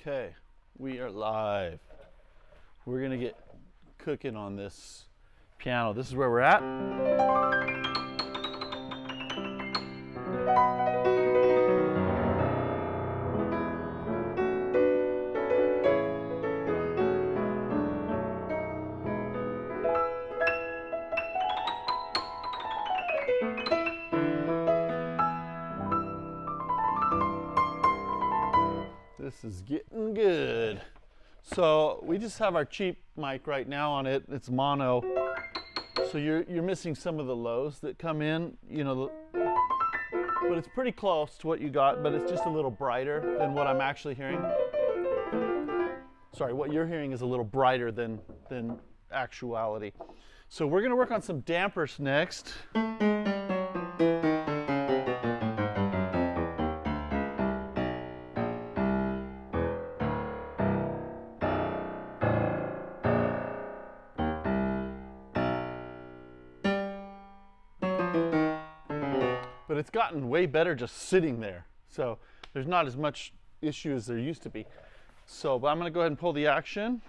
Okay, we are live. We're gonna get cooking on this piano. This is where we're at. This is getting good. So we just have our cheap mic right now on it. It's mono. So you're missing some of the lows that come in, you know, but it's pretty close to what you got, but it's just a little brighter than what I'm actually hearing. Sorry, what you're hearing is a little brighter than actuality. So we're gonna work on some dampers next. But it's gotten way better just sitting there. So there's not as much issue as there used to be. So, but I'm gonna go ahead and pull the action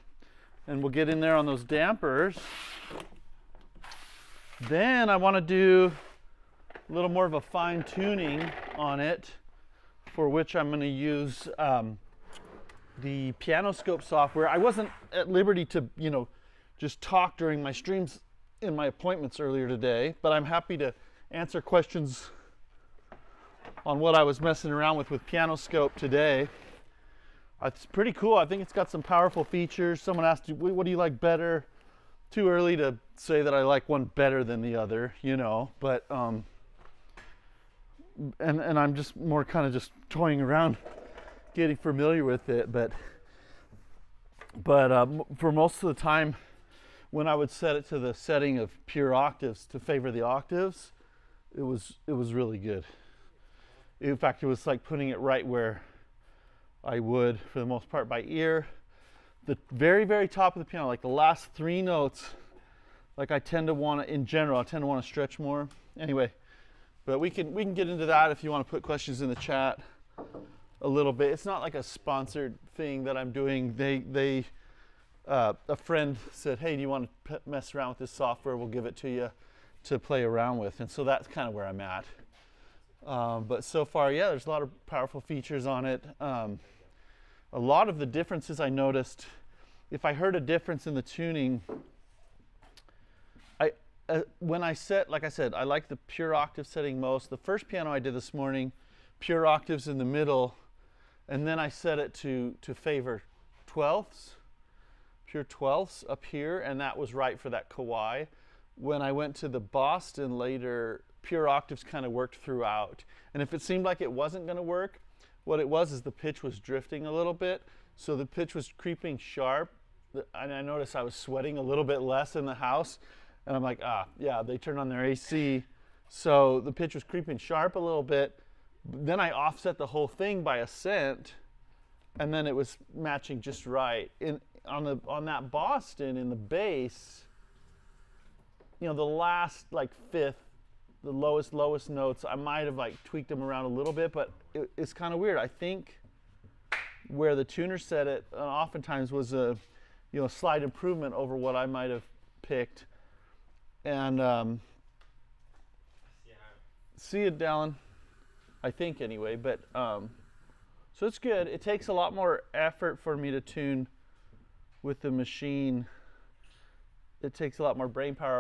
and we'll get in there on those dampers. Then I wanna do a little more of a fine tuning on it, for which I'm gonna use the Pianoscope software. I wasn't at liberty to, you know, just talk during my streams in my appointments earlier today, but I'm happy to answer questions on what I was messing around with Pianoscope today. It's pretty cool. I think it's got some powerful features. Someone asked, what do you like better? Too early to say that I like one better than the other, you know, but and I'm just more kind of just toying around, getting familiar with it, but for most of the time when I would set it to the setting of pure octaves to favor the octaves, it was really good. In fact, it was like putting it right where I would, for the most part, by ear. The very, very top of the piano, like the last three notes, like I tend to want to, in general, I tend to want to stretch more. Anyway, but we can get into that if you want to put questions in the chat a little bit. It's not like a sponsored thing that I'm doing. A friend said, hey, do you want to mess around with this software? We'll give it to you to play around with. And so that's kind of where I'm at. But so far, yeah, there's a lot of powerful features on it. A lot of the differences I noticed, if I heard a difference in the tuning, when I set, like I said, I like the pure octave setting most. The first piano I did this morning, pure octaves in the middle, and then I set it to favor 12ths, pure 12ths up here, and that was right for that Kawai. When I went to the Boston later, pure octaves kind of worked throughout. And if it seemed like it wasn't going to work, what it was is the pitch was drifting a little bit. So the pitch was creeping sharp. And I noticed I was sweating a little bit less in the house. And I'm like, yeah, they turned on their AC. So the pitch was creeping sharp a little bit. Then I offset the whole thing by a cent. And then it was matching just right. On that Boston, in the bass, you know, the last like fifth, the lowest notes, I might have like tweaked them around a little bit, but it's kind of weird. I think where the tuner set it oftentimes was a, you know, slight improvement over what I might have picked. And see it, Dallin, I think anyway. But so it's good. It takes a lot more effort for me to tune with the machine. It takes a lot more brain power,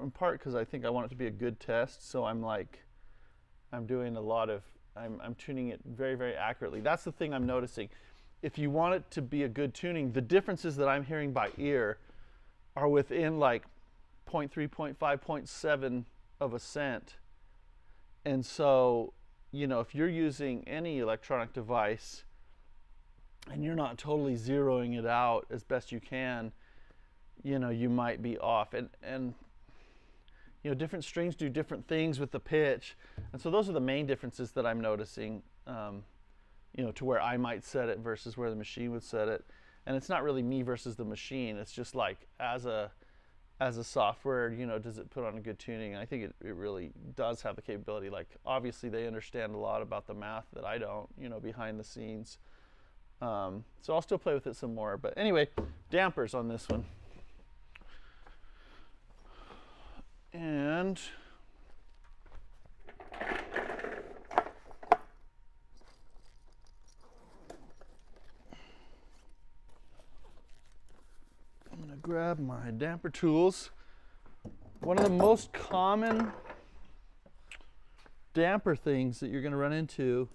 in part because I think I want it to be a good test. So I'm doing a lot of, I'm tuning it very, very accurately. That's the thing I'm noticing. If you want it to be a good tuning, the differences that I'm hearing by ear are within like 0.3, 0.5, 0.7 of a cent. And so, you know, if you're using any electronic device and you're not totally zeroing it out as best you can, you know, you might be off. And you know, different strings do different things with the pitch. And so those are the main differences that I'm noticing, you know, to where I might set it versus where the machine would set it. And it's not really me versus the machine. It's just like as a software, you know, does it put on a good tuning? And I think it really does have the capability. Like, obviously they understand a lot about the math that I don't, you know, behind the scenes. So I'll still play with it some more. But anyway, dampers on this one. And I'm going to grab my damper tools. One of the most common damper things that you're going to run into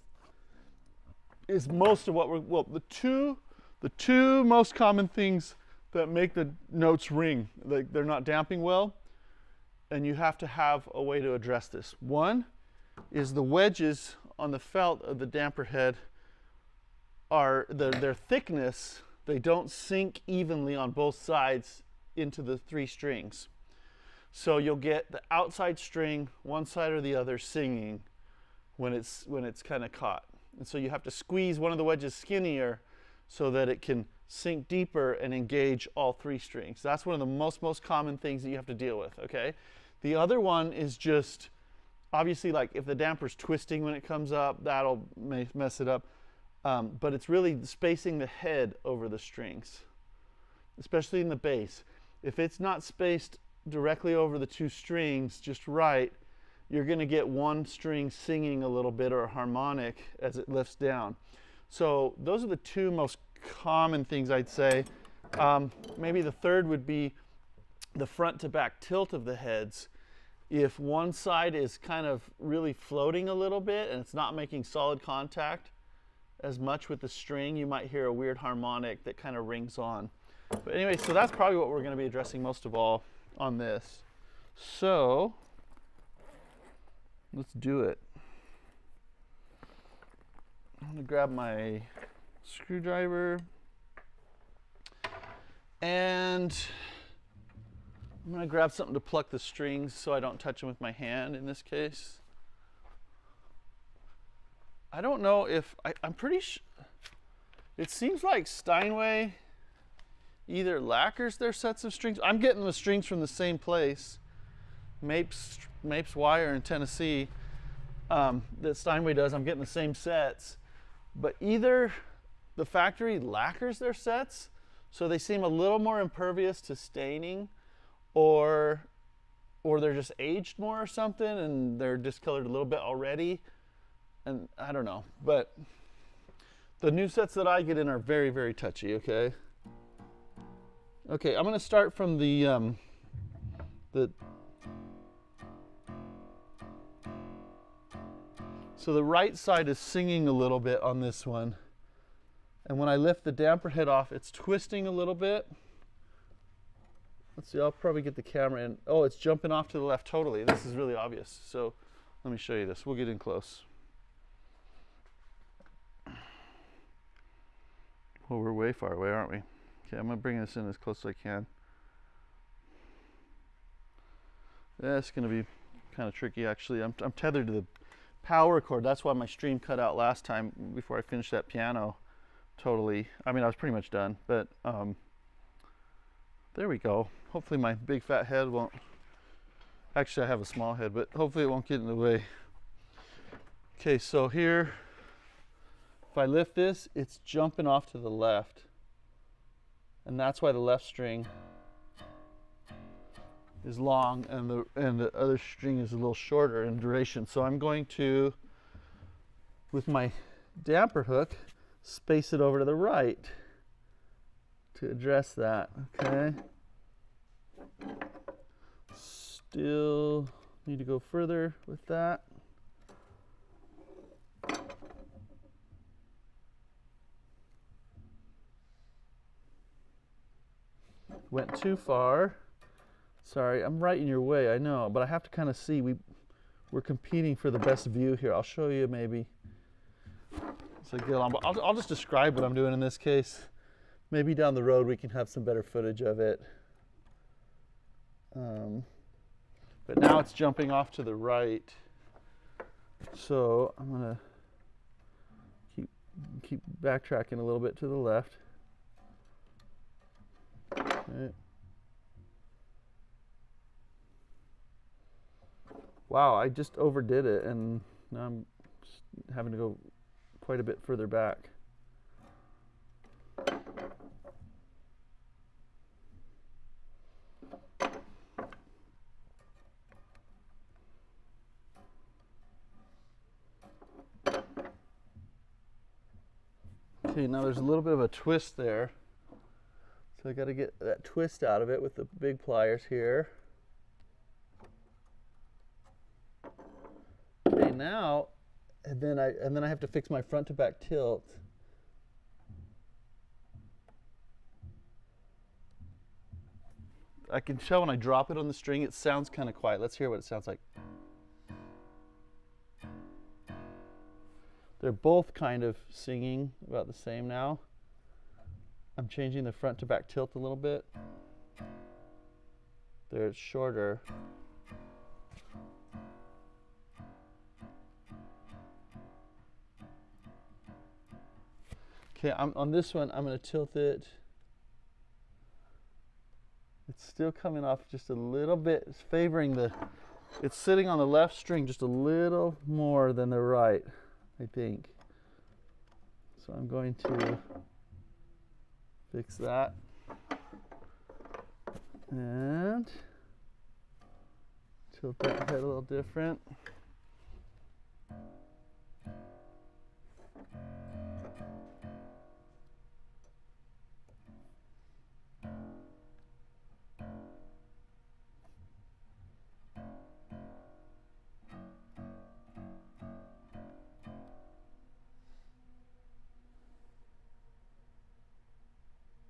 is most of what we're, well, the two most common things that make the notes ring, like they're not damping well, and you have to have a way to address this. One is the wedges on the felt of the damper head are their thickness, they don't sink evenly on both sides into the three strings. So you'll get the outside string, one side or the other, singing when it's kind of caught. And so you have to squeeze one of the wedges skinnier so that it can sink deeper and engage all three strings. That's one of the most common things that you have to deal with, okay? The other one is just, obviously, like if the damper's twisting when it comes up, that'll mess it up. But it's really spacing the head over the strings, especially in the bass. If it's not spaced directly over the two strings just right, you're going to get one string singing a little bit or a harmonic as it lifts down. So those are the two most common things I'd say. Maybe the third would be the front to back tilt of the heads. If one side is kind of really floating a little bit and it's not making solid contact as much with the string, you might hear a weird harmonic that kind of rings on. But anyway, so that's probably what we're going to be addressing most of all on this. So let's do it. I'm going to grab my screwdriver and I'm going to grab something to pluck the strings so I don't touch them with my hand in this case. I don't know if, I'm pretty sure, it seems like Steinway either lacquers their sets of strings. I'm getting the strings from the same place, Mapes Wire in Tennessee, that Steinway does. I'm getting the same sets, but either the factory lacquers their sets so they seem a little more impervious to staining, or they're just aged more or something and they're discolored a little bit already, and I don't know. But the new sets that I get in are very, very touchy. Okay, I'm going to start from the so the right side is singing a little bit on this one, and when I lift the damper head off, it's twisting a little bit. Let's see, I'll probably get the camera in. Oh, it's jumping off to the left totally. This is really obvious. So let me show you this. We'll get in close. Well, we're way far away, aren't we? Okay, I'm going to bring this in as close as I can. That's going to be kind of tricky, actually. I'm tethered to the power cord. That's why my stream cut out last time before I finished that piano totally. I mean, I was pretty much done, but there we go. Hopefully my big fat head won't, actually I have a small head, but hopefully it won't get in the way. Okay, so here, if I lift this, it's jumping off to the left. And that's why the left string is long and the other string is a little shorter in duration. So I'm going to, with my damper hook, space it over to the right to address that. Okay. Still need to go further with that. Went too far. Sorry, I'm right in your way, I know, but I have to kind of see. We're competing for the best view here. I'll show you maybe as I get on, but I'll just describe what I'm doing in this case. Maybe down the road we can have some better footage of it. But now it's jumping off to the right. So I'm gonna keep backtracking a little bit to the left. Okay. Wow, I just overdid it, and now I'm having to go quite a bit further back. Okay, now there's a little bit of a twist there. So I got to get that twist out of it with the big pliers here. Okay, now, and then I have to fix my front to back tilt. I can tell when I drop it on the string, it sounds kind of quiet. Let's hear what it sounds like. They're both kind of singing about the same now. I'm changing the front to back tilt a little bit. There, it's shorter. Okay, on this one, I'm going to tilt it. It's still coming off just a little bit. It's favoring the, it's sitting on the left string just a little more than the right, I think. So I'm going to fix that. And tilt that head a little different.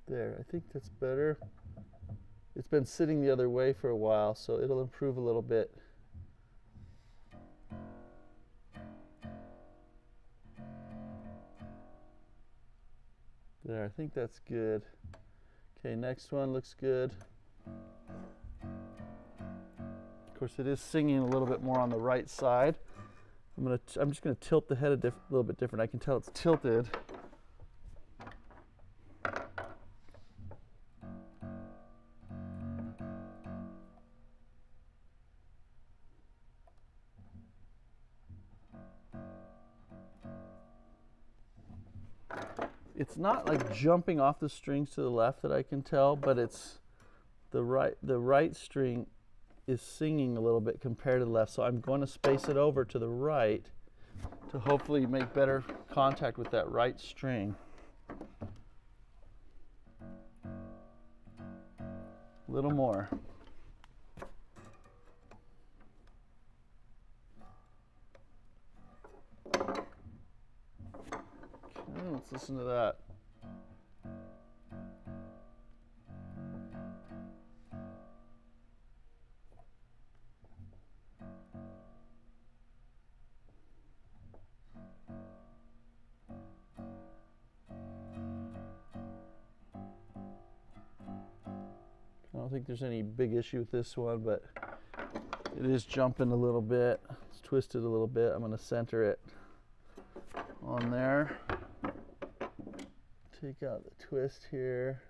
There, I think that's better. It's been sitting the other way for a while, so it'll improve a little bit. There, I think that's good. Okay, next one looks good. Of course, it is singing a little bit more on the right side. I'm just gonna tilt the head a little bit different. I can tell it's tilted. It's not like jumping off the strings to the left that I can tell, but it's the right string is singing a little bit compared to the left, so I'm going to space it over to the right to hopefully make better contact with that right string. A little more. Okay, let's listen to that. I don't think there's any big issue with this one, but it is jumping a little bit. It's twisted a little bit. I'm going to center it on there. Take out the twist here.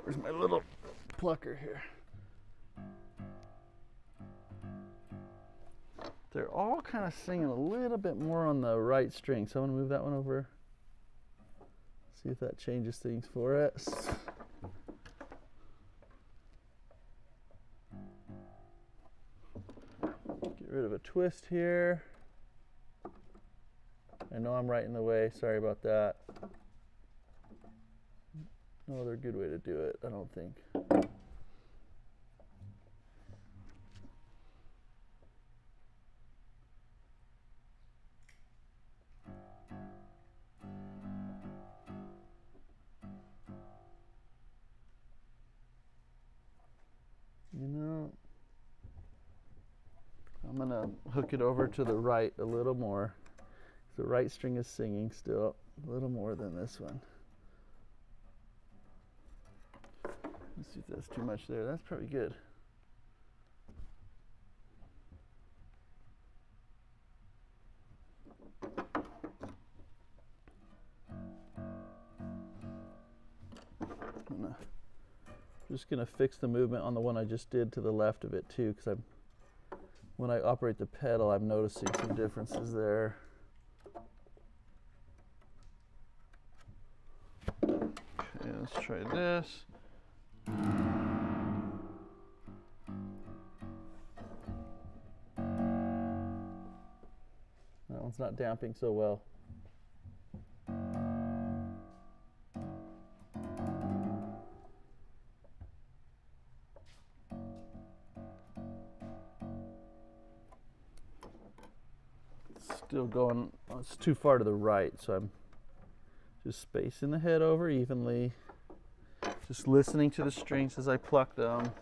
There's my little plucker here. They're all kind of singing a little bit more on the right string, so I'm going to move that one over. See if that changes things for us. Get rid of a twist here. I know I'm right in the way, sorry about that. No other good way to do it, I don't think. You know, I'm going to hook it over to the right a little more. The right string is singing still, a little more than this one. Let's see if that's too much there. That's probably good. I'm just going to fix the movement on the one I just did to the left of it too, because when I operate the pedal, I'm noticing some differences there. Okay, let's try this. That one's not damping so well. Still going, oh, it's too far to the right, so I'm just spacing the head over evenly, just listening to the strings as I pluck them.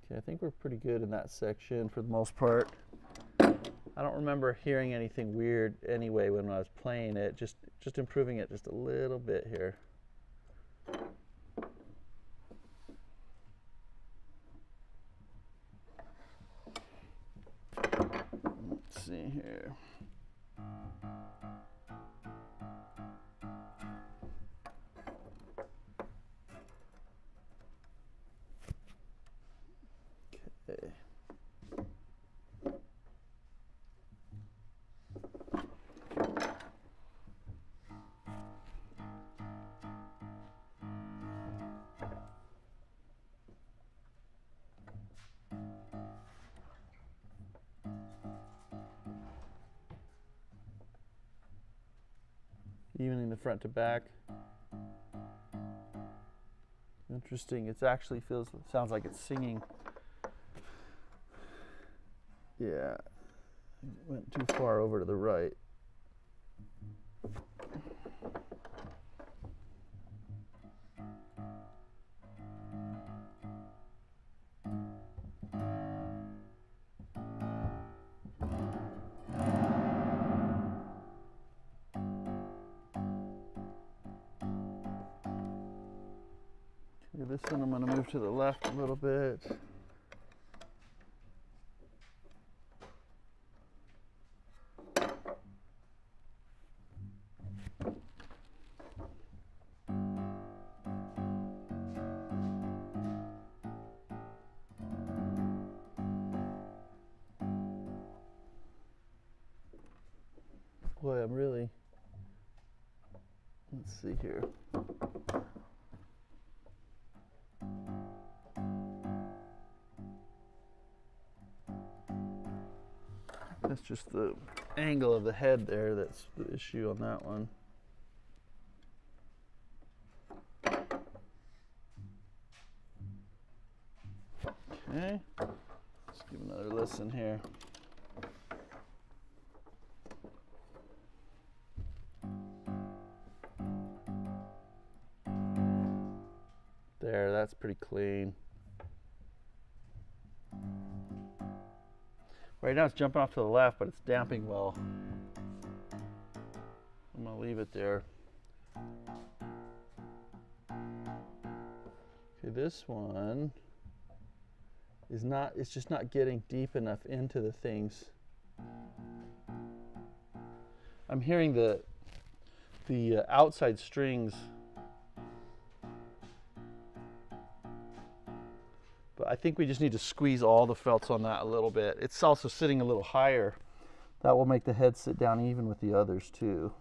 Okay, I think we're pretty good in that section for the most part. I don't remember hearing anything weird anyway when I was playing it, just improving it just a little bit here. Let's see here. Okay. Evening the front to back. Interesting. It actually sounds like it's singing. Yeah, went too far over to the right. This one I'm going to move to the left a little bit. Boy, I'm really, let's see here. That's just the angle of the head there that's the issue on that one. Okay, let's give another listen here. There, that's pretty clean. Right now it's jumping off to the left, but it's damping well. I'm going to leave it there. Okay, this one is not, it's just not getting deep enough into the things. I'm hearing the outside strings, but I think we just need to squeeze all the frets on that a little bit. It's also sitting a little higher. That will make the head sit down even with the others too.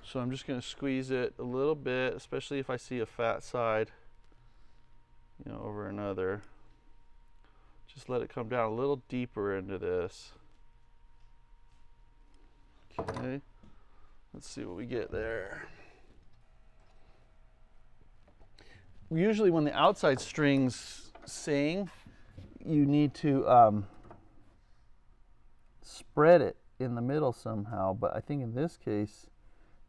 So I'm just going to squeeze it a little bit, especially if I see a fat side, you know, over another. Just let it come down a little deeper into this. Okay, let's see what we get there. Usually when the outside strings sing, you need to spread it in the middle somehow, but I think in this case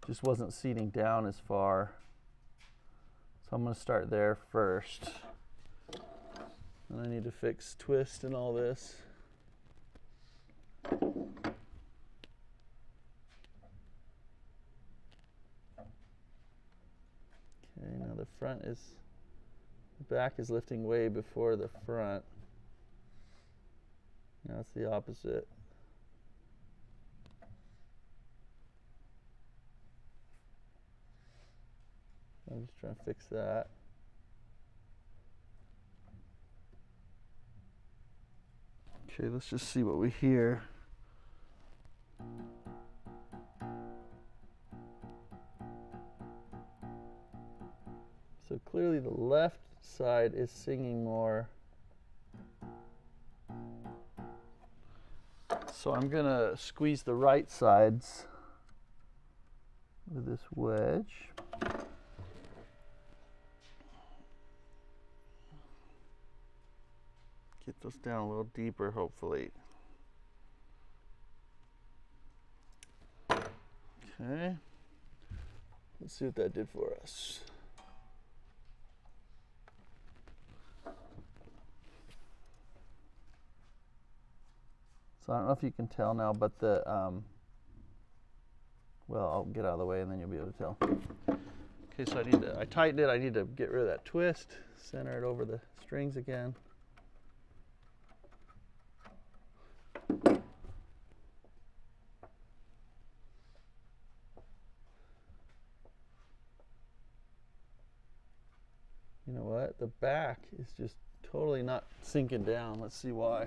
it just wasn't seating down as far. So I'm going to start there first. And I need to fix twist and all this. Okay, now the front is, the back is lifting way before the front. Now it's the opposite. I'm just trying to fix that. Okay, let's just see what we hear. So clearly the left side is singing more. So I'm gonna squeeze the right sides with this wedge. Get those down a little deeper, hopefully. Okay. Let's see what that did for us. So I don't know if you can tell now, but the, well, I'll get out of the way and then you'll be able to tell. Okay, so I tightened it. I need to get rid of that twist, center it over the strings again. You know what? The back is just totally not sinking down. Let's see why.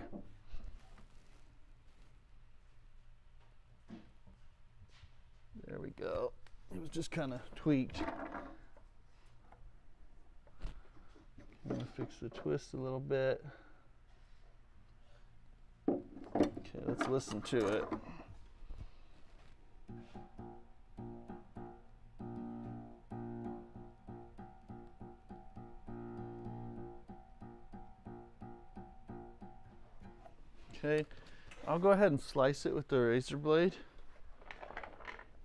There we go. It was just kind of tweaked. I'm going to fix the twist a little bit. Okay, let's listen to it. Okay, I'll go ahead and slice it with the razor blade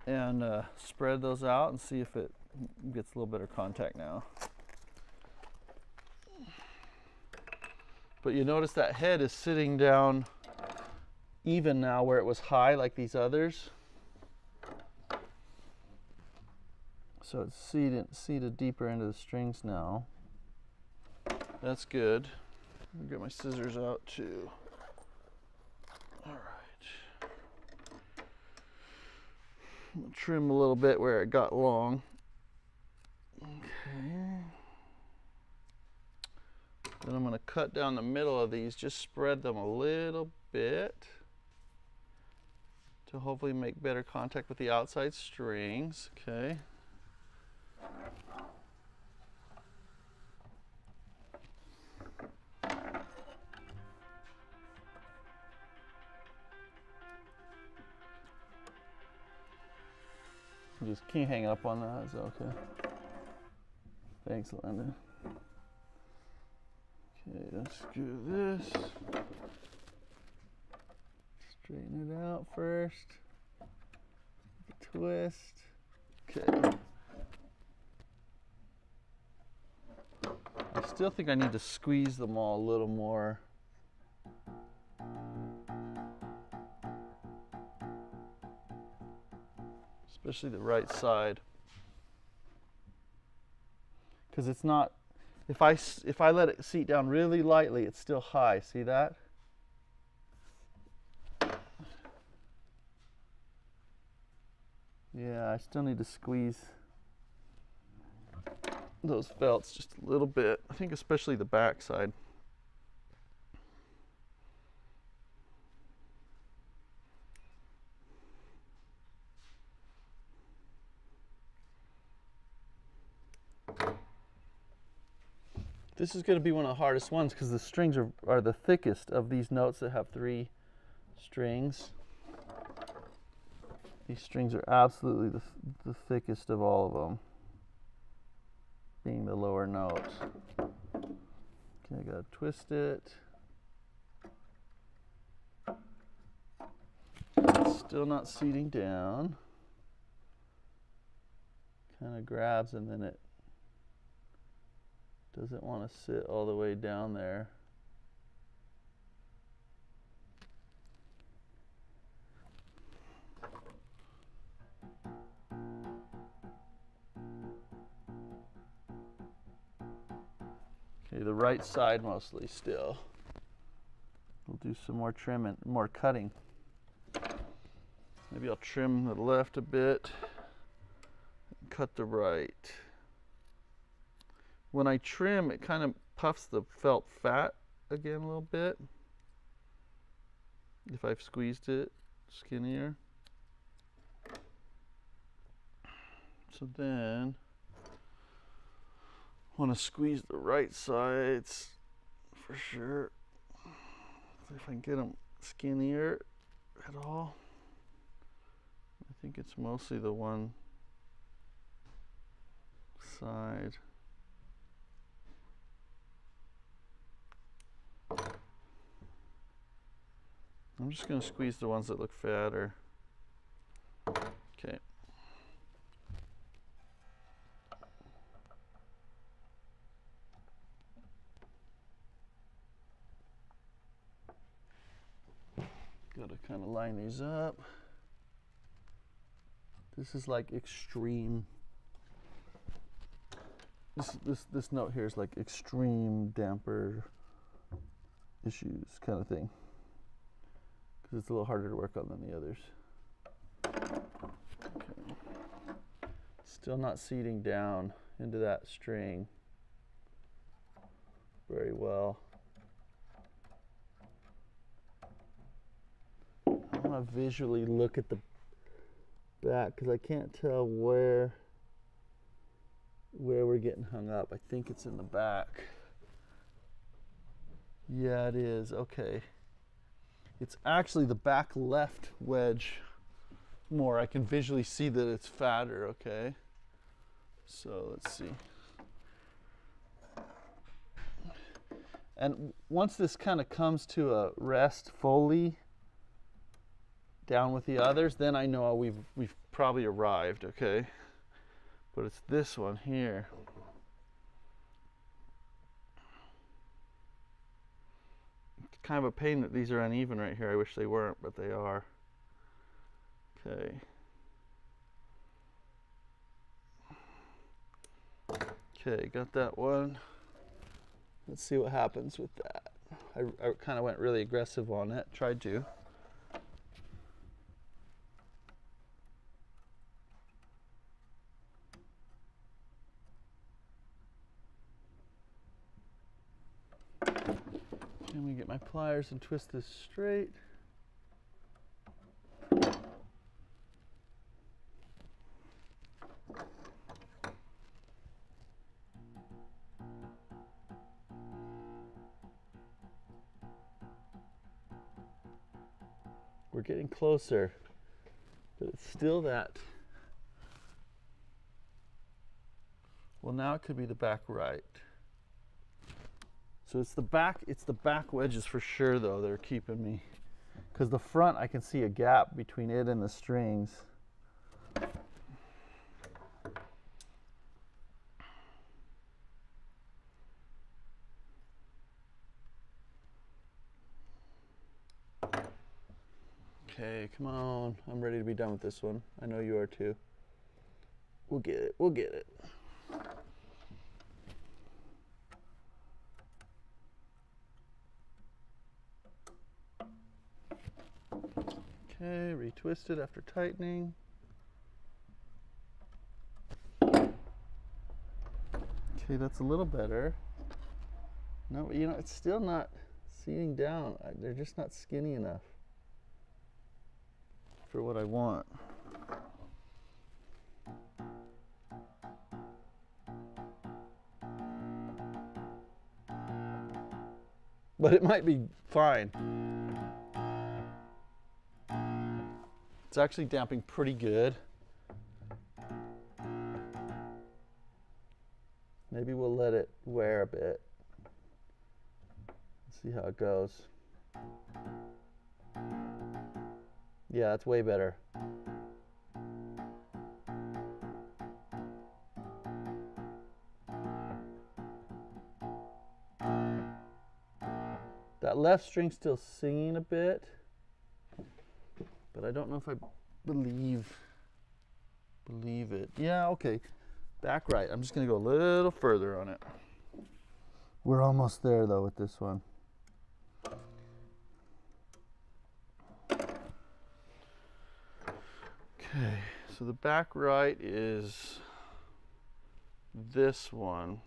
and spread those out and see if it gets a little better contact now. But you notice that head is sitting down even now where it was high like these others. So it's seated deeper into the strings now. That's good. I'll get my scissors out too. All right. I'm gonna trim a little bit where it got long. Okay. Then I'm going to cut down the middle of these, just spread them a little bit to hopefully make better contact with the outside strings. Okay. Just can you hang up on that? Is that okay? Thanks, Linda. Okay, let's do this. Straighten it out first. Twist. Okay. I still think I need to squeeze them all a little more. Especially the right side. Because it's not, if I let it seat down really lightly, it's still high. See that? Yeah, I still need to squeeze those felts just a little bit. I think especially the back side. This is going to be one of the hardest ones because the strings are the thickest of these notes that have 3 strings. These strings are absolutely the thickest of all of them, being the lower notes. Okay, I gotta twist it. It's still not seating down. Kind of grabs and then it doesn't want to sit all the way down there. Okay, the right side mostly still. We'll do some more trimming, more cutting. Maybe I'll trim the left a bit and cut the right. When I trim, it kind of puffs the felt fat again a little bit. if I've squeezed it skinnier. So then want to squeeze the right sides for sure. See if I can get them skinnier at all. I think it's mostly the one side. I'm just going to squeeze the ones that look fatter. Okay. Got to kind of line these up. This is like extreme. This note here is like extreme damper issues kind of thing, because it's a little harder to work on than the others. Okay. Still not seating down into that string very well. I want to visually look at the back because I can't tell where we're getting hung up. I think it's in the back. Yeah, it is. Okay. It's actually the back left wedge more. I can visually see that it's fatter. Okay. So let's see. And once this kind of comes to a rest fully down with the others, then I know we've probably arrived. Okay. But it's this one here. It's kind of a pain that these are uneven right here. I wish they weren't, but they are. Okay. Okay, got that one. Let's see what happens with that. I kind of went really aggressive on it, tried to. Let me get my pliers and twist this straight. We're getting closer, but it's still that. Well, now it could be the back right. So it's the back wedges for sure though that are keeping me, because the front I can see a gap between it and the strings. Okay, come on. I'm ready to be done with this one. I know you are too. We'll get it. We'll get it. Okay, retwist it after tightening. Okay, that's a little better. No, you know, it's still not seating down. They're just not skinny enough for what I want. But it might be fine. It's actually damping pretty good. Maybe we'll let it wear a bit. See how it goes. Yeah, that's way better. That left string's still singing a bit, but I don't know if I believe it. Yeah, okay. Back right. I'm just going to go a little further on it. We're almost there though with this one. Okay, so the back right is this one.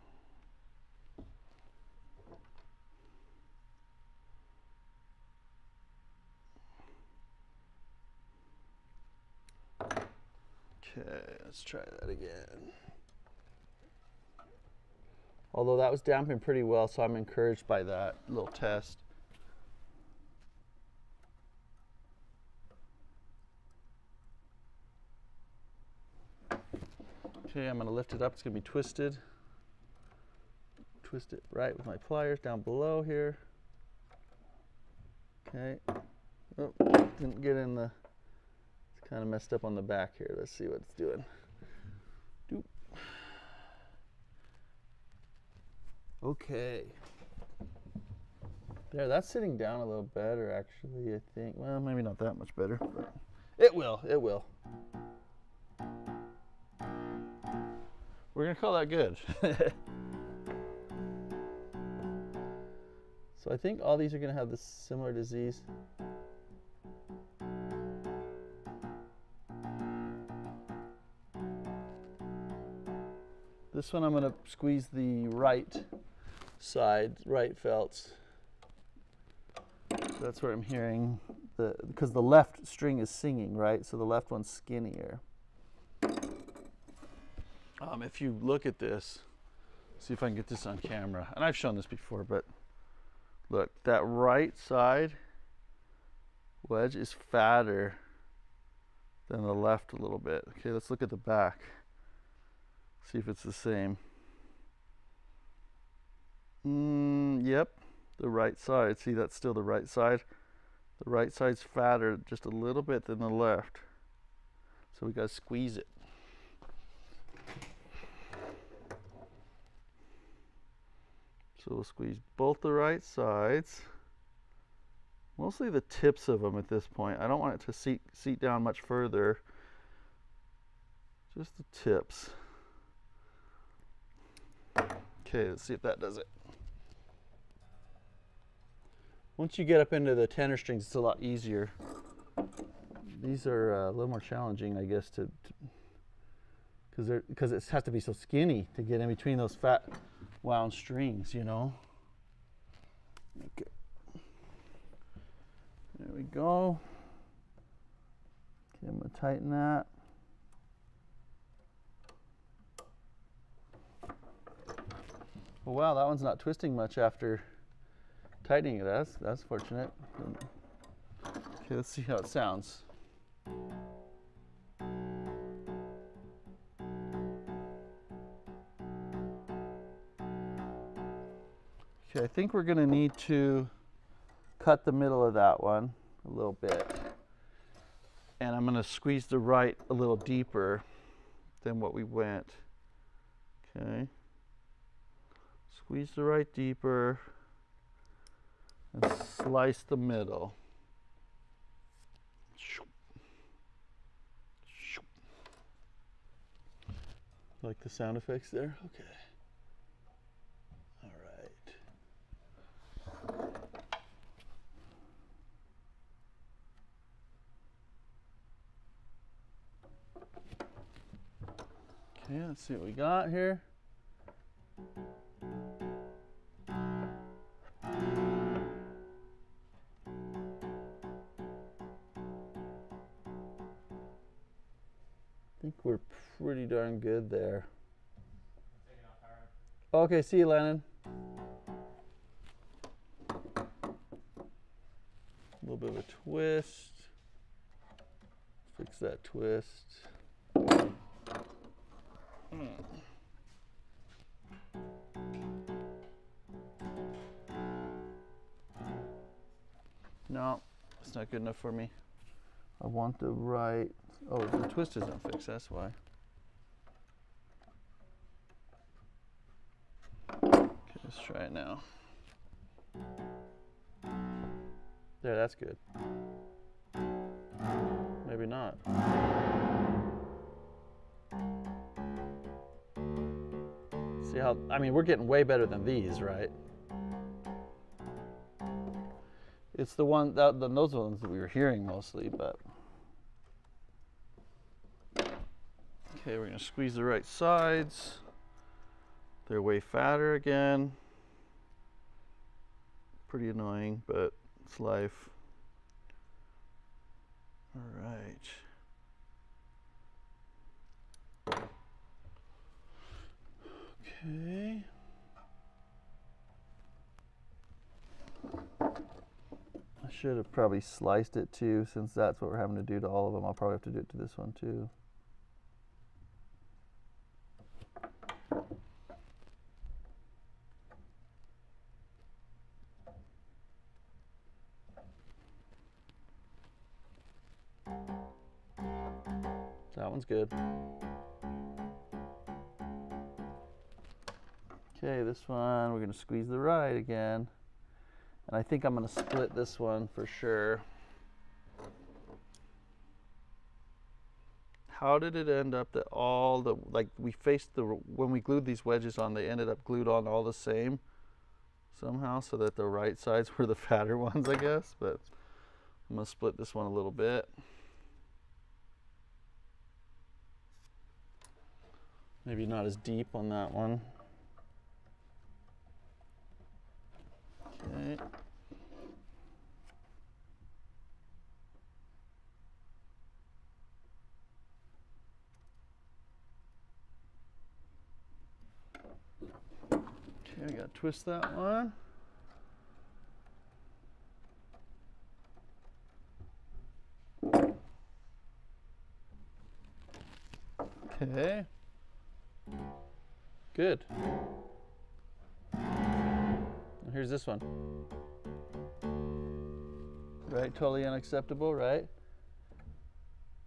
Okay, let's try that again. Although that was damping pretty well, so I'm encouraged by that little test. Okay, I'm going to lift it up. It's going to be twisted. Twist it right with my pliers down below here. Okay. Oh, didn't get in the, it's kind of messed up on the back here. Let's see what it's doing. Doop. Okay. There, that's sitting down a little better actually, I think. Well, maybe not that much better, but it will, it will. We're gonna call that good. So I think all these are gonna have this similar disease. This one I'm going to squeeze the right side, right felts. That's where I'm hearing because the left string is singing, right? So the left one's skinnier. If you look at this, see if I can get this on camera. And I've shown this before, but look, that right side wedge is fatter than the left a little bit. Okay, let's look at the back. See if it's the same. Yep, the right side. See, that's still the right side. The right side's fatter just a little bit than the left. So we gotta squeeze it. So we'll squeeze both the right sides. Mostly the tips of them at this point. I don't want it to seat down much further. Just the tips. Okay, let's see if that does it. Once you get up into the tenor strings, it's a lot easier. These are a little more challenging, I guess, because it has to be so skinny to get in between those fat wound strings, you know. Okay, there we go. Okay, I'm gonna tighten that. Oh, wow, that one's not twisting much after tightening it. That's fortunate. Okay, let's see how it sounds. Okay, I think we're going to need to cut the middle of that one a little bit. And I'm going to squeeze the right a little deeper than what we went. Okay. Squeeze the right deeper and slice the middle. Like the sound effects there? Okay. All right. Okay, let's see what we got here. I think we're pretty darn good there. Okay, see you, Lennon. A little bit of a twist. Fix that twist. No, it's not good enough for me. I want the right. Oh, the twist isn't fixed, that's why. Okay, let's try it now. There, that's good. Maybe not. See how, I mean, we're getting way better than these, right? It's the one, those ones that we were hearing mostly, but. Okay, we're going to squeeze the right sides. They're way fatter again. Pretty annoying, but it's life. All right. should have probably sliced it too, since that's what we're having to do to all of them. I'll probably have to do it to this one too. That one's good. Okay, this one, we're going to squeeze the right again. And I think I'm going to split this one for sure. How did it end up that all the, like we faced the, when we glued these wedges on, they ended up glued on all the same somehow, so that the right sides were the fatter ones, I guess. But I'm going to split this one a little bit. Maybe not as deep on that one. Okay. Okay, we gotta twist that one. Okay. Good. Here's this one. Right, totally unacceptable, right?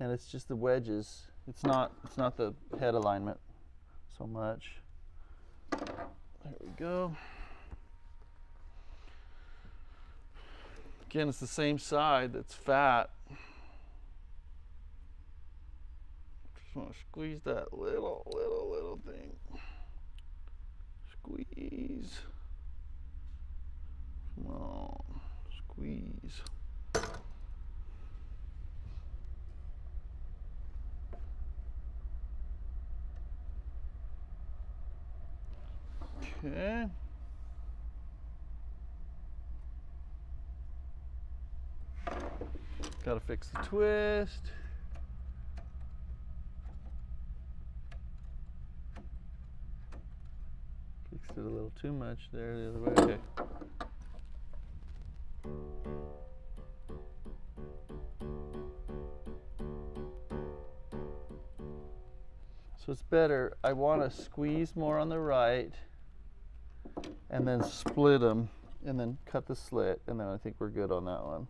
And it's just the wedges. It's not the head alignment so much. There we go. Again, it's the same side that's fat. Just want to squeeze that little thing. Squeeze. Come on, squeeze. Okay. Gotta fix the twist. Fixed it a little too much there the other way. Okay. So it's better. I want to squeeze more on the right and then split them and then cut the slit, and then I think we're good on that one.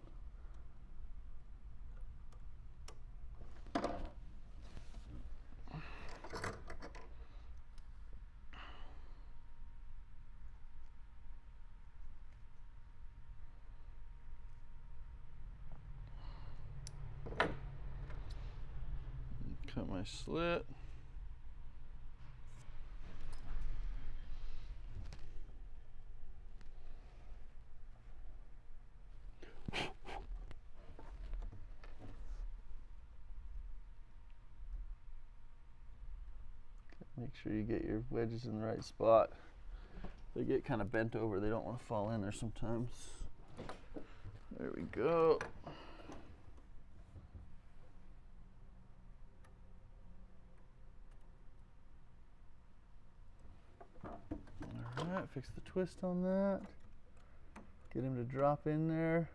Cut my slit. Make sure you get your wedges in the right spot. They get kind of bent over. They don't want to fall in there sometimes. There we go. All right, fix the twist on that. Get him to drop in there.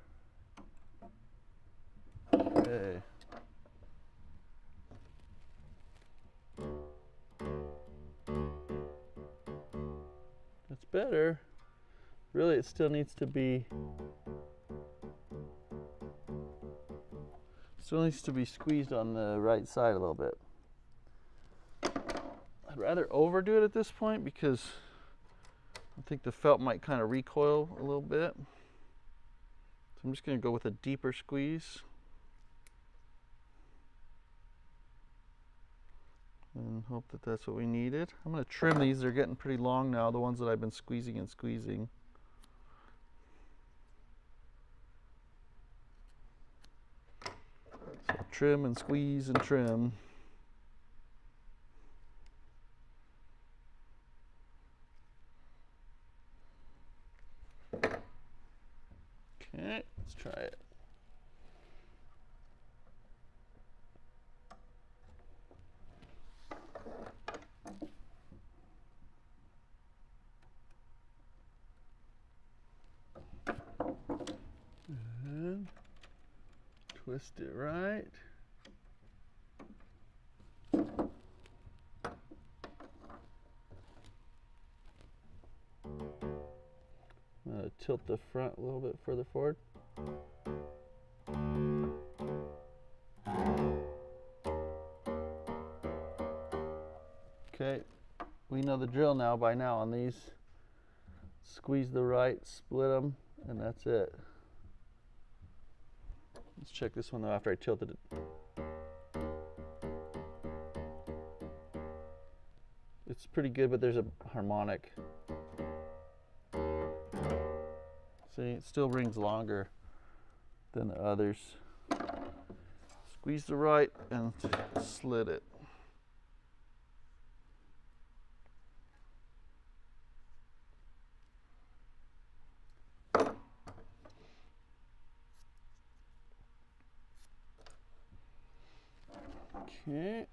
Okay. That's better. Really, it still needs to be squeezed on the right side a little bit. I'd rather overdo it at this point because I think the felt might kind of recoil a little bit. So I'm just going to go with a deeper squeeze. And hope that that's what we needed. I'm going to trim these. They're getting pretty long now, the ones that I've been squeezing and squeezing. So trim and squeeze and trim. Okay, let's try it. And Twist it right. I'm going to tilt the front a little bit further forward. Okay, we know the drill now by now on these. Squeeze the right, split them, and that's it. Let's check this one though after I tilted it. It's pretty good, but there's a harmonic. See, it still rings longer than the others. Squeeze the right and slit it. Okay.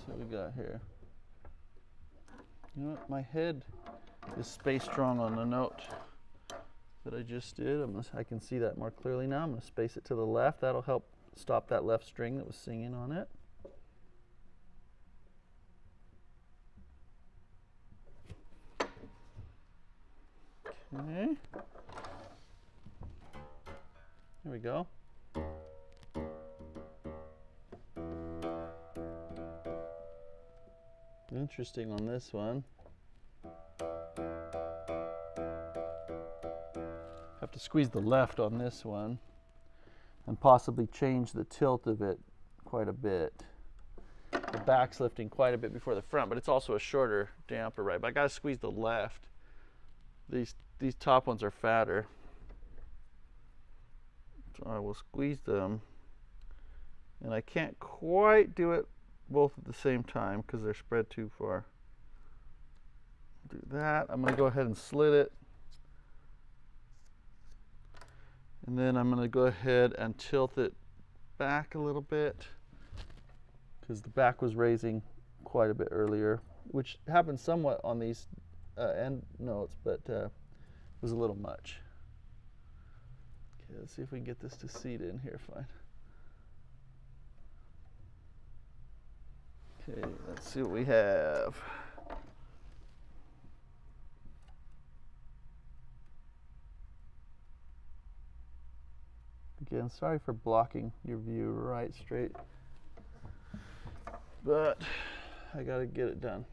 So we got here. You know what? My head is spaced wrong on the note that I just did. I can see that more clearly now. I'm going to space it to the left. That'll help stop that left string that was singing on it. Okay. There we go. Interesting on this one. Have to squeeze the left on this one and possibly change the tilt of it quite a bit. The back's lifting quite a bit before the front, but it's also a shorter damper, right? But I gotta squeeze the left. These top ones are fatter. So I will squeeze them. And I can't quite do it both at the same time because they're spread too far. Do that. I'm going to go ahead and slit it. And then I'm going to go ahead and tilt it back a little bit because the back was raising quite a bit earlier, which happened somewhat on these end notes, but was a little much. Okay, let's see if we can get this to seat in here fine. Okay, let's see what we have. Again, sorry for blocking your view right straight, but I gotta get it done.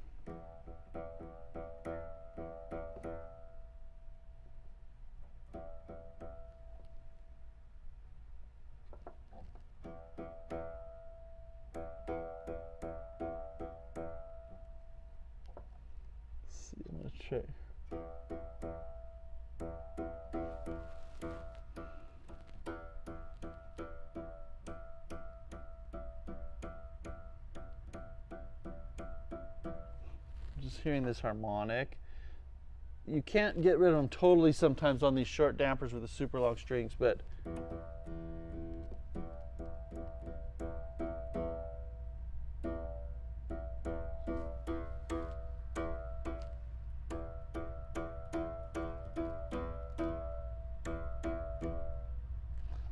I'm gonna check. Just hearing this harmonic. You can't get rid of them totally sometimes on these short dampers with the super long strings, but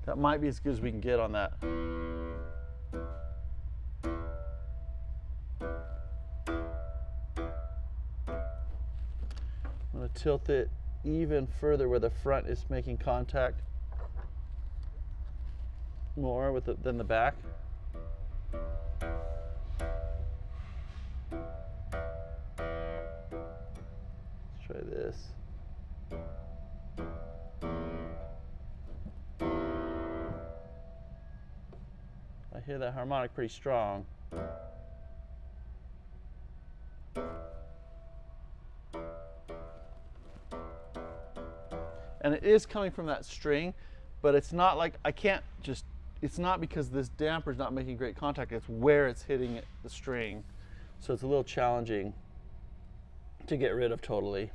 that might be as good as we can get on that. I'm going to tilt it even further where the front is making contact more with than the back. Let's try this. I hear that harmonic pretty strong. And it is coming from that string, but it's not like I can't just, it's not because this damper's not making great contact, it's where it's hitting the string. So it's a little challenging to get rid of totally.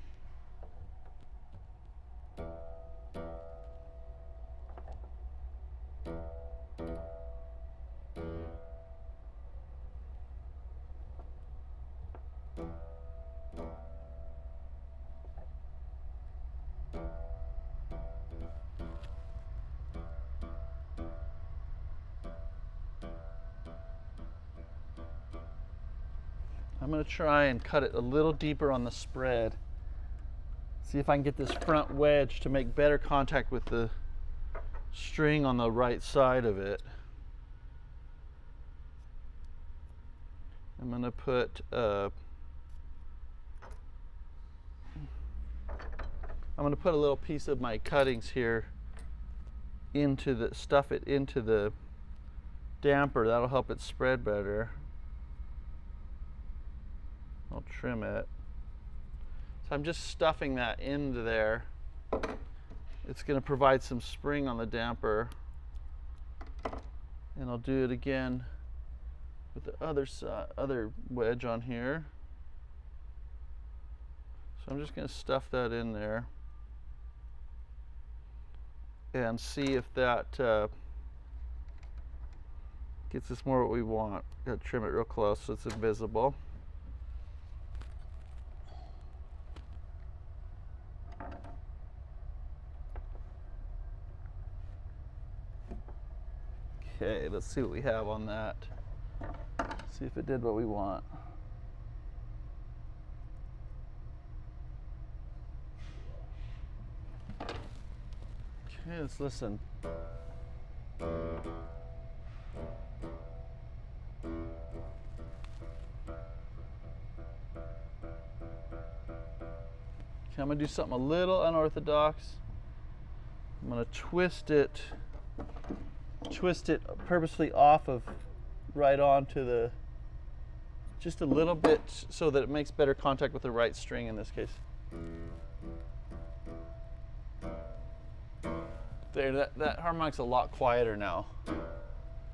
I'm going to try and cut it a little deeper on the spread. See if I can get this front wedge to make better contact with the string on the right side of it. I'm going to put a little piece of my cuttings here into the, stuff it into the damper. That'll help it spread better. I'll trim it. So I'm just stuffing that into there. It's going to provide some spring on the damper. And I'll do it again with the other wedge on here. So I'm just going to stuff that in there and see if that gets us more what we want. Got to trim it real close so it's invisible. Okay, let's see what we have on that. See if it did what we want. Okay, let's listen. Okay, I'm gonna do something a little unorthodox. I'm gonna twist it purposely off of right onto the, just a little bit so that it makes better contact with the right string in this case. There, that harmonic's a lot quieter now.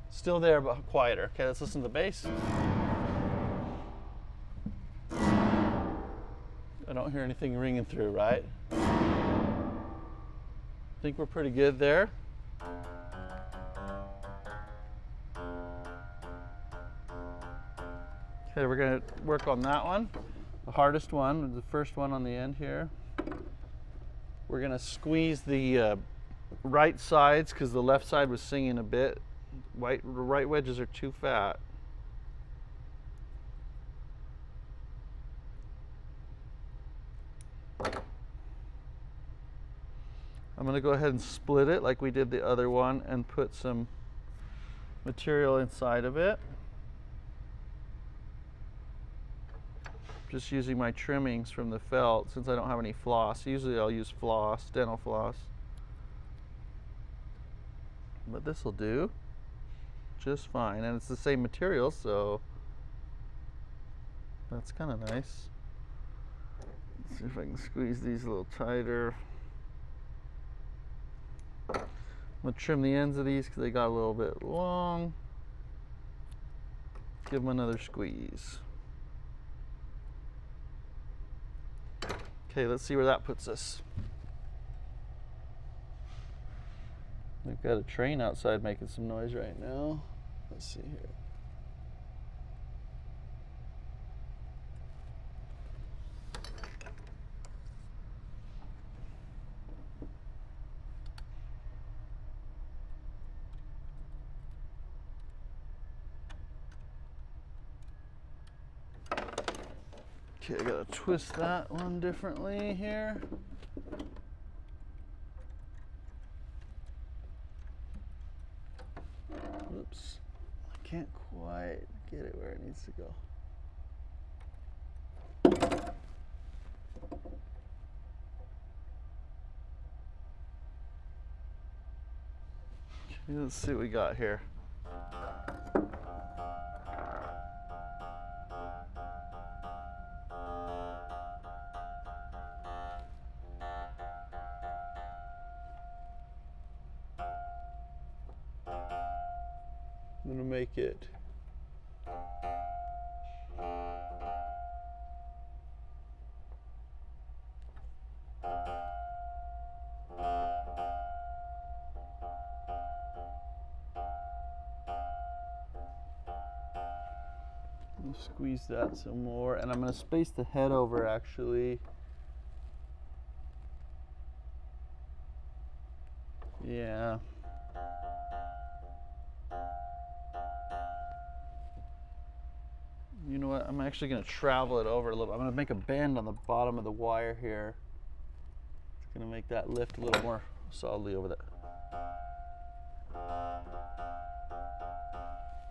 Still there, but quieter. Okay, let's listen to the bass. I don't hear anything ringing through, right? I think we're pretty good there. Okay, we're going to work on that one. The hardest one, the first one on the end here. We're going to squeeze the right sides because the left side was singing a bit. The right wedges are too fat. I'm going to go ahead and split it like we did the other one and put some material inside of it. Just using my trimmings from the felt since I don't have any floss. Usually I'll use floss, dental floss. But this will do just fine. And it's the same material, so that's kind of nice. Let's see if I can squeeze these a little tighter. I'm going to trim the ends of these because they got a little bit long. Give them another squeeze. Okay, let's see where that puts us. We've got a train outside making some noise right now. Let's see here. Okay, I gotta twist that one differently here. Oops, I can't quite get it where it needs to go. Okay, let's see what we got here. I'm going to make it squeeze that some more, and I'm going to space the head over actually. Yeah. You know what? I'm actually gonna travel it over a little. I'm gonna make a bend on the bottom of the wire here. It's gonna make that lift a little more solidly over that.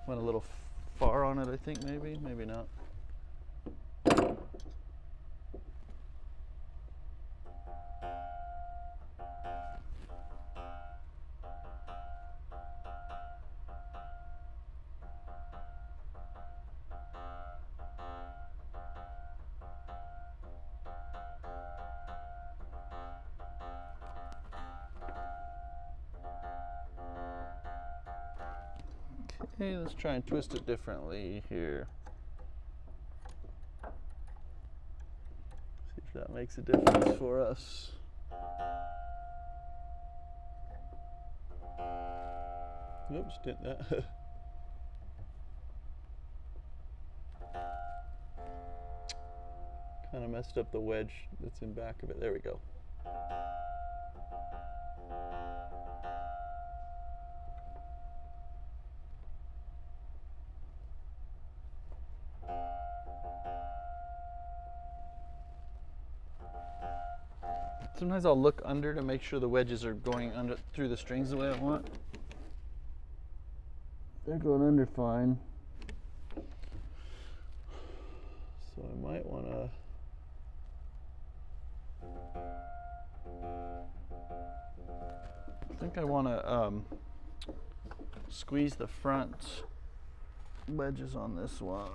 Went a little far on it, I think, maybe not. Okay, let's try and twist it differently here. See if that makes a difference for us. Oops, didn't that. Kind of messed up the wedge that's in back of it. There we go. Sometimes I'll look under to make sure the wedges are going under through the strings the way I want. They're going under fine. So I might want to I want to squeeze the front wedges on this one.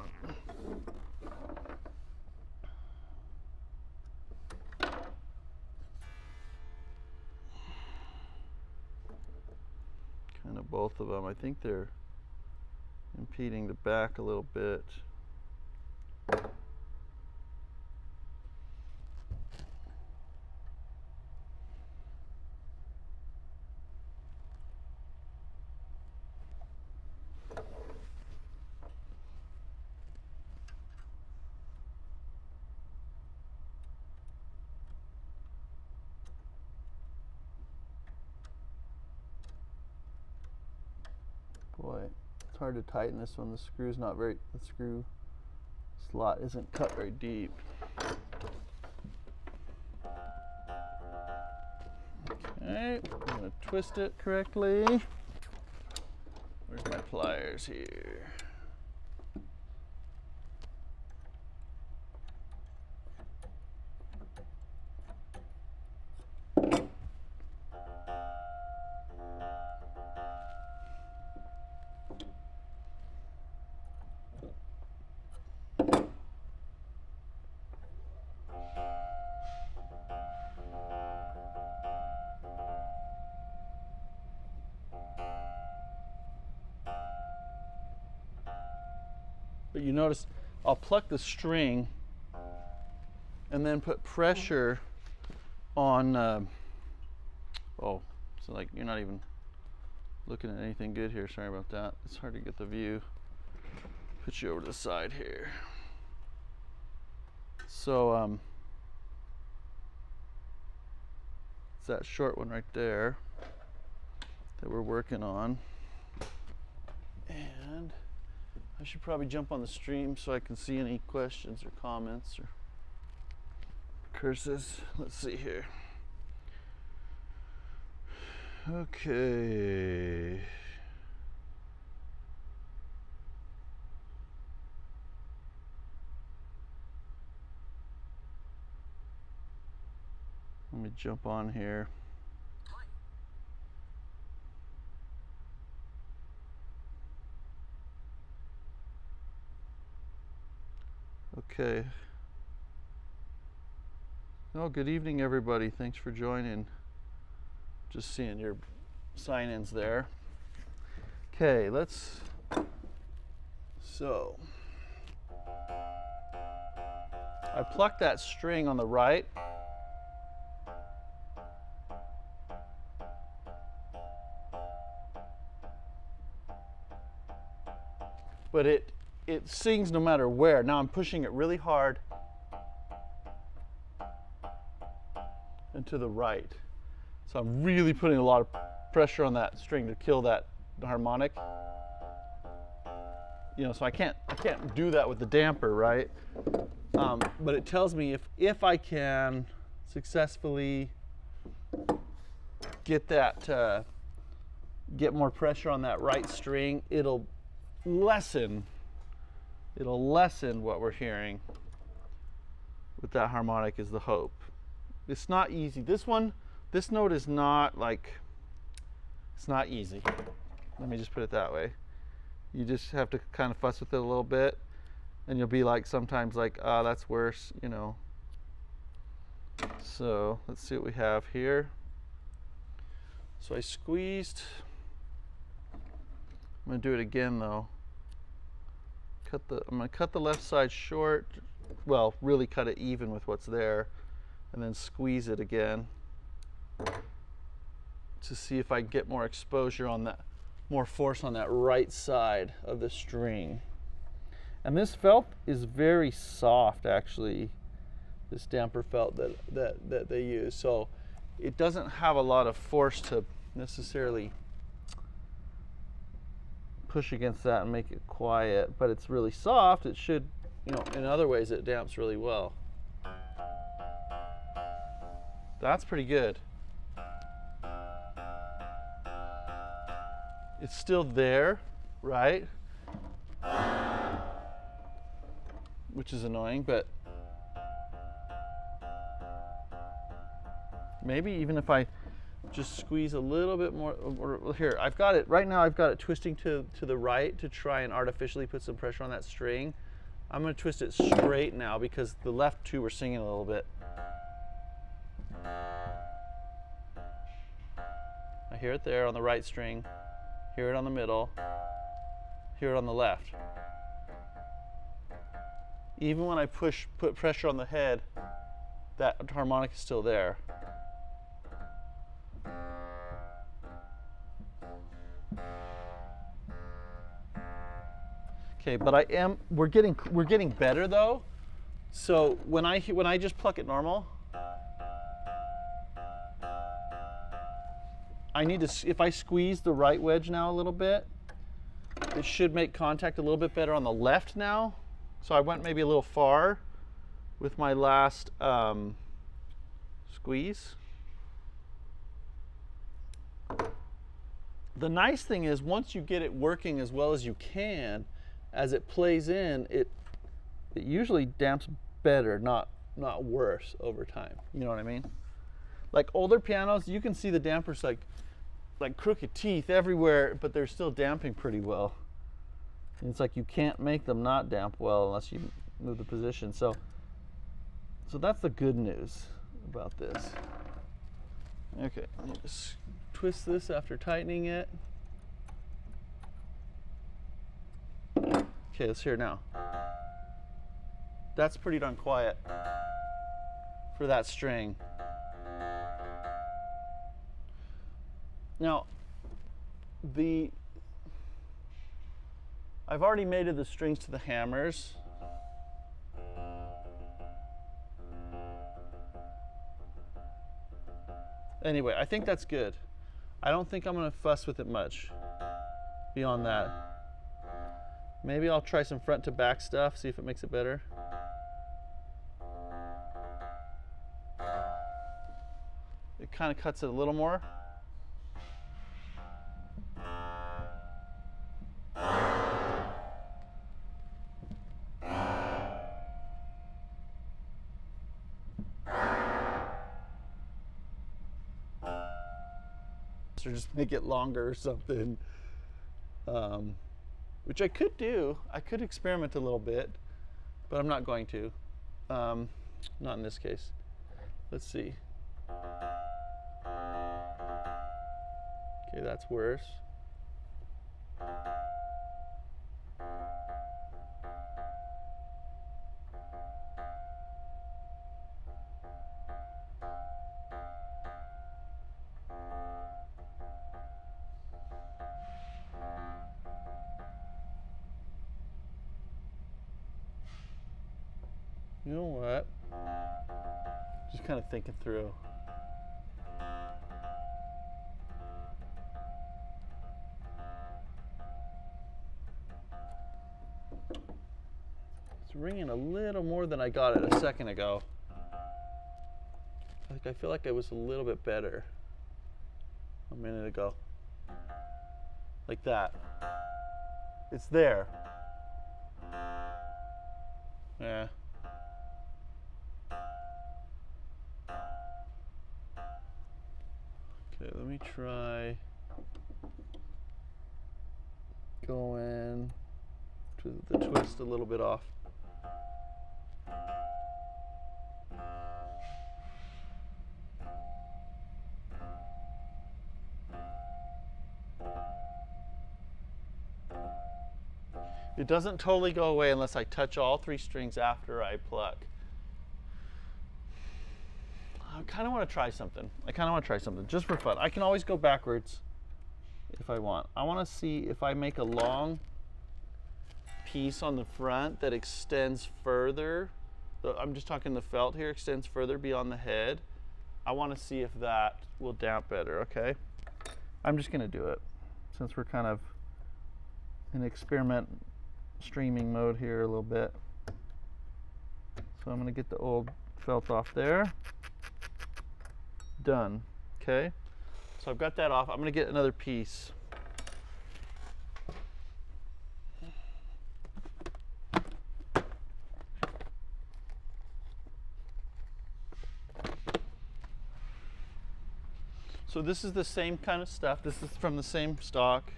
Kind of both of them. I think they're impeding the back a little bit. Boy, it's hard to tighten this one. The screw slot isn't cut very deep. Okay, I'm gonna twist it correctly. Where's my pliers here? But you notice I'll pluck the string and then put pressure on, oh, so like you're not even looking at anything good here. Sorry about that. It's hard to get the view. Put you over to the side here. So it's that short one right there that we're working on. And I should probably jump on the stream so I can see any questions or comments or curses. Let's see here. Okay. Let me jump on here. Okay. Oh, good evening, everybody. Thanks for joining. Just seeing your sign-ins there. Okay, so I plucked that string on the right. But it sings no matter where. Now I'm pushing it really hard and to the right. So I'm really putting a lot of pressure on that string to kill that harmonic. you know, so I can't do that with the damper, right? But it tells me if I can successfully get that, get more pressure on that right string, it'll lessen what we're hearing with that harmonic, is the hope. It's not easy. This note is not like, it's not easy. Let me just put it that way. You just have to kind of fuss with it a little bit, and you'll be like, sometimes like, oh, that's worse, you know. So let's see what we have here. So I squeezed. I'm going to do it again though. I'm going to cut the left side short. Well, really cut it even with what's there, and then squeeze it again to see if I can get more exposure on that, more force on that right side of the string. And this felt is very soft, actually, this damper felt that they use. So it doesn't have a lot of force to necessarily push against that and make it quiet, but it's really soft. It should, you know, in other ways it damps really well. That's pretty good. It's still there, right? Which is annoying, but maybe even if I just squeeze a little bit more, or here, I've got it, right now I've got it twisting to the right to try and artificially put some pressure on that string. I'm going to twist it straight now because the left two were singing a little bit. I hear it there on the right string, hear it on the middle, hear it on the left. Even when I put pressure on the head, that harmonic is still there. Okay, but we're getting better though. So when I just pluck it normal, I need to, if I squeeze the right wedge now a little bit, it should make contact a little bit better on the left now. So I went maybe a little far with my last squeeze. The nice thing is once you get it working as well as you can, as it plays in, it usually damps better, not worse over time. You know what I mean? Like older pianos, you can see the dampers like crooked teeth everywhere, but they're still damping pretty well. And it's like you can't make them not damp well unless you move the position. So that's the good news about this. Okay, let me just twist this after tightening it. Okay, let's hear it now. That's pretty darn quiet for that string. Now, I've already mated the strings to the hammers. Anyway, I think that's good. I don't think I'm going to fuss with it much beyond that. Maybe I'll try some front to back stuff, see if it makes it better. It kind of cuts it a little more. Or just make it longer or something, which I could do. I could experiment a little bit, but I'm not going to. Not in this case. Let's see. Okay, that's worse. You know what? Just kind of thinking through. It's ringing a little more than I got it a second ago. I feel like it was a little bit better a minute ago. Like that. It's there. Yeah. Okay, let me try going to the twist a little bit off. It doesn't totally go away unless I touch all 3 strings after I pluck. I kind of want to try something. Just for fun. I can always go backwards if I want. I want to see if I make a long piece on the front that extends further. I'm just talking the felt here, extends further beyond the head. I want to see if that will damp better, okay? I'm just going to do it since we're kind of in experiment streaming mode here a little bit. So I'm going to get the old felt off there. Done. Okay. So I've got that off. I'm going to get another piece. So this is the same kind of stuff. This is from the same stock.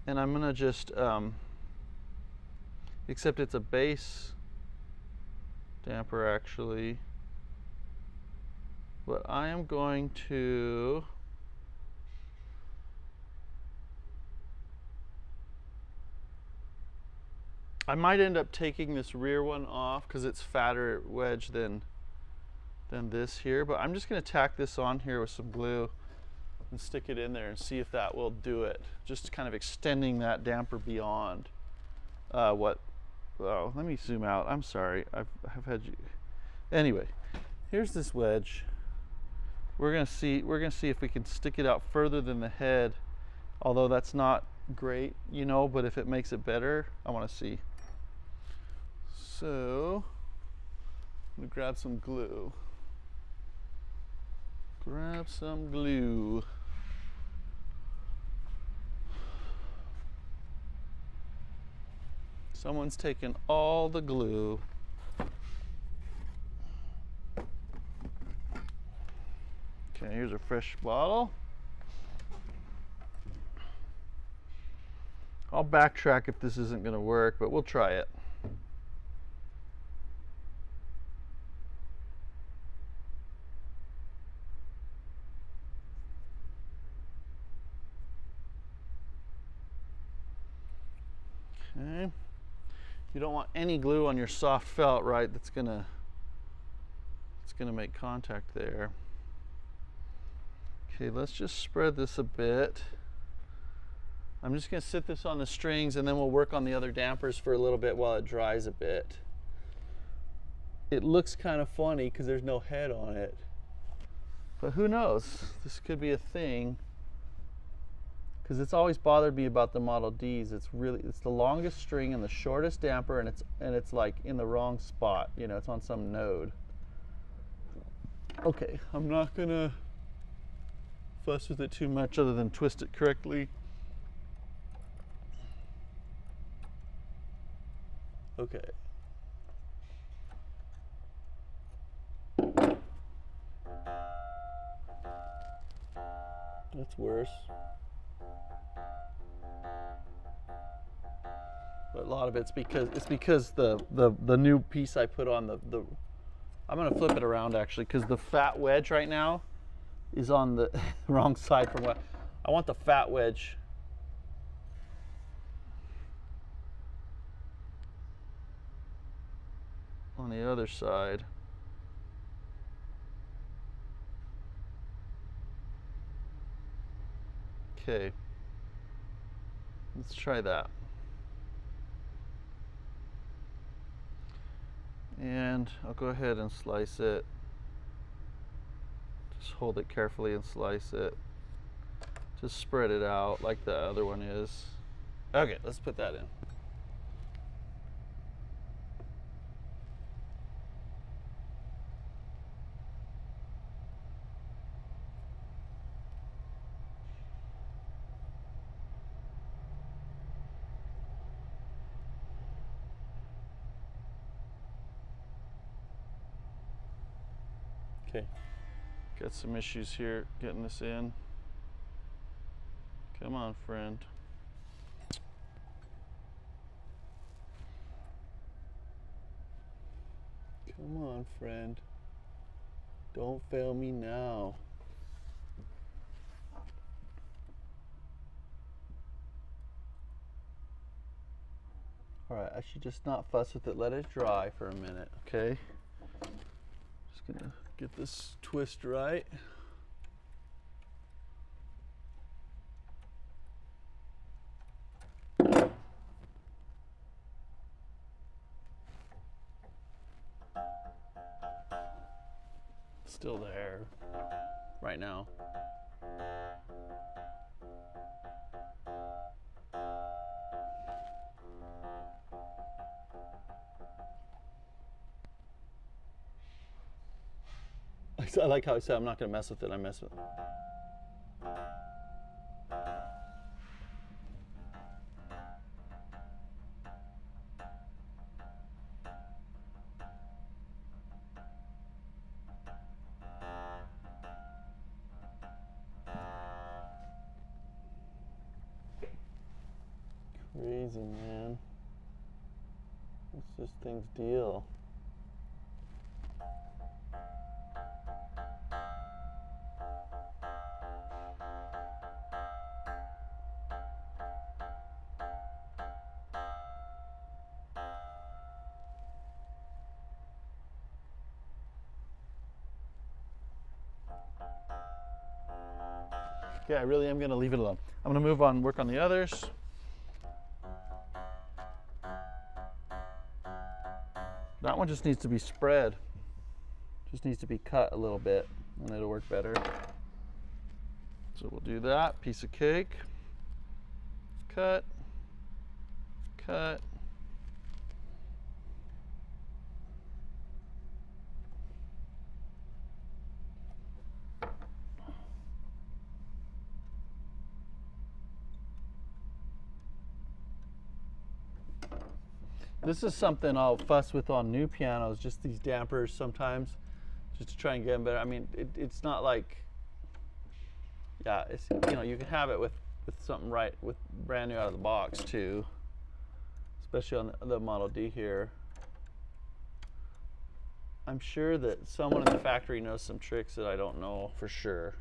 And I'm going to just, except it's a base damper actually. But I am going to I might end up taking this rear one off because it's fatter wedge than this here, but I'm just going to tack this on here with some glue and stick it in there and see if that will do it. Just kind of extending that damper beyond what. Oh, let me zoom out. I'm sorry. I've had you. Anyway, here's this wedge. We're gonna see if we can stick it out further than the head, although that's not great, you know, but if it makes it better, I want to see. So I'm gonna grab some glue. Grab some glue. Someone's taken all the glue. Okay, here's a fresh bottle. I'll backtrack if this isn't going to work, but we'll try it. Okay. You don't want any glue on your soft felt, right? It's gonna make contact there. Okay, let's just spread this a bit. I'm just gonna sit this on the strings and then we'll work on the other dampers for a little bit while it dries a bit. It looks kind of funny because there's no head on it. But who knows? This could be a thing. Because it's always bothered me about the Model Ds. It's the longest string and the shortest damper, and it's like in the wrong spot. You know, it's on some node. Okay, I'm not gonna fuss with it too much other than twist it correctly. Okay. That's worse. But a lot of it's because the new piece I put on the I'm gonna flip it around actually because the fat wedge right now is on the wrong side from what I want. The fat wedge on the other side. Okay, let's try that. And I'll go ahead and slice it. Just hold it carefully and slice it. Just spread it out like the other one is. Okay, let's put that in. Okay, got some issues here getting this in. Come on, friend. Come on, friend. Don't fail me now. All right, I should just not fuss with it. Let it dry for a minute, okay? Just gonna get this twist right. Still there right now. I like how I said I'm not going to mess with it. I mess with it. Crazy, man. What's this thing's deal? Okay, I really am going to leave it alone. I'm going to move on and work on the others. That one just needs to be spread. Just needs to be cut a little bit and it'll work better. So we'll do that. Piece of cake. Cut. Cut. This is something I'll fuss with on new pianos, just these dampers sometimes, just to try and get them better. I mean, it's not like, yeah, it's, you know, you can have it with something with brand new out of the box too, especially on the Model D here. I'm sure that someone in the factory knows some tricks that I don't know for sure.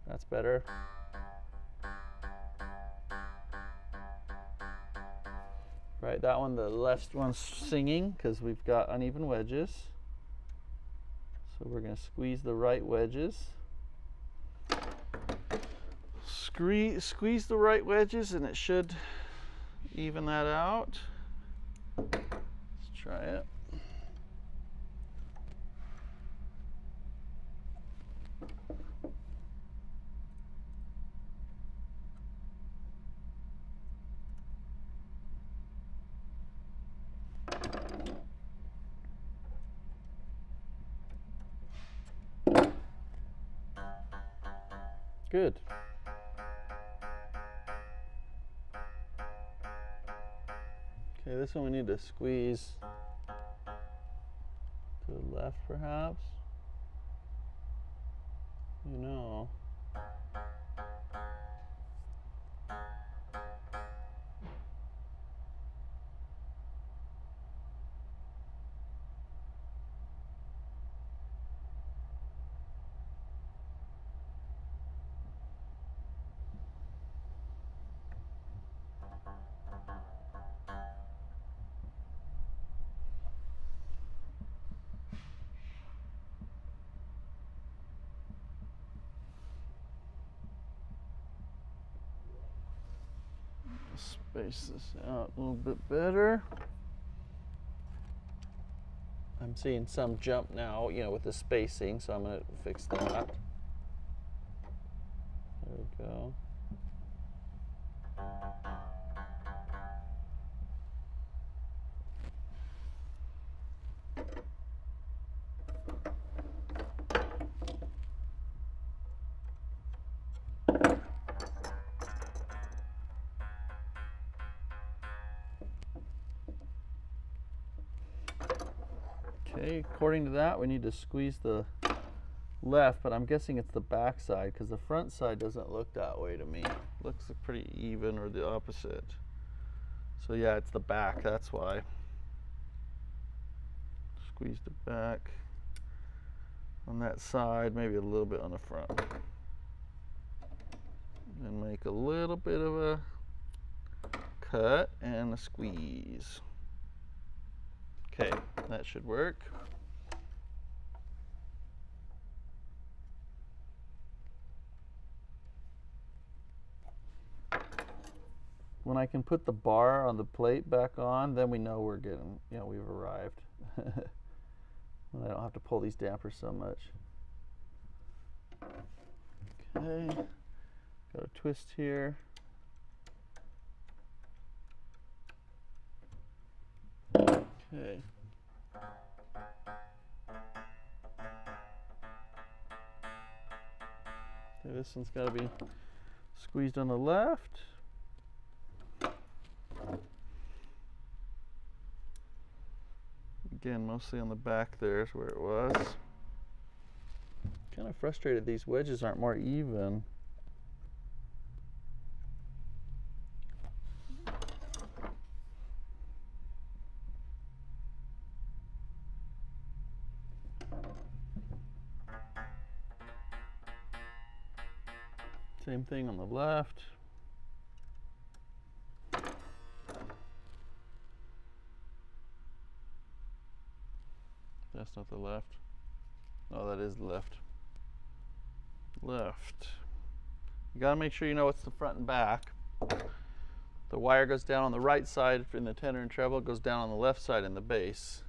That's better. Right, that one, the left one's singing because we've got uneven wedges. So we're going to squeeze the right wedges. Squeeze the right wedges and it should even that out. Let's try it. Good. Okay, this one we need to squeeze to the left perhaps. You know. Space this out a little bit better. I'm seeing some jump now, you know, with the spacing, so I'm going to fix that. There we go. Okay, according to that, we need to squeeze the left, but I'm guessing it's the back side because the front side doesn't look that way to me. Looks pretty even, or the opposite. So yeah, it's the back, that's why. Squeeze the back on that side, maybe a little bit on the front. And make a little bit of a cut and a squeeze. Okay, that should work. When I can put the bar on the plate back on, then we know we're getting, we've arrived. When I don't have to pull these dampers so much. Okay, got a twist here. Okay. Okay, this one's got to be squeezed on the left. Again, mostly on the back there is where it was. Kind of frustrated these wedges aren't more even. Same thing on the left. That's not the left. Oh, that is the left. Left. You gotta make sure you know what's the front and back. The wire goes down on the right side in the tenor and treble, it goes down on the left side in the bass.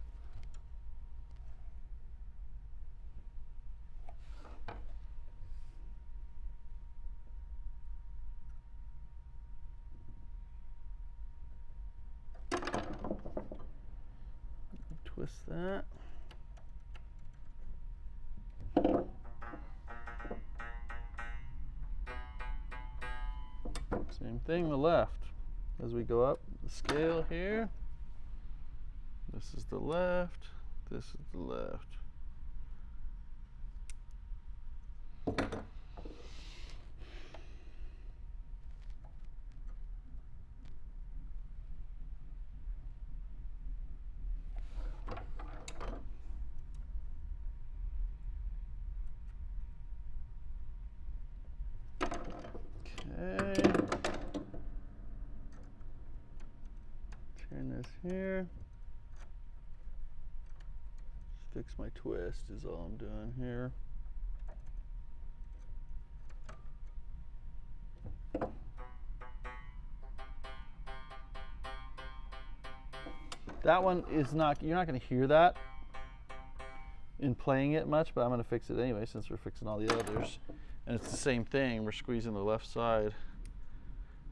Twist that. Same thing, the left. As we go up the scale here, this is the left, this is the left. Okay. Turn this here. Just fix my twist is all I'm doing here. That one is not, you're not going to hear that in playing it much, but I'm going to fix it anyway since we're fixing all the others. And it's the same thing, we're squeezing the left side.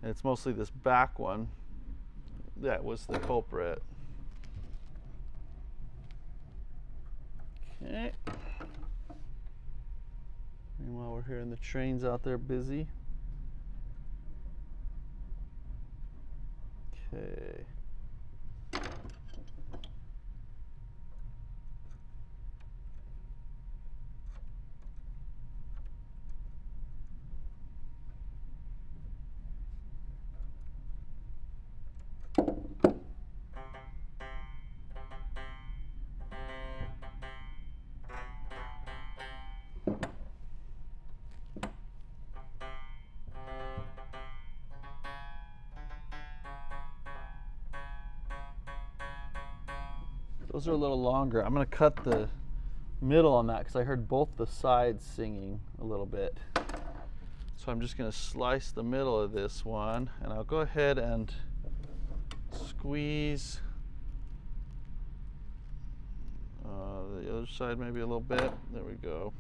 And it's mostly this back one that was the culprit. Okay. Meanwhile, we're hearing the trains out there busy. Okay. Those are a little longer. I'm going to cut the middle on that because I heard both the sides singing a little bit. So I'm just going to slice the middle of this one, and I'll go ahead and squeeze the other side maybe a little bit. There we go.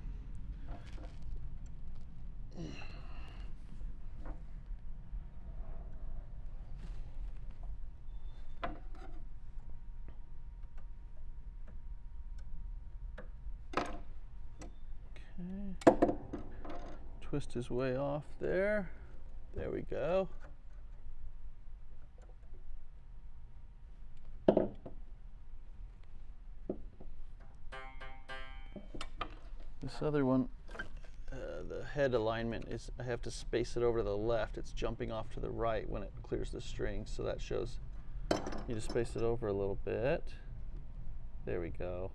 Okay. Twist his way off there. There we go. This other one, the head alignment is, I have to space it over to the left. It's jumping off to the right when it clears the string, so that shows you just space it over a little bit. There we go.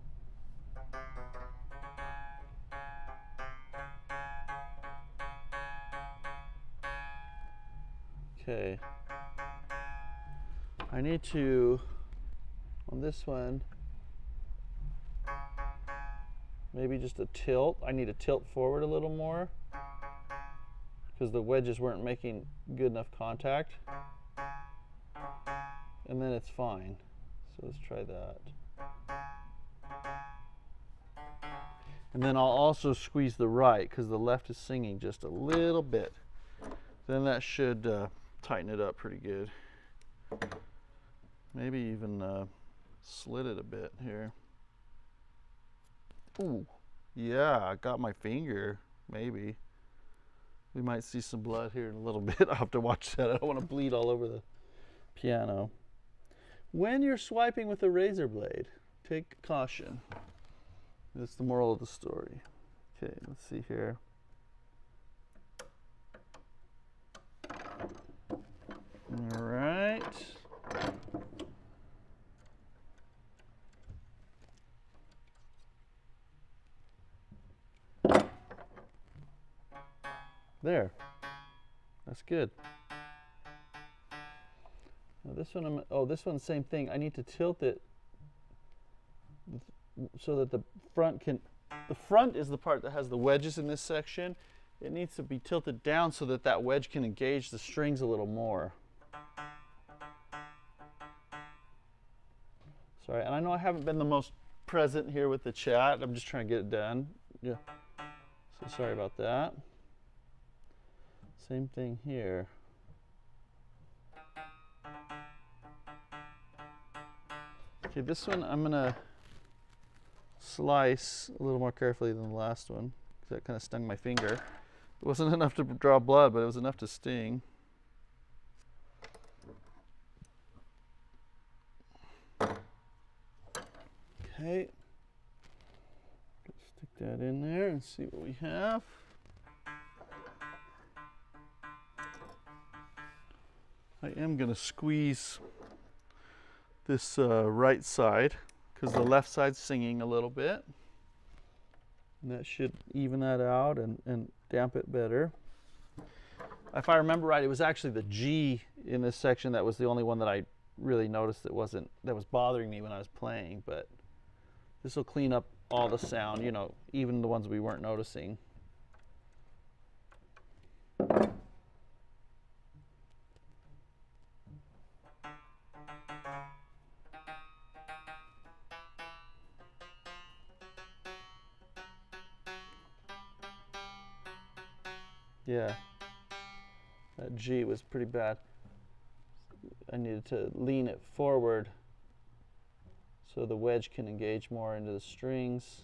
Okay. I need to, on this one, maybe just a tilt. I need to tilt forward a little more because the wedges weren't making good enough contact. And then it's fine. So let's try that. And then I'll also squeeze the right because the left is singing just a little bit. Then that should tighten it up pretty good. Maybe even slit it a bit here. Ooh, yeah, I got my finger, maybe. We might see some blood here in a little bit. I'll have to watch that. I don't want to bleed all over the piano. When you're swiping with a razor blade, take caution. That's the moral of the story. Okay, let's see here. All right. There. That's good. Now this one, this one, same thing. I need to tilt it so that the front is the part that has the wedges in this section. It needs to be tilted down so that that wedge can engage the strings a little more. Sorry, and I know I haven't been the most present here with the chat. I'm just trying to get it done. Yeah. So sorry about that. Same thing here. Okay, this one I'm gonna slice a little more carefully than the last one because that kind of stung my finger. It wasn't enough to draw blood, but it was enough to sting. Okay, let's stick that in there and see what we have. I am going to squeeze this right side because the left side's singing a little bit. And that should even that out and damp it better. If I remember right, it was actually the G in this section that was the only one that I really noticed that was bothering me when I was playing, but this will clean up all the sound, you know, even the ones we weren't noticing. Yeah, that G was pretty bad. I needed to lean it forward so the wedge can engage more into the strings.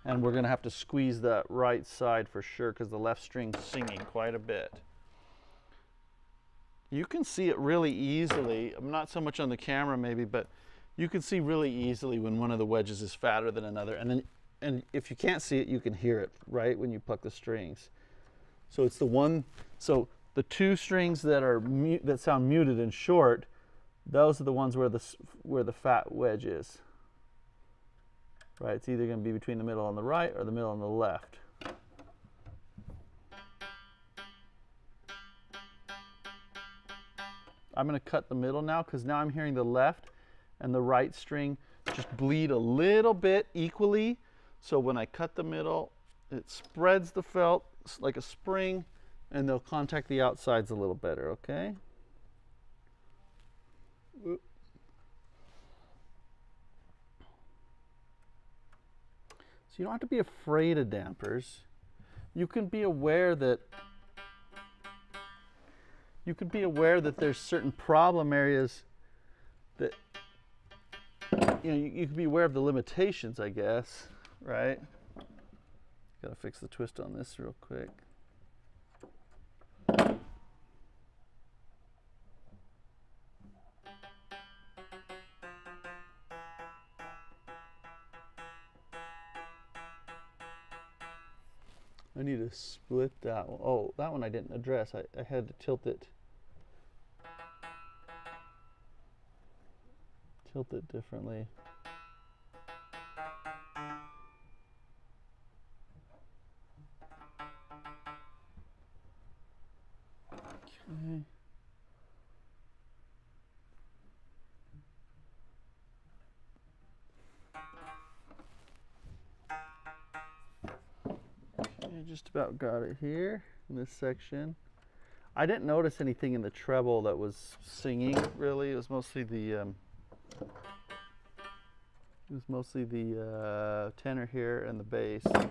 And we're going to have to squeeze that right side for sure because the left string's singing quite a bit. You can see it really easily. Not so much on the camera maybe, but you can see really easily when one of the wedges is fatter than another. And if you can't see it, you can hear it, right, when you pluck the strings. So it's the two strings that are that sound muted and short, those are the ones where the fat wedge is. Right, it's either going to be between the middle on the right or the middle on the left. I'm going to cut the middle now because now I'm hearing the left and the right string just bleed a little bit equally. So when I cut the middle, it spreads the felt like a spring and they'll contact the outsides a little better, okay? So you don't have to be afraid of dampers. You can be aware that there's certain problem areas that you can be aware of the limitations, I guess, right? Got to fix the twist on this real quick. I need to split that one. Oh, that one I didn't address. I had to tilt it differently. Okay. Okay, just about got it here in this section. I didn't notice anything in the treble that was singing really. It was mostly the tenor here and the bass. So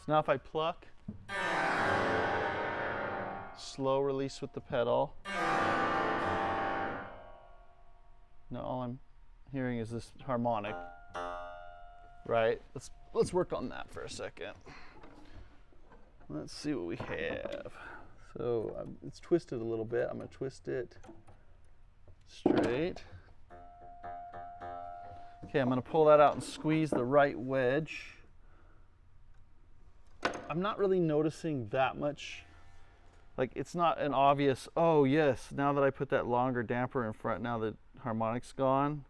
now if I pluck, slow release with the pedal. Now all I'm hearing is this harmonic, right? Let's work on that for a second. Let's see what we have. So it's twisted a little bit. I'm going to twist it straight. Okay, I'm going to pull that out and squeeze the right wedge. I'm not really noticing that much. Like, it's not an obvious, oh yes, now that I put that longer damper in front, now the harmonic's gone.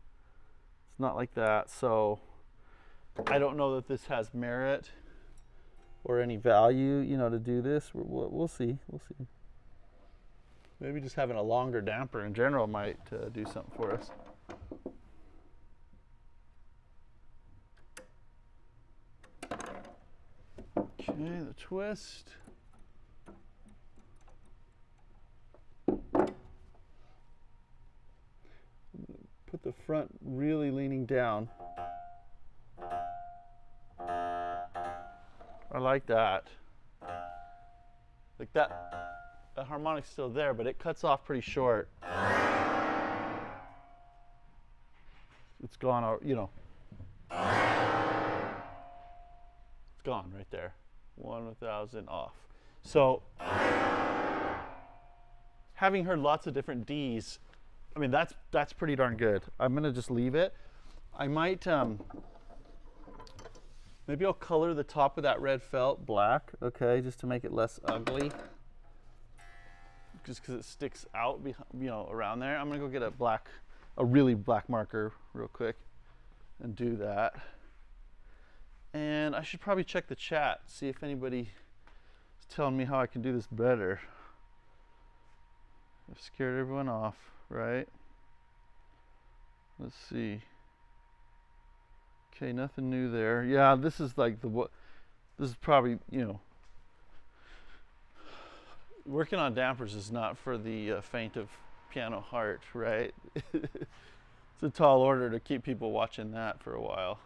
It's not like that. So I don't know that this has merit or any value, you know, to do this. We'll see. We'll see. Maybe just having a longer damper in general might do something for us. Okay, the twist. Put the front really leaning down. I like that. Like that, the harmonic's still there, but it cuts off pretty short. It's gone, you know. It's gone right there. 1,000 off. So, having heard lots of different Ds, I mean, that's pretty darn good. I'm gonna just leave it. I might, maybe I'll color the top of that red felt black, okay, just to make it less ugly. Just because it sticks out, you know, around there. I'm gonna go get a really black marker real quick and do that. And I should probably check the chat, see if anybody is telling me how I can do this better. I've scared everyone off, right? Let's see. Okay, nothing new there. Yeah, this is like this is probably, you know, working on dampers is not for the faint of piano heart, right? It's a tall order to keep people watching that for a while.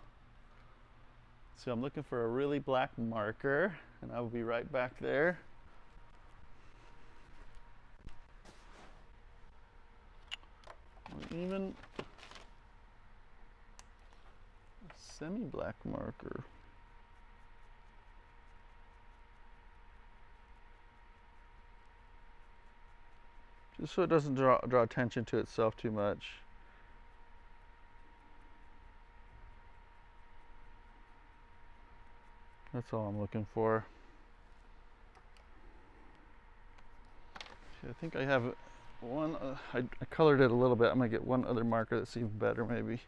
So I'm looking for a really black marker, and I will be right back there. Or even a semi-black marker. Just so it doesn't draw attention to itself too much. That's all I'm looking for. Okay, I think I have one. I colored it a little bit. I'm gonna get one other marker that's even better, maybe.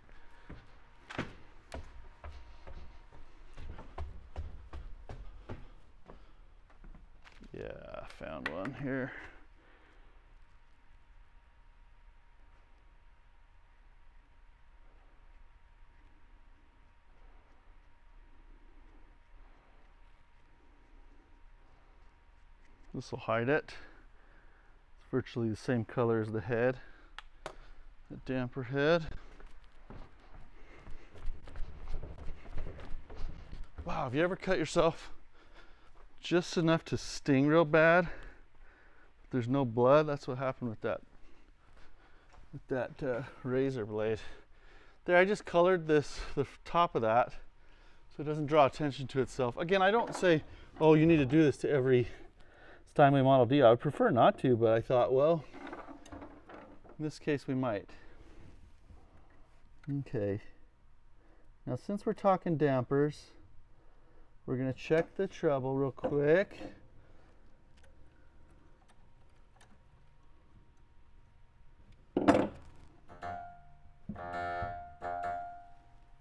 Yeah, I found one here. This will hide it. It's virtually the same color as the head, the damper head. Wow, have you ever cut yourself just enough to sting real bad? There's no blood. That's what happened with that razor blade. There, I just colored the top of that so it doesn't draw attention to itself. Again, I don't say, oh, you need to do this to every Steinway Model D. I would prefer not to, but I thought, well, in this case we might. Okay. Now since we're talking dampers, we're going to check the treble real quick.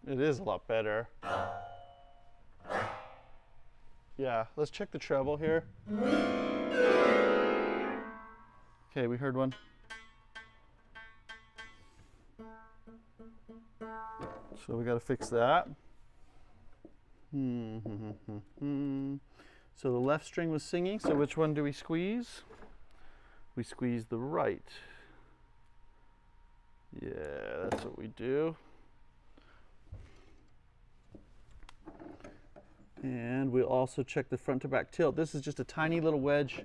It is a lot better. Yeah, let's check the treble here. Okay, we heard one. So we got to fix that. So the left string was singing, so which one do we squeeze? We squeeze the right. Yeah, that's what we do. And we'll also check the front to back tilt. This is just a tiny little wedge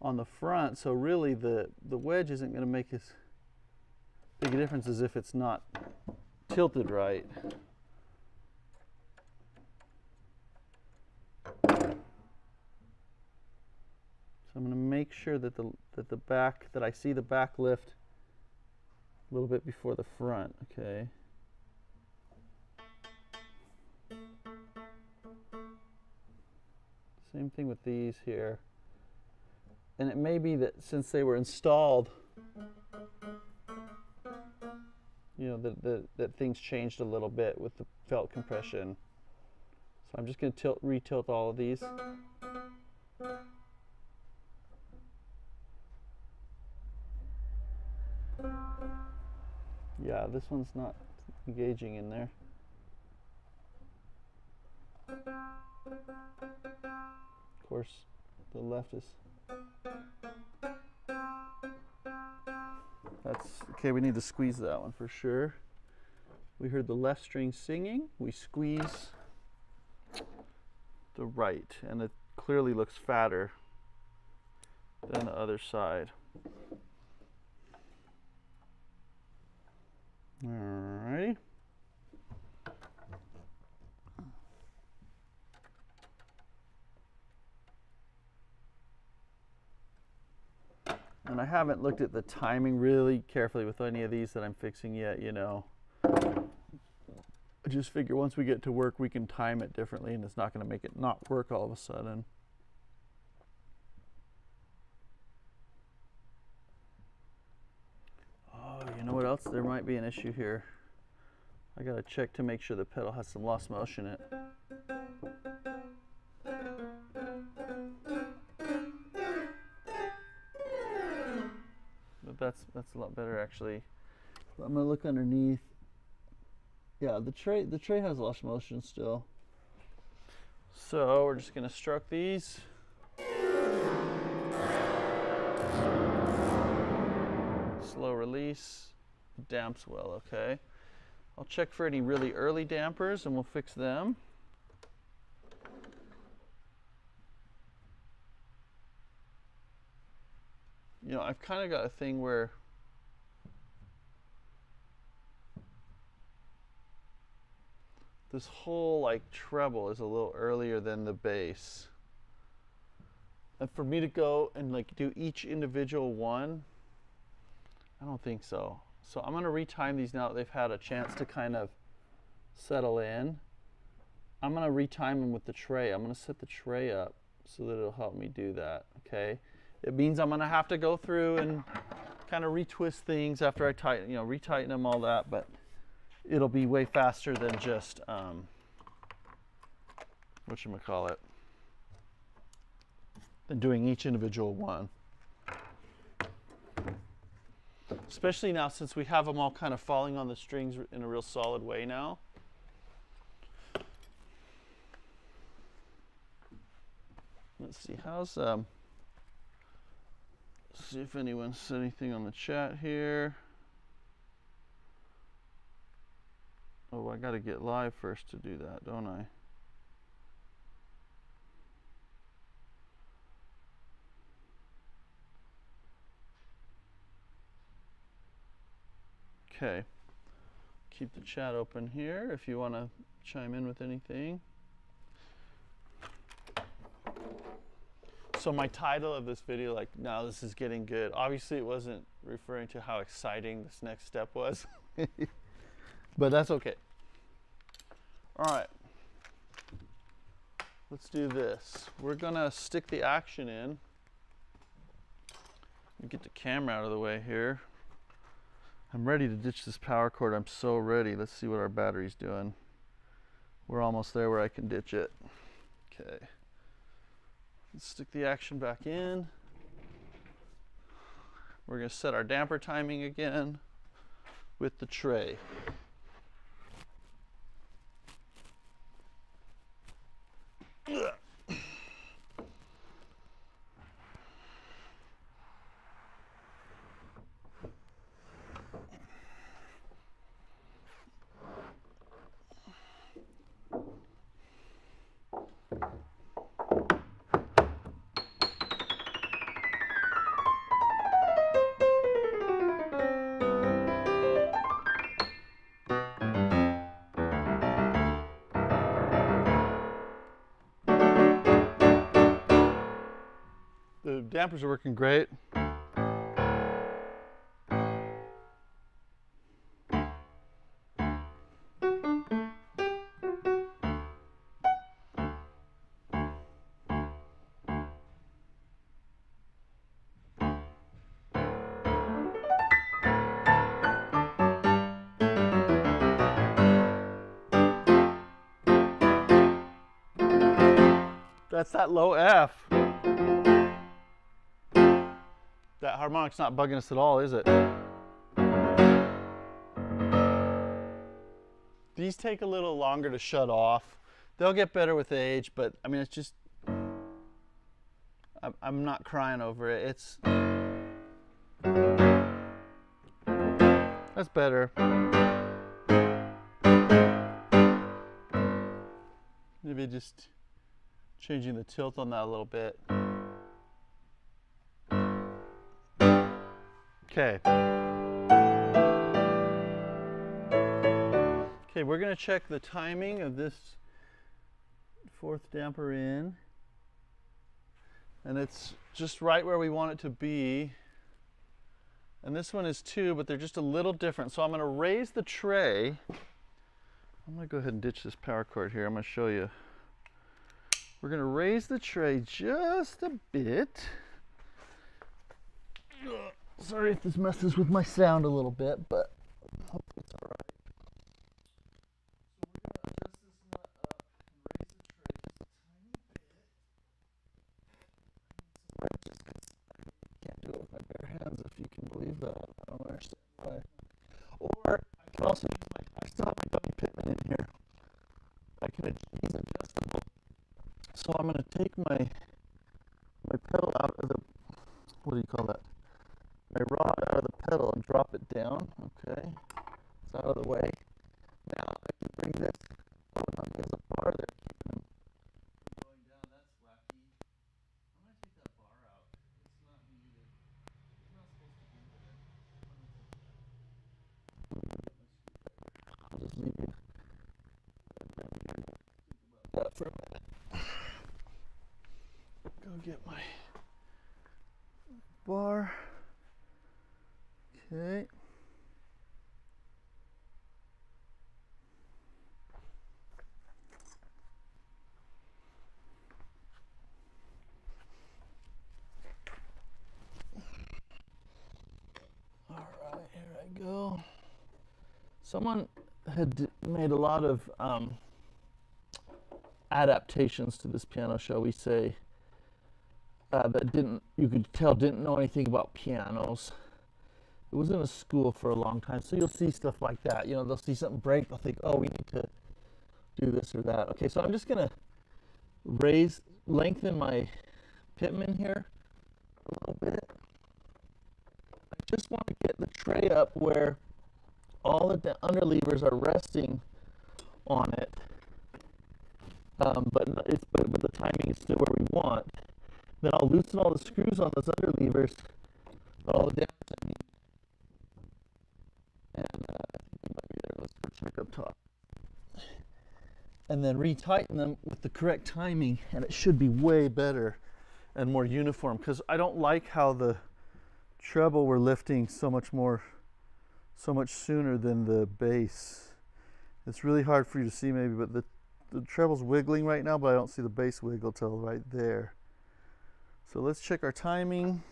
on the front, so really the wedge isn't going to make as big a difference as if it's not tilted right. So I'm going to make sure that that I see the back lift a little bit before the front, okay? Same thing with these here. And it may be that since they were installed, you know, that things changed a little bit with the felt compression. So I'm just going to retilt all of these. Yeah, this one's not engaging in there. Of course, the left is. That's okay. We need to squeeze that one for sure. We heard the left string singing. We squeeze the right, and it clearly looks fatter than the other side. Alrighty. And I haven't looked at the timing really carefully with any of these that I'm fixing yet, you know. I just figure once we get to work, we can time it differently, and it's not going to make it not work all of a sudden. Oh, you know what else? There might be an issue here. I got to check to make sure the pedal has some lost motion in it. But that's a lot better actually. But I'm going to look underneath. Yeah, the tray has lost motion still. So we're just going to stroke these. Slow release. Damps well, okay. I'll check for any really early dampers and we'll fix them. You know, I've kind of got a thing where this whole like treble is a little earlier than the bass. And for me to go and like do each individual one, I don't think so. So I'm going to retime these now that they've had a chance to kind of settle in. I'm going to retime them with the tray. I'm going to set the tray up so that it'll help me do that, okay? It means I'm going to have to go through and kind of retwist things after I tighten, you know, retighten them, all that, but it'll be way faster than just, whatchamacallit, than doing each individual one. Especially now since we have them all kind of falling on the strings in a real solid way now. Let's see, see if anyone said anything on the chat here. Oh, I got to get live first to do that, don't I? Okay. Keep the chat open here if you want to chime in with anything. So my title of this video, like, now this is getting good. Obviously it wasn't referring to how exciting this next step was, but that's okay. All right. Let's do this. We're gonna stick the action in. Get the camera out of the way here. I'm ready to ditch this power cord. I'm so ready. Let's see what our battery's doing. We're almost there where I can ditch it. Okay. Let's stick the action back in. We're going to set our damper timing again with the tray. Ugh. The dampers are working great. That's that low F. That harmonic's not bugging us at all, is it? These take a little longer to shut off. They'll get better with age, but I mean, it's just, I'm not crying over it. It's, that's better. Maybe just changing the tilt on that a little bit. Okay. Okay, we're going to check the timing of this fourth damper in. And it's just right where we want it to be. And this one is too, but they're just a little different. So I'm going to raise the tray. I'm going to go ahead and ditch this power cord here. I'm going to show you. We're going to raise the tray just a bit. Sorry if this messes with my sound a little bit, but hopefully it's all right. So we're going to adjust this nut up and raise the tray just a tiny bit. I can't do it with my bare hands, if you can believe that. I don't understand why. Or I can also use I still have my dummy Pitman in here. He's adjustable. So I'm going to take my pedal out of the, what do you call that? My rod out of the pedal and drop it down. Okay, it's out of the way. Now I can bring this. Oh no, he has a bar there keeping him going down. That's wacky. I'm gonna take that bar out. It's not needed. It's not supposed to be there. I'll just leave you. That for a minute. Go get my bar. Okay. All right, here I go. Someone had made a lot of adaptations to this piano, shall we say, that you could tell didn't know anything about pianos. It was in a school for a long time, so you'll see stuff like that. You know, they'll see something break, they'll think, oh, we need to do this or that. Okay, so I'm just going to lengthen my Pitman here a little bit. I just want to get the tray up where all of the under levers are resting on it, but the timing is still where we want. Then I'll loosen all the screws on those under levers, all the dampers I need. And I think we might be there. Let's go check up top. And then retighten them with the correct timing, and it should be way better and more uniform, because I don't like how the treble we're lifting so much sooner than the bass It's really hard for you to see maybe, but the treble's wiggling right now, but I don't see the bass wiggle till right there. So let's check our timing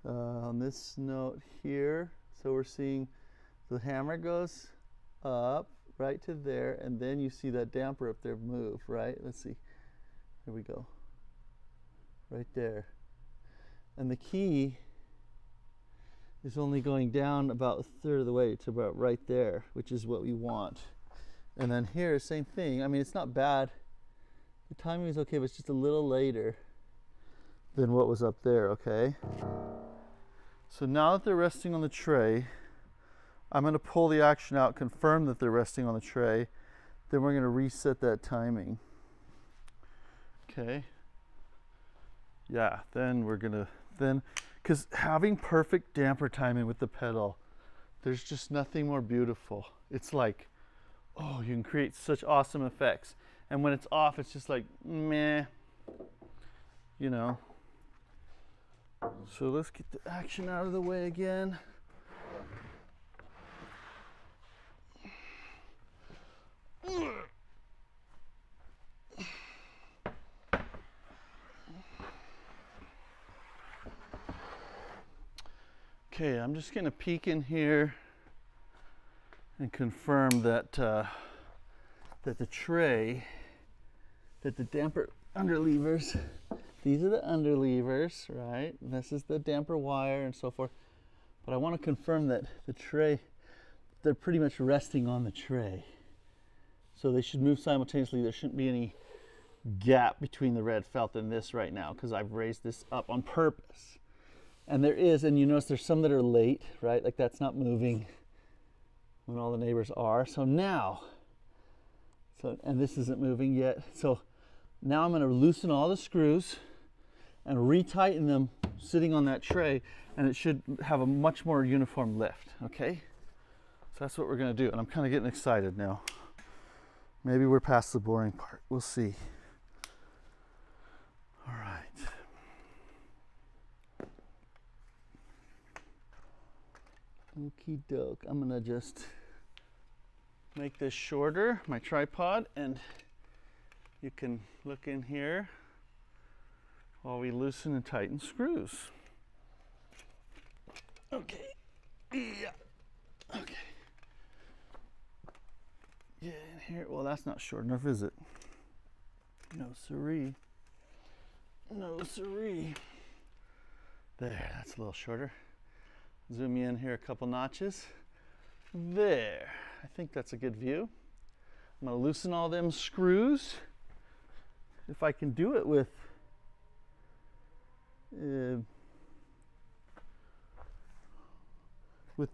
on this note here. So we're seeing the hammer goes up right to there, and then you see that damper up there move, right? Let's see. Here we go. Right there. And the key is only going down about a third of the way to about right there, which is what we want. And then here, same thing. I mean, it's not bad. The timing is okay, but it's just a little later than what was up there, okay? So now that they're resting on the tray, I'm going to pull the action out, confirm that they're resting on the tray, then we're going to reset that timing. Okay. Yeah, then we're going to, because having perfect damper timing with the pedal, there's just nothing more beautiful. It's like, oh, you can create such awesome effects. And when it's off, it's just like, meh, you know. So let's get the action out of the way again. Okay, I'm just gonna peek in here and confirm that that the tray, that the damper underlevers, these are the underlevers, right? And this is the damper wire and so forth. But I want to confirm that the tray, they're pretty much resting on the tray. So they should move simultaneously. There shouldn't be any gap between the red felt and this right now, because I've raised this up on purpose. And there is, and you notice there's some that are late, right? Like that's not moving when all the neighbors are. So now, and this isn't moving yet. So now I'm going to loosen all the screws and retighten them sitting on that tray, and it should have a much more uniform lift, okay? So that's what we're going to do, and I'm kind of getting excited now. Maybe we're past the boring part. We'll see. All right. Okie doke. I'm going to just make this shorter, my tripod, and you can look in here while we loosen and tighten screws. Okay. Yeah. Okay. Yeah, in here. Well, that's not short enough, is it? No siree. No siree. There, that's a little shorter. Zoom you in here a couple notches. There. I think that's a good view. I'm going to loosen all them screws. If I can do it with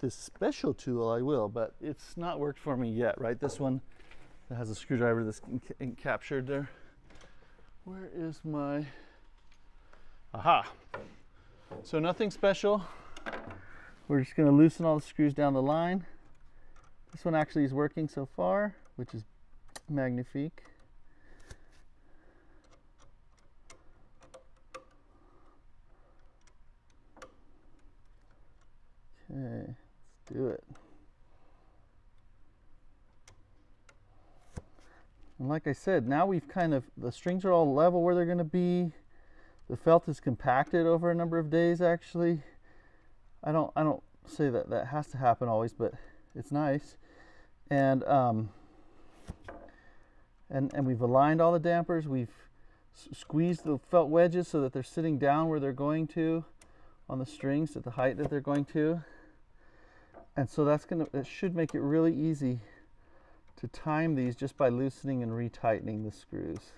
this special tool, I will, but it's not worked for me yet, right? This one that has a screwdriver that's captured there. Where is my, aha. So nothing special. We're just going to loosen all the screws down the line. This one actually is working so far, which is magnifique. Okay, let's do it. And like I said, now we've kind of, the strings are all level where they're going to be. The felt is compacted over a number of days, actually. I don't say that that has to happen always, but it's nice. And we've aligned all the dampers. We've squeezed the felt wedges so that they're sitting down where they're going to on the strings at the height that they're going to. And so it should make it really easy to time these just by loosening and retightening the screws.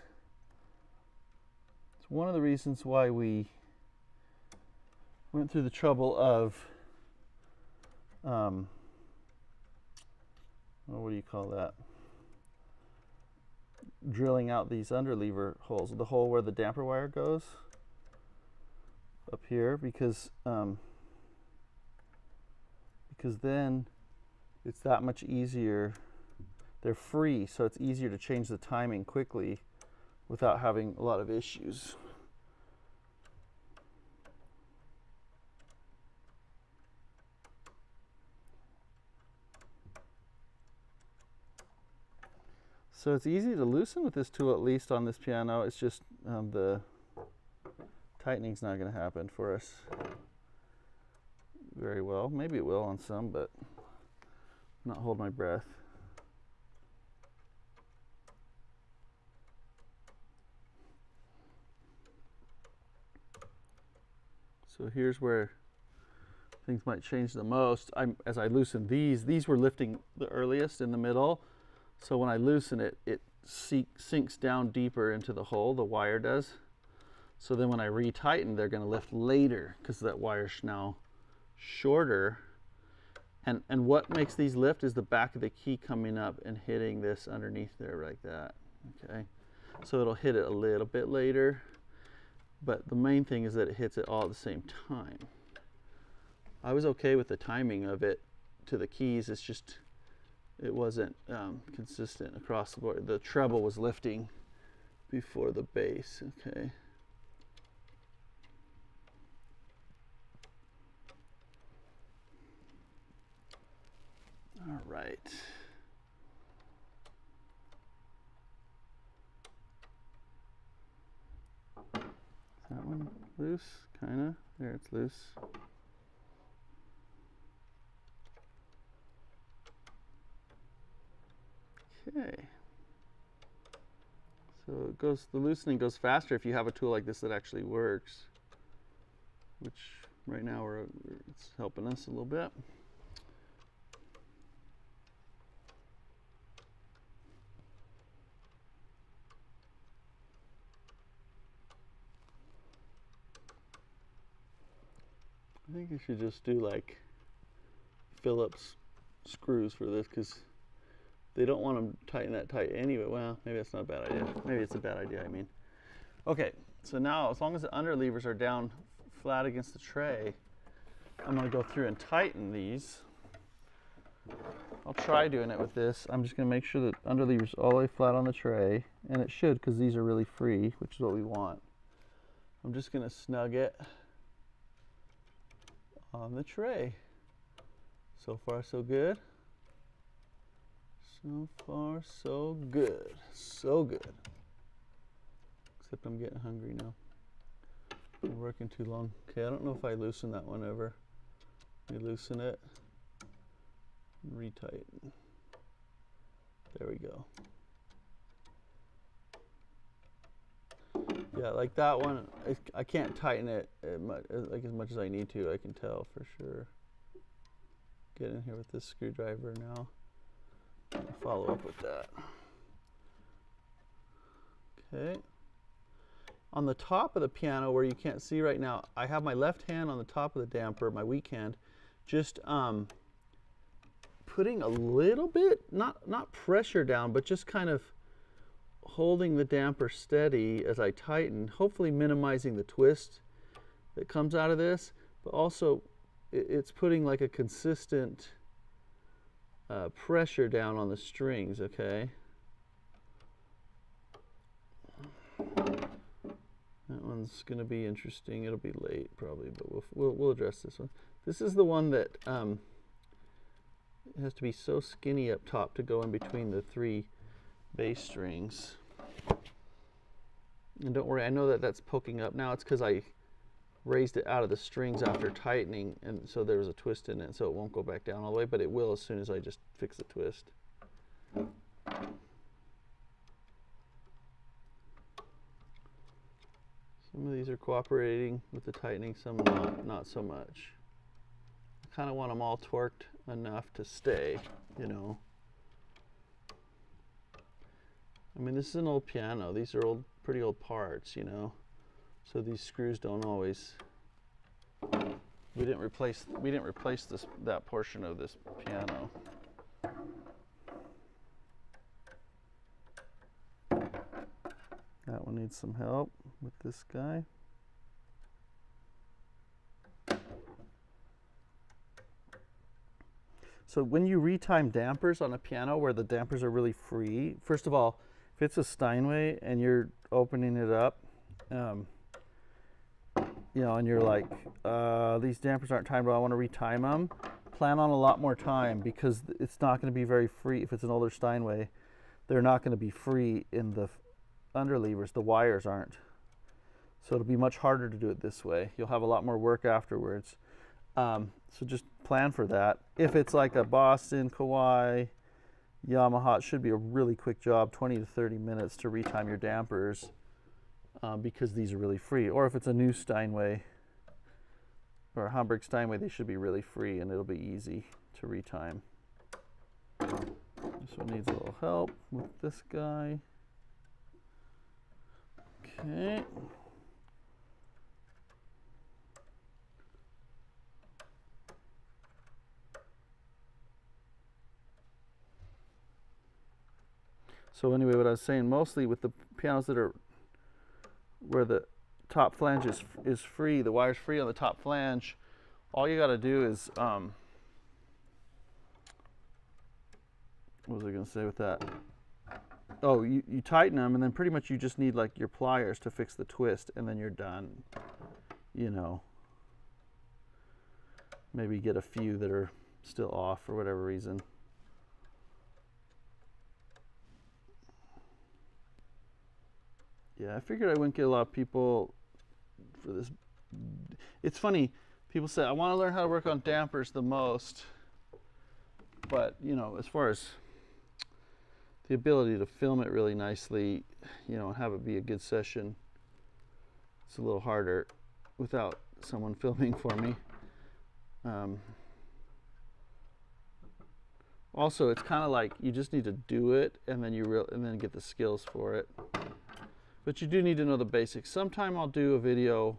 It's one of the reasons why we went through the trouble of, what do you call that? Drilling out these underlever holes, the hole where the damper wire goes up here, because then it's that much easier. They're free, so it's easier to change the timing quickly without having a lot of issues. So it's easy to loosen with this tool, at least on this piano. It's just the tightening's not going to happen for us very well. Maybe it will on some, but not hold my breath. So here's where things might change the most. As I loosen these were lifting the earliest in the middle. So when I loosen it, it sinks down deeper into the hole, the wire does. So then when I retighten, they're going to lift later because that wire's now shorter. And what makes these lift is the back of the key coming up and hitting this underneath there like that. Okay, so it'll hit it a little bit later, but the main thing is that it hits it all at the same time. I was okay with the timing of it to the keys. It's just it wasn't consistent across the board. The treble was lifting before the bass. Okay. All right. Is that one loose? Kinda. There, it's loose. Okay. So it goes, the loosening goes faster if you have a tool like this that actually works, which right now it's helping us a little bit. I think you should just do like Phillips screws for this because they don't want them tighten that tight anyway. Well, maybe that's not a bad idea. Maybe it's a bad idea, I mean. Okay, so now as long as the under levers are down flat against the tray, I'm going to go through and tighten these. I'll try doing it with this. I'm just going to make sure that under lever's all the way flat on the tray, and it should because these are really free, which is what we want. I'm just going to snug it on the tray. So far, so good. So far, so good. So good. Except I'm getting hungry now. I'm working too long. Okay, I don't know if I loosen that one ever. Let me loosen it. Retighten. There we go. Yeah, like that one, I can't tighten it as much as I need to. I can tell for sure. Get in here with this screwdriver now. I'll follow up with that. Okay. On the top of the piano, where you can't see right now, I have my left hand on the top of the damper, my weak hand, just putting a little bit, not pressure down, but just kind of holding the damper steady as I tighten, hopefully minimizing the twist that comes out of this, but also it's putting like a consistent pressure down on the strings, okay? That one's going to be interesting. It'll be late probably, but we'll address this one. This is the one that it has to be so skinny up top to go in between the three bass strings. And don't worry, I know that that's poking up now. It's because I raised it out of the strings after tightening, and so there was a twist in it, so it won't go back down all the way, but it will as soon as I just fix the twist. Some of these are cooperating with the tightening, some not so much. I kind of want them all torqued enough to stay, you know. I mean, this is an old piano. These are pretty old parts, you know. So these screws don't always. We didn't replace that portion of this piano. That one needs some help with this guy. So when you retime dampers on a piano where the dampers are really free, first of all, if it's a Steinway and you're opening it up, you know, and you're like, these dampers aren't timed, but I want to retime them, plan on a lot more time because it's not going to be very free if it's an older Steinway. they're not going to be free in the underlevers. The wires aren't. So it'll be much harder to do it this way. You'll have a lot more work afterwards. So just plan for that. If it's like a Boston, Kauai, Yamaha, it should be a really quick job, 20 to 30 minutes to retime your dampers, because these are really free. Or if it's a new Steinway or a Hamburg Steinway, they should be really free and it'll be easy to retime. This one needs a little help with this guy. Okay. So anyway, what I was saying, mostly with the pianos that are where the top flange is free, the wire's free on the top flange, all you got to do is, what was I going to say with that? Oh, you tighten them, and then pretty much you just need like your pliers to fix the twist, and then you're done. You know, maybe get a few that are still off for whatever reason. Yeah, I figured I wouldn't get a lot of people for this. It's funny, people say, I want to learn how to work on dampers the most. But, you know, as far as the ability to film it really nicely, you know, and have it be a good session, it's a little harder without someone filming for me. Also, it's kind of like you just need to do it, and then and then get the skills for it. But you do need to know the basics. Sometime I'll do a video,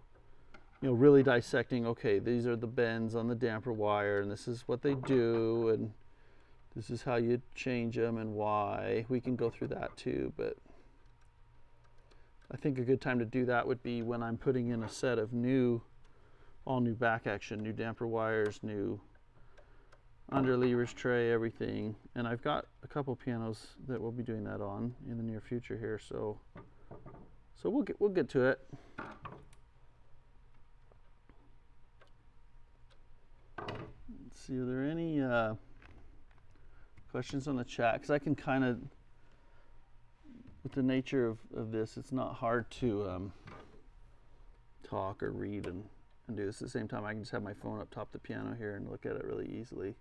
you know, really dissecting, okay, these are the bends on the damper wire, and this is what they do, and this is how you change them and why. We can go through that too, but I think a good time to do that would be when I'm putting in a set of all new back action, new damper wires, new underlevers tray, everything. And I've got a couple pianos that we'll be doing that on in the near future here, so we'll get to it. Let's see, are there any questions on the chat? Because I can kind of, with the nature of this, it's not hard to talk or read and do this at the same time. I can just have my phone up top the piano here and look at it really easily.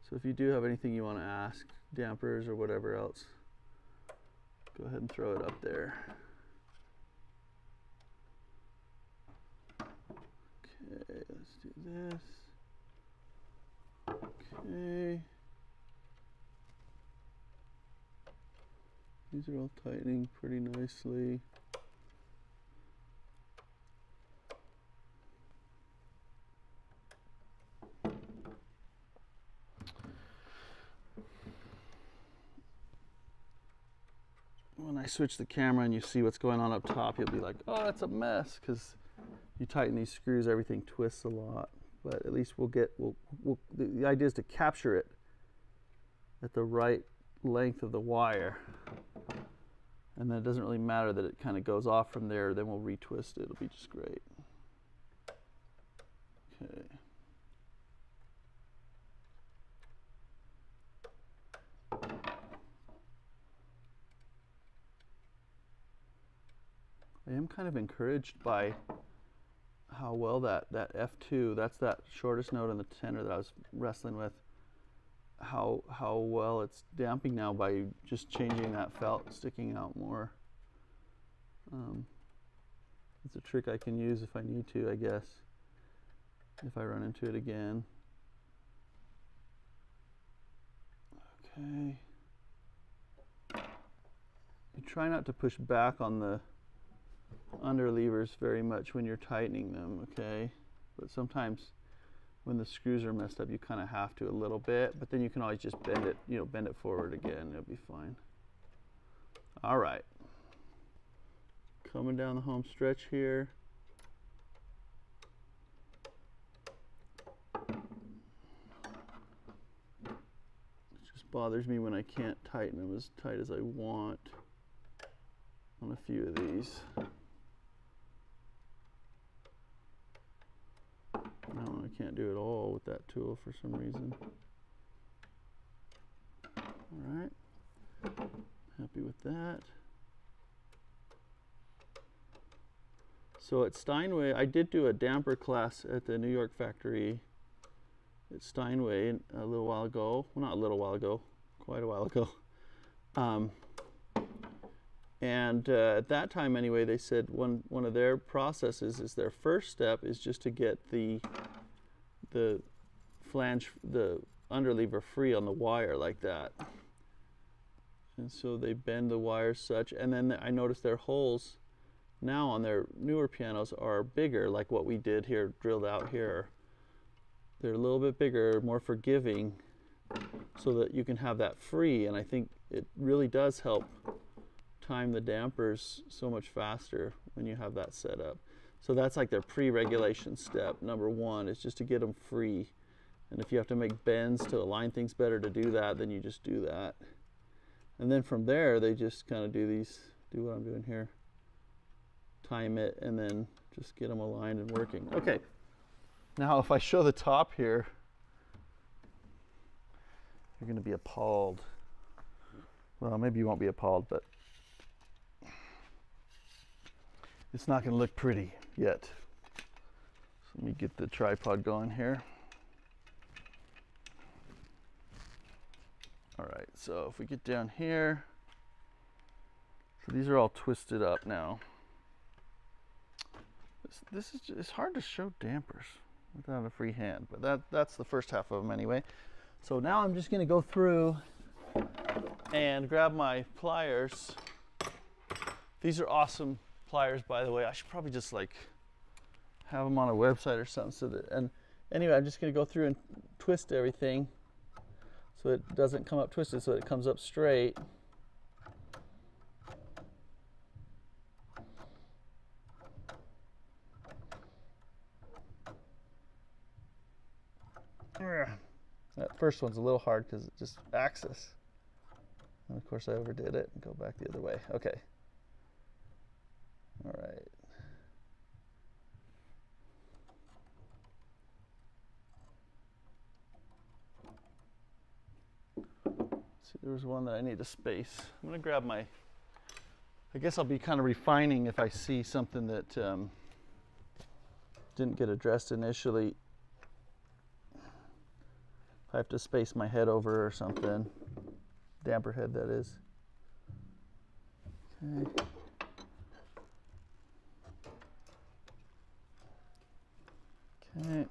So if you do have anything you want to ask, dampers or whatever else, go ahead and throw it up there. Okay, let's do this. Okay. These are all tightening pretty nicely. When I switch the camera and you see what's going on up top, you'll be like, oh, that's a mess, because you tighten these screws, everything twists a lot. But at least the idea is to capture it at the right length of the wire. And then it doesn't really matter that it kind of goes off from there, then we'll retwist it. It'll be just great. Okay. I am kind of encouraged by how well that F2, that's that shortest note in the tenor that I was wrestling with, how well it's damping now by just changing that felt sticking out more. It's a trick I can use if I need to, I guess, if I run into it again. Okay. You try not to push back on the underlevers very much when you're tightening them, okay? But sometimes when the screws are messed up, you kind of have to a little bit, but then you can always just bend it, you know, bend it forward again, it'll be fine. All right. Coming down the home stretch here. It just bothers me when I can't tighten them as tight as I want on a few of these. No, I can't do it all with that tool for some reason. All right. Happy with that. So at Steinway, I did do a damper class at the New York factory at Steinway a little while ago. Well, not a little while ago, quite a while ago. And at that time anyway, they said one of their processes is their first step is just to get the flange, the underlever free on the wire like that. And so they bend the wires such, and then I noticed their holes now on their newer pianos are bigger, like what we did here, drilled out here. They're a little bit bigger, more forgiving, so that you can have that free, and I think it really does help time the dampers so much faster when you have that set up. So that's like their pre-regulation step. Number one is just to get them free. And if you have to make bends to align things better to do that, then you just do that. And then from there, they just kind of do what I'm doing here. Time it, and then just get them aligned and working. Okay, now if I show the top here, you're going to be appalled. Well, maybe you won't be appalled, but it's not going to look pretty yet. So let me get the tripod going here. All right, so if we get down here, so these are all twisted up now. This is just, it's hard to show dampers without a free hand, but that's the first half of them anyway. So now I'm just going to go through and grab my pliers. These are awesome pliers, by the way. I should probably just like have them on a website or something. So that, and anyway, I'm just going to go through and twist everything so it doesn't come up twisted, so it comes up straight. That first one's a little hard because it just axis. And of course I overdid it and go back the other way. Okay. All right. See, there was one that I need to space. I'm going to grab my, I guess I'll be kind of refining if I see something that didn't get addressed initially. I have to space my head over or something. Damper head, that is. Okay. Okay.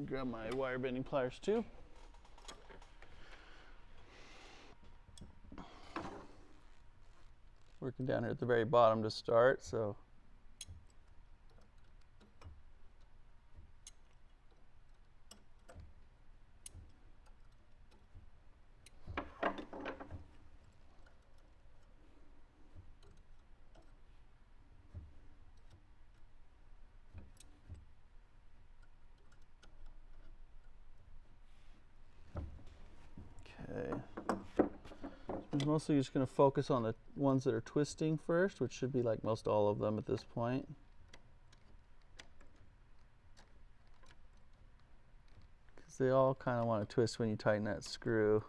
Grab my wire bending pliers too. Working down here at the very bottom to start, so I'm mostly just going to focus on the ones that are twisting first, which should be like most all of them at this point. Because they all kind of want to twist when you tighten that screw.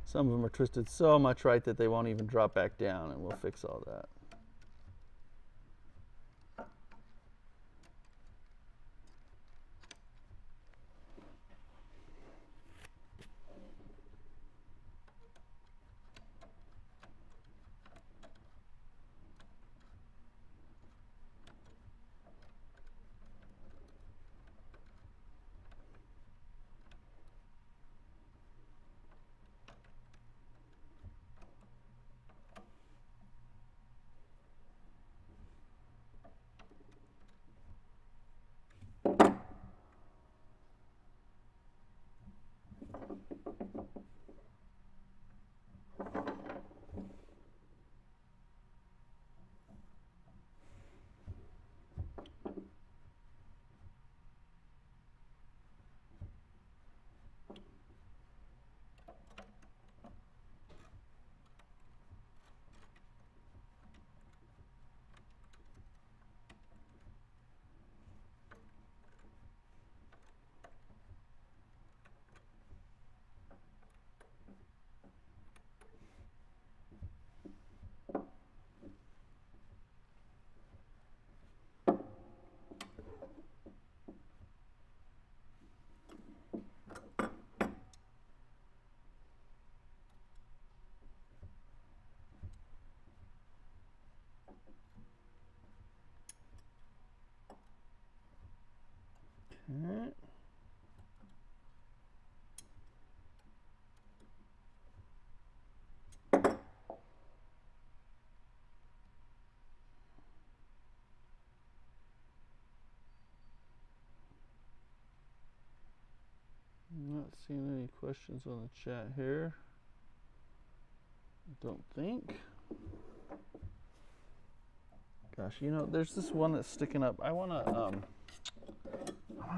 Some of them are twisted so much right that they won't even drop back down, and we'll fix all that. I'm not seeing any questions on the chat here. I don't think. Gosh, you know, there's this one that's sticking up. I wanna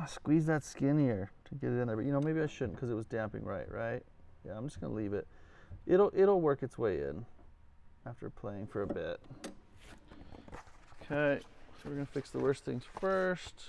squeeze that skinnier to get it in there, but you know, maybe I shouldn't because it was damping right? Yeah, I'm just gonna leave it. It'll work its way in after playing for a bit. Okay, so we're gonna fix the worst things first.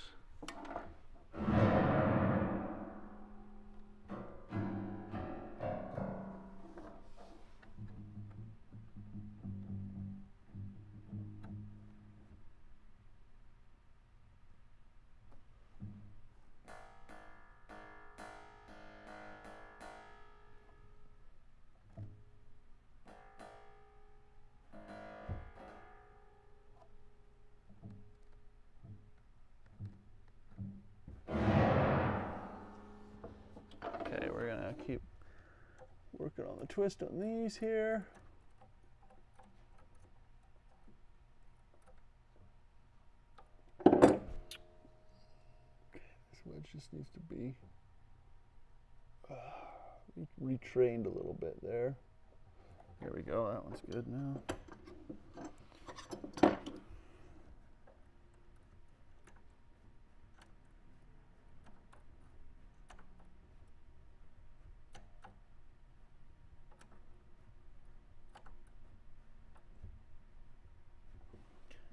Okay, we're gonna keep working on the twist on these here. Okay, this wedge just needs to be retrained a little bit there. Here we go, that one's good now.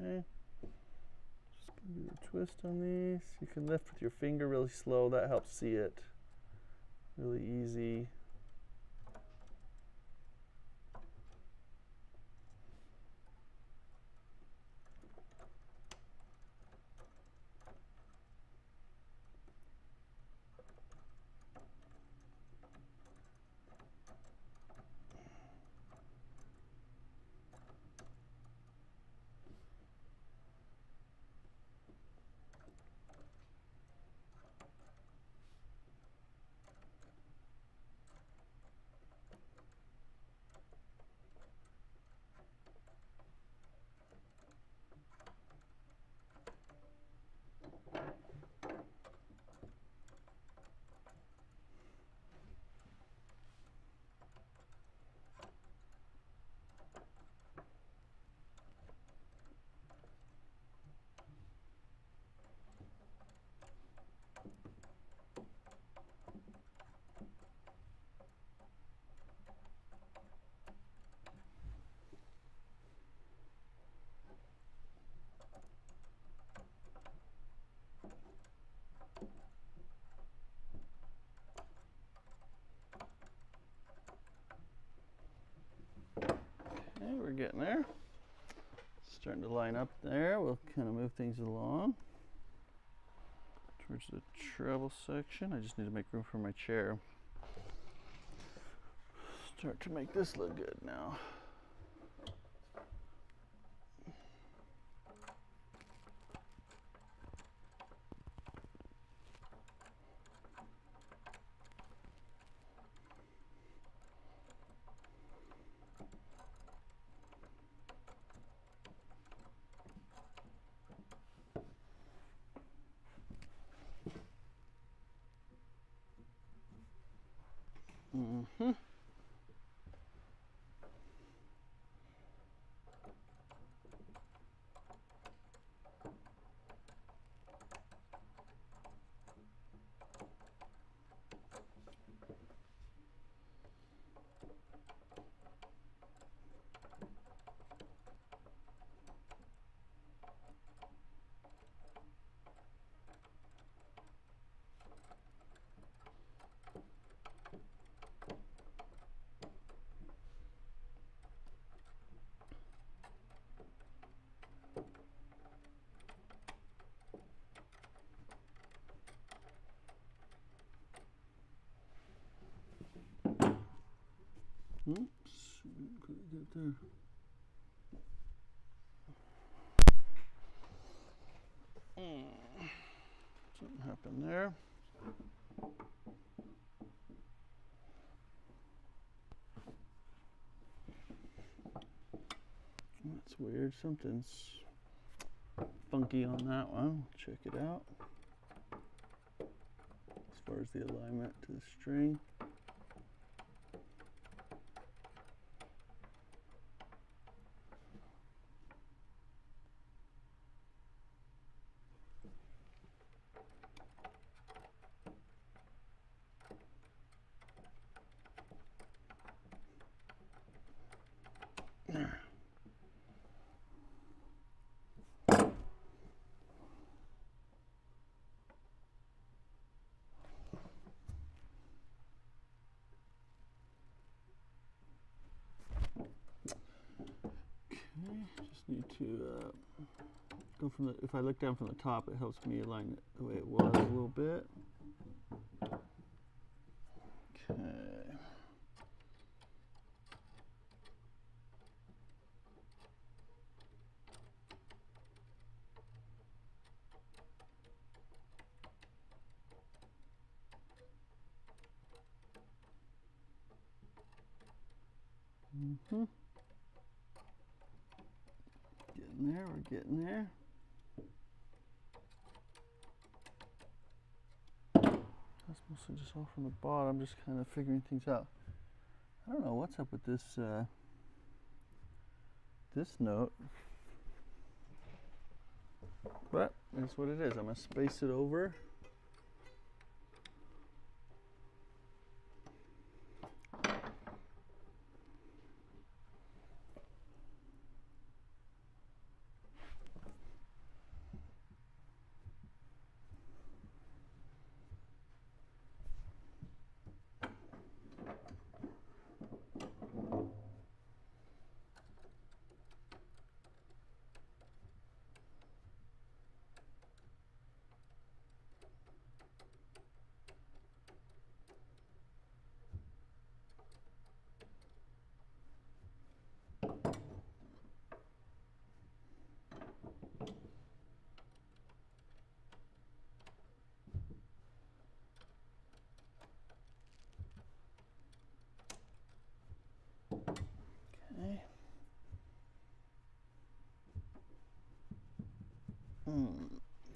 Okay, just gonna do a twist on these. You can lift with your finger really slow, that helps see it really easy. Okay, we're getting there. Starting to line up there. We'll kind of move things along towards the treble section. I just need to make room for my chair. Start to make this look good now. Mm-hmm. Oops, couldn't get there. Something happened there. That's weird. Something's funky on that one. Check it out. As far Where's the alignment to the string? Just need to go from the, if I look down from the top, it helps me align it the way it was a little bit. Okay. Getting there, we're getting there. That's mostly just all from the bottom, just kind of figuring things out. I don't know what's up with this this note, but that's what it is. I'm gonna space it over.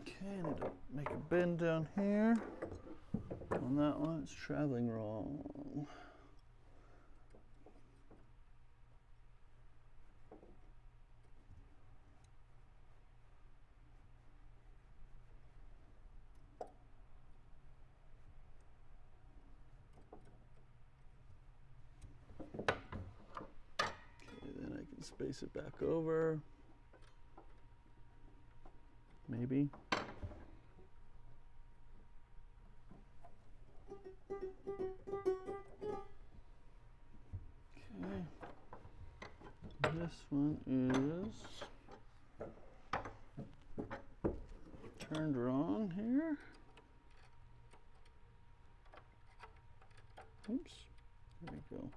Okay, I need to make a bend down here. On that one, it's traveling wrong. Okay, then I can space it back over. Maybe. Okay. This one is turned wrong here. Oops. There we go.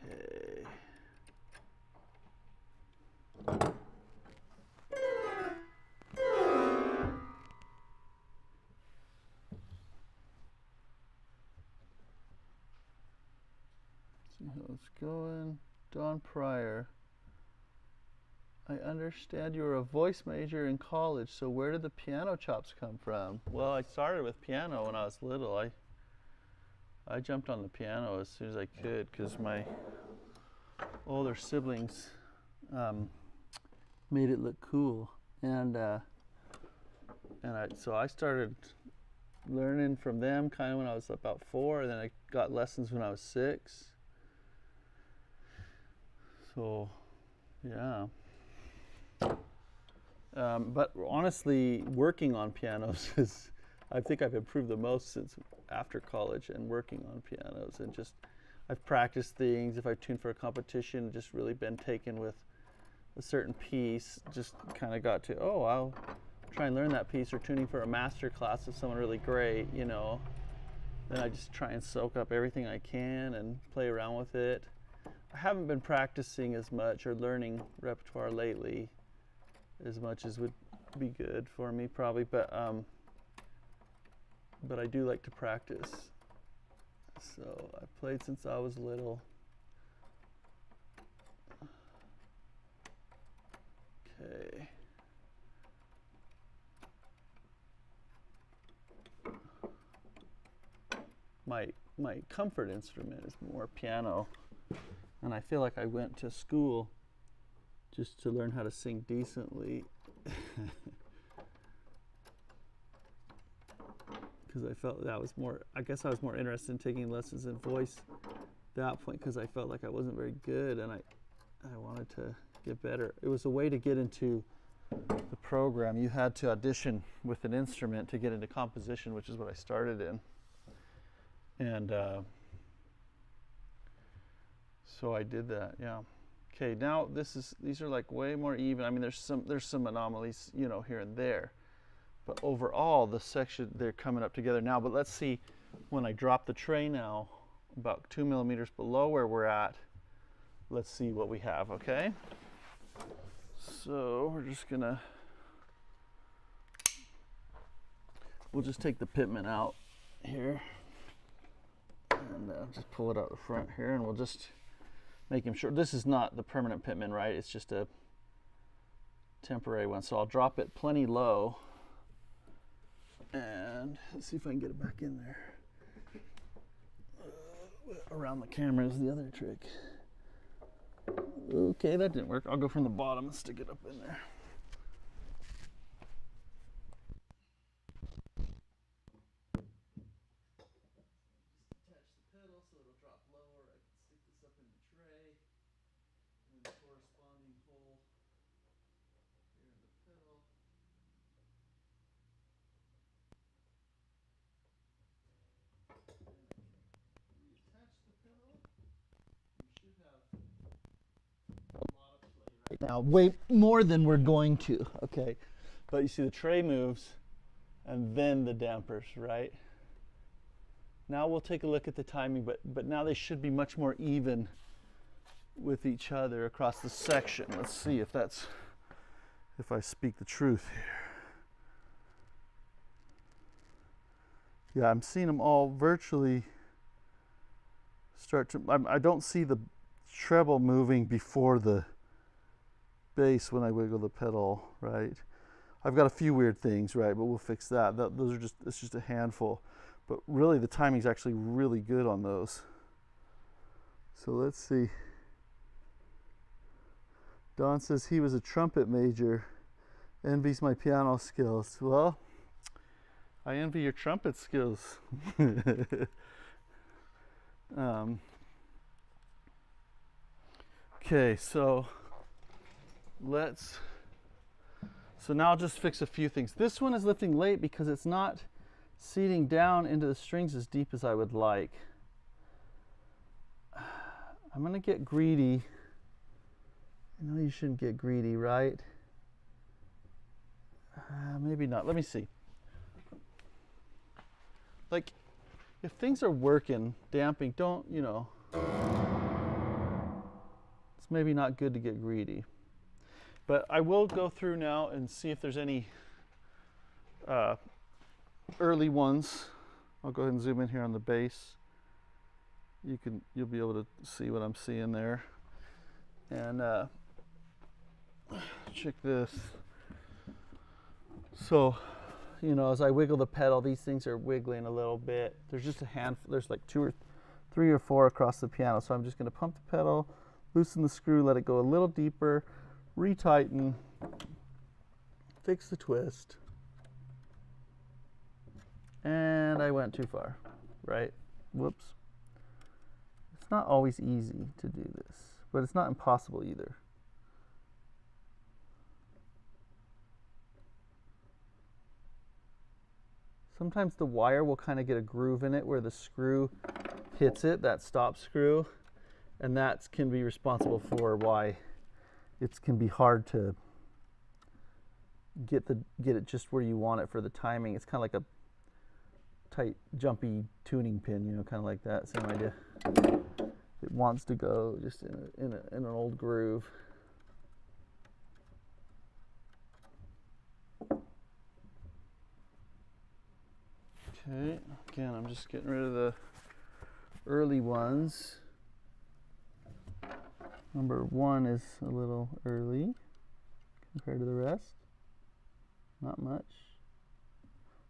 Okay. See how it's going. Don Pryor. I understand you were a voice major in college, so where did the piano chops come from? Well, I started with piano when I was little. I jumped on the piano as soon as I could because my older siblings made it look cool, so I started learning from them kind of when I was about 4, and then I got lessons when I was 6. So, yeah. But honestly, working on pianos is, I think I've improved the most since after college and working on pianos, and just I've practiced things. If I tune for a competition, just really been taken with a certain piece, just kind of got to, oh, I'll try and learn that piece, or tuning for a master class with someone really great, you know. Then I just try and soak up everything I can and play around with it. I haven't been practicing as much or learning repertoire lately as much as would be good for me probably, but I do like to practice. So I've played since I was little. Okay. my comfort instrument is more piano, and I feel like I went to school just to learn how to sing decently. Because I felt that was more, I guess I was more interested in taking lessons in voice at that point, because I felt like I wasn't very good and I wanted to get better. It was a way to get into the program. You had to audition with an instrument to get into composition, which is what I started in. And so I did that, yeah. Okay, now these are like way more even. I mean, there's some anomalies, you know, here and there. But overall, the section, they're coming up together now. But let's see, when I drop the tray now, about 2 millimeters below where we're at, let's see what we have, okay? So we're just gonna, we'll just take the pitman out here and just pull it out the front here, and we'll just make him sure. This is not the permanent pitman, right? It's just a temporary one. So I'll drop it plenty low. And let's see if I can get it back in there. Around the camera is the other trick. Okay, that didn't work. I'll go from the bottom and stick it up in there. Just attach the pedal so it'll drop lower. I can stick this up in the tray, and the corresponding hole here in the pedal. Reattach the pedal. You should have a lot of play right now. Way more than we're going to, okay? But you see the tray moves and then the dampers, right? Now we'll take a look at the timing, but now they should be much more even with each other across the section. Let's see if I speak the truth here. Yeah, I'm seeing them all virtually start to, I don't see the treble moving before the bass when I wiggle the pedal, right? I've got a few weird things, right, but we'll fix that. Those are it's just a handful. But really the timing's actually really good on those. So let's see. Don says he was a trumpet major, envies my piano skills. Well, I envy your trumpet skills. Okay, so now I'll just fix a few things. This one is lifting late because it's not seating down into the strings as deep as I would like. I'm gonna get greedy. I know you shouldn't get greedy, right? Maybe not. Let me see. Like, if things are working, damping, don't, you know, it's maybe not good to get greedy. But I will go through now and see if there's any early ones. I'll go ahead and zoom in here on the bass. You'll be able to see what I'm seeing there. And check this. So, you know, as I wiggle the pedal, these things are wiggling a little bit. There's just a handful, there's like 2 or 3 or 4 across the piano. So I'm just gonna pump the pedal, loosen the screw, let it go a little deeper, retighten, fix the twist. And I went too far, right? Whoops. It's not always easy to do this, but it's not impossible either. Sometimes the wire will kind of get a groove in it where the screw hits it, that stop screw, and that can be responsible for why it can be hard to get it just where you want it for the timing. It's kind of like a tight, jumpy tuning pin, you know, kind of like that. Same idea. It wants to go just in an old groove. Okay, again, I'm just getting rid of the early ones. Number 1 is a little early compared to the rest. Not much.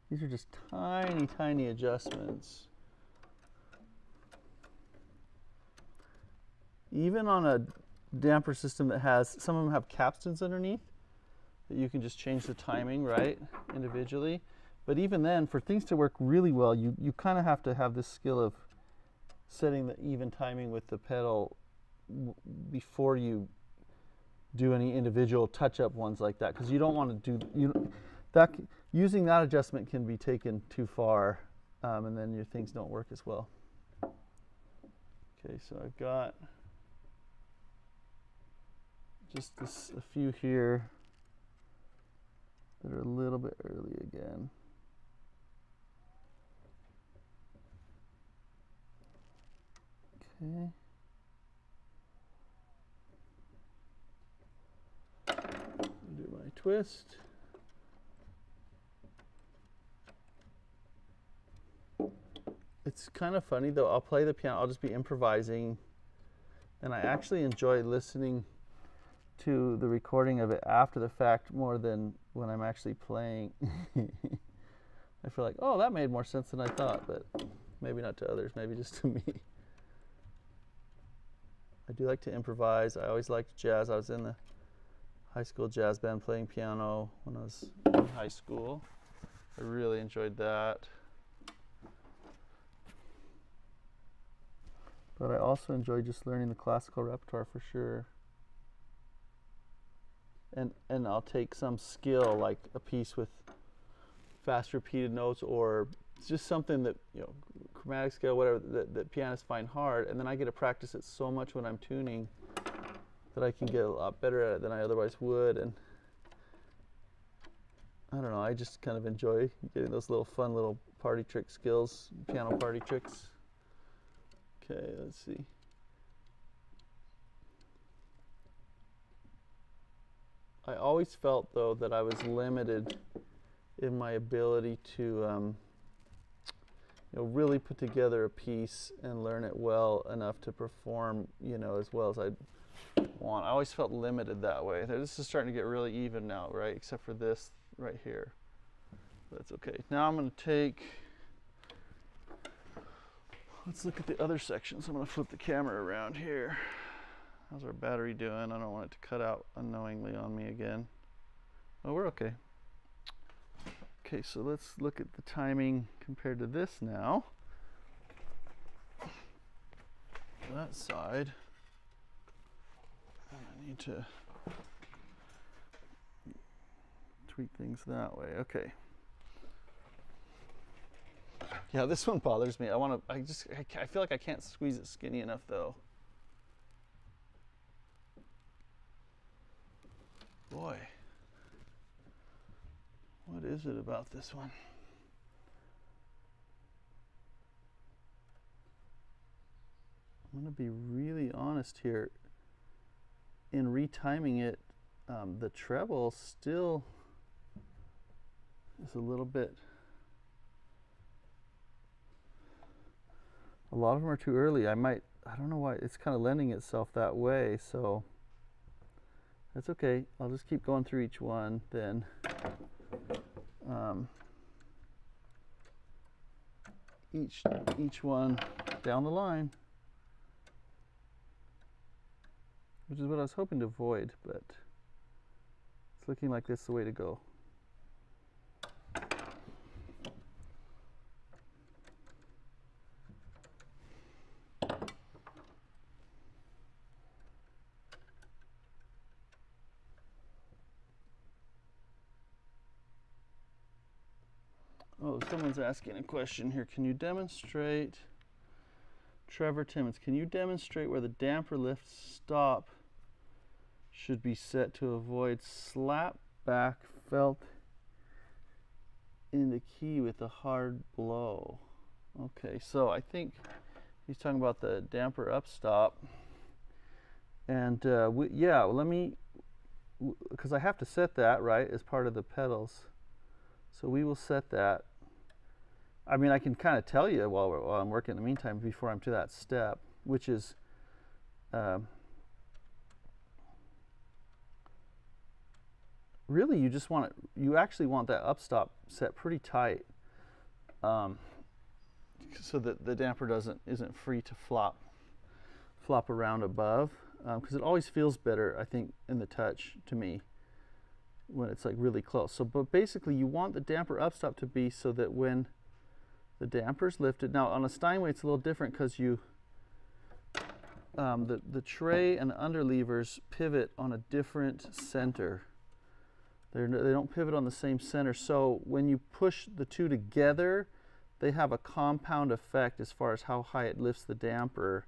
These are just tiny, tiny adjustments. even on a damper system that has, some of them have capstans underneath that you can just change the timing, right, individually. But even then, for things to work really well, you kind of have to have this skill of setting the even timing with the pedal before you do any individual touch-up ones like that, because you don't want to do using that adjustment can be taken too far, and then your things don't work as well. Okay, so I've got just a few here that are a little bit early again. Okay. Do my twist. It's kind of funny though, I'll play the piano, I'll just be improvising, and I actually enjoy listening to the recording of it after the fact more than when I'm actually playing. I feel like, oh, that made more sense than I thought, but maybe not to others, maybe just to me. I do like to improvise. I always liked jazz. I was in the high school jazz band playing piano when I was in high school. I really enjoyed that. But I also enjoy just learning the classical repertoire for sure. And I'll take some skill, like a piece with fast repeated notes, or just something that, you know, chromatic scale, whatever, that pianists find hard, and then I get to practice it so much when I'm tuning that I can get a lot better at it than I otherwise would. And I don't know, I just kind of enjoy getting those little fun little party trick skills, piano party tricks. Okay, let's see. I always felt though that I was limited in my ability to you know, really put together a piece and learn it well enough to perform, you know, as well as I'd want. I always felt limited that way. This is starting to get really even now, right? Except for this right here. That's okay. Now I'm going to take, let's look at the other sections. I'm going to flip the camera around here. How's our battery doing? I don't want it to cut out unknowingly on me again. Oh, we're okay. Okay, so let's look at the timing compared to this now. That side. And I need to tweak things that way. Okay. Yeah, this one bothers me. I feel like I can't squeeze it skinny enough though. Boy, what is it about this one? I'm going to be really honest here. In retiming it, the treble still is a little bit, a lot of them are too early. I don't know why, it's kind of lending itself that way, so that's okay. I'll just keep going through each one then. Each one down the line, which is what I was hoping to avoid, but it's looking like this is the way to go. Oh, someone's asking a question here. Can you demonstrate, Trevor Timmons, can you demonstrate where the damper lift stop should be set to avoid slap back felt in the key with a hard blow? Okay, so I think he's talking about the damper up stop. And yeah, let me, because I have to set that, right, as part of the pedals. So we will set that. I mean, I can kind of tell you while I'm working in the meantime before I'm to that step, which is really you just want it, you actually want that upstop set pretty tight, so that the damper isn't free to flop flop around above, because it always feels better, I think, in the touch to me when it's like really close. So, but basically you want the damper upstop to be so that when the damper's lifted, now on a Steinway it's a little different because you, the tray and the underlevers pivot on a different center. They don't pivot on the same center. So when you push the two together, they have a compound effect as far as how high it lifts the damper,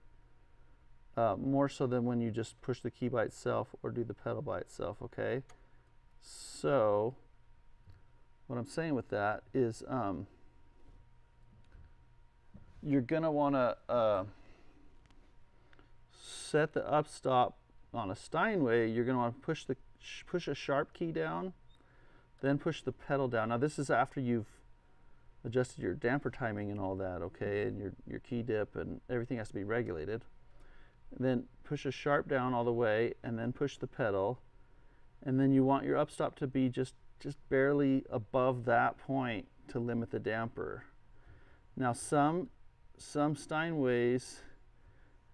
more so than when you just push the key by itself or do the pedal by itself, okay? So what I'm saying with that is you're going to want to set the upstop on a Steinway. You're going to want to push a sharp key down, then push the pedal down. Now this is after you've adjusted your damper timing and all that, okay, and your key dip and everything has to be regulated. And then push a sharp down all the way and then push the pedal, and then you want your upstop to be just barely above that point to limit the damper. Now some Steinways,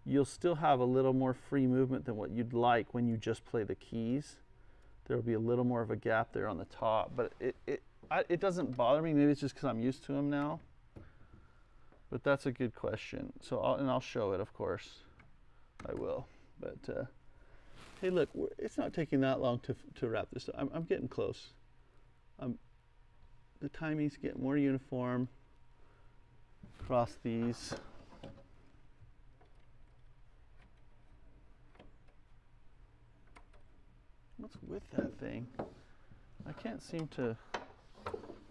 you'll still have a little more free movement than what you'd like when you just play the keys. There'll be a little more of a gap there on the top, but it doesn't bother me. Maybe it's just because I'm used to them now. But that's a good question. So I'll show it, of course. I will. But hey, look, it's not taking that long to wrap this up. I'm getting close. The timing's getting more uniform across these. What's with that thing? I can't seem to.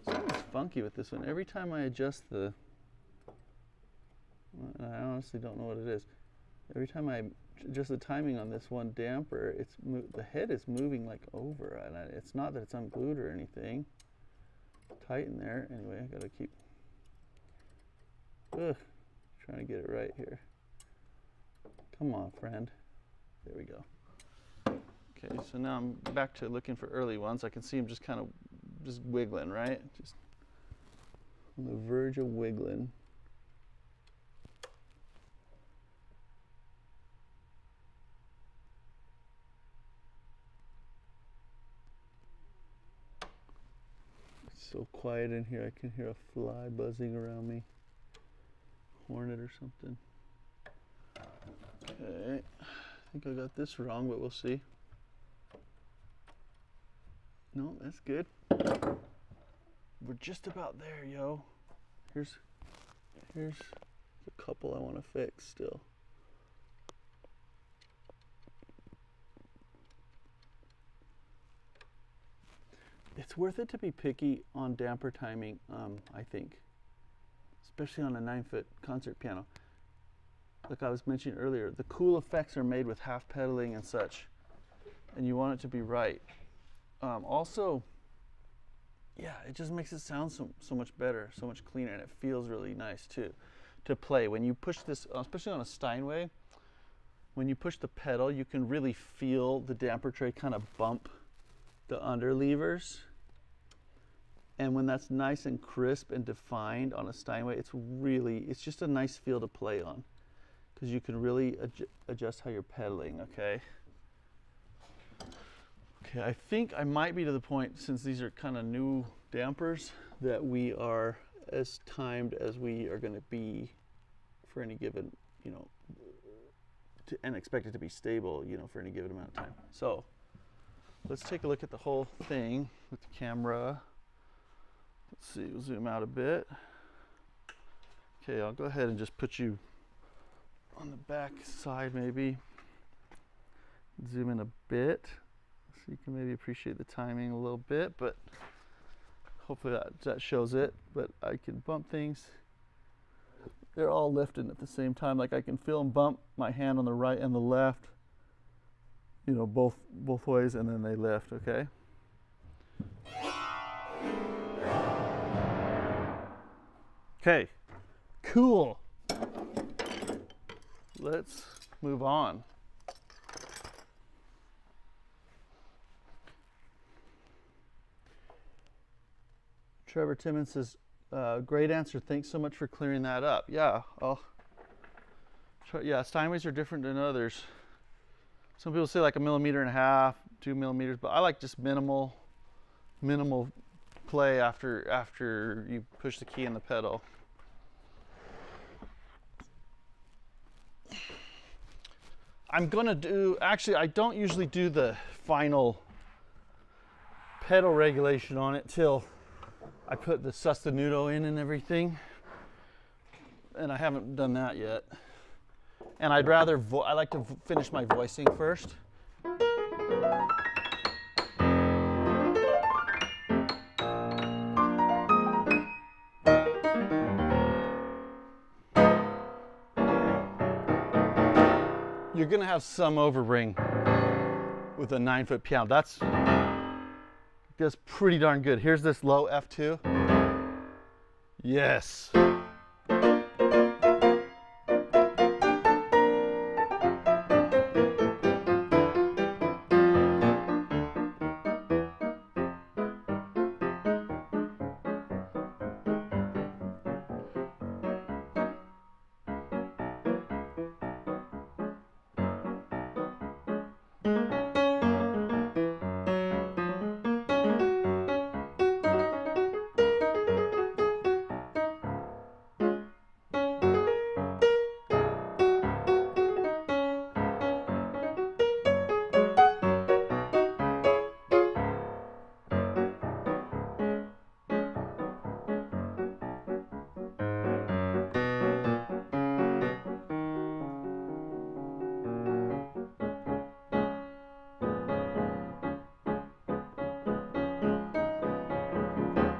Something's funky with this one. Every time I adjust the, I honestly don't know what it is. Every time I adjust the timing on this one damper, the head is moving like over, and it's not that it's unglued or anything. Tighten there. Anyway, I gotta keep trying to get it right here. Come on, friend. There we go. Okay, so now I'm back to looking for early ones. I can see them just kind of wiggling, right? Just on the verge of wiggling. It's so quiet in here, I can hear a fly buzzing around me. Hornet or something. Okay, I think I got this wrong, but we'll see. No, that's good. We're just about there, yo. Here's a couple I want to fix still. It's worth it to be picky on damper timing, I think, especially on a 9-foot concert piano. Like I was mentioning earlier, the cool effects are made with half pedaling and such, and you want it to be right. Also, yeah, it just makes it sound so much better, so much cleaner, and it feels really nice too to play. When you push this, especially on a Steinway, when you push the pedal, you can really feel the damper tray kind of bump the underlevers. And when that's nice and crisp and defined on a Steinway, it's just a nice feel to play on, because you can really adjust how you're pedaling, okay? Okay, I think I might be to the point, since these are kind of new dampers, that we are as timed as we are going to be for any given, and expect it to be stable, for any given amount of time. So let's take a look at the whole thing with the camera. Let's see, we'll zoom out a bit. Okay, I'll go ahead and just put you on the back side maybe. Zoom in a bit so you can maybe appreciate the timing a little bit, but hopefully that shows it. But I can bump things. They're all lifting at the same time. Like I can feel them bump my hand on the right and the left, both ways, and then they lift, okay? Okay, cool. Let's move on. Trevor Timmons says, great answer. Thanks so much for clearing that up. Yeah, Yeah, Steinways are different than others. Some people say like 1.5 millimeters, 2 millimeters, but I like just minimal play after you push the key in the pedal. I'm gonna do, actually I don't usually do the final pedal regulation on it till I put the sostenuto in and everything, and I haven't done that yet. And I'd rather, I like to finish my voicing first. You're gonna have some overring with a 9-foot piano. That's pretty darn good. Here's this low F2. Yes.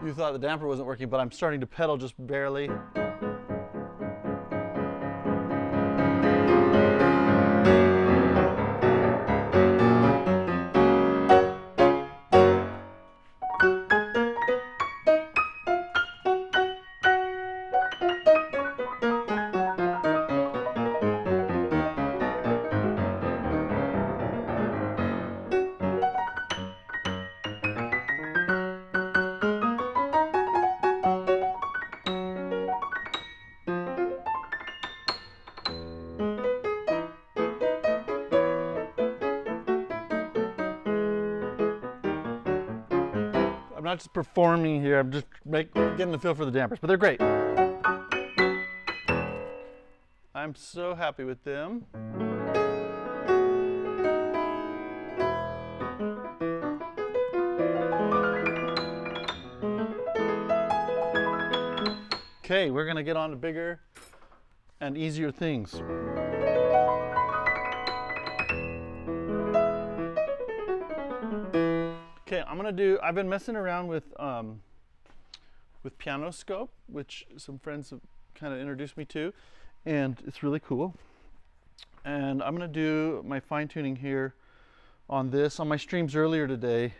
You thought the damper wasn't working, but I'm starting to pedal just barely. I'm not just performing here, I'm just getting the feel for the dampers, but they're great. I'm so happy with them. Okay, we're gonna get on to bigger and easier things. Okay, I've been messing around with Pianoscope, which some friends have kind of introduced me to, and it's really cool. And I'm gonna do my fine tuning here on this. On my streams earlier today,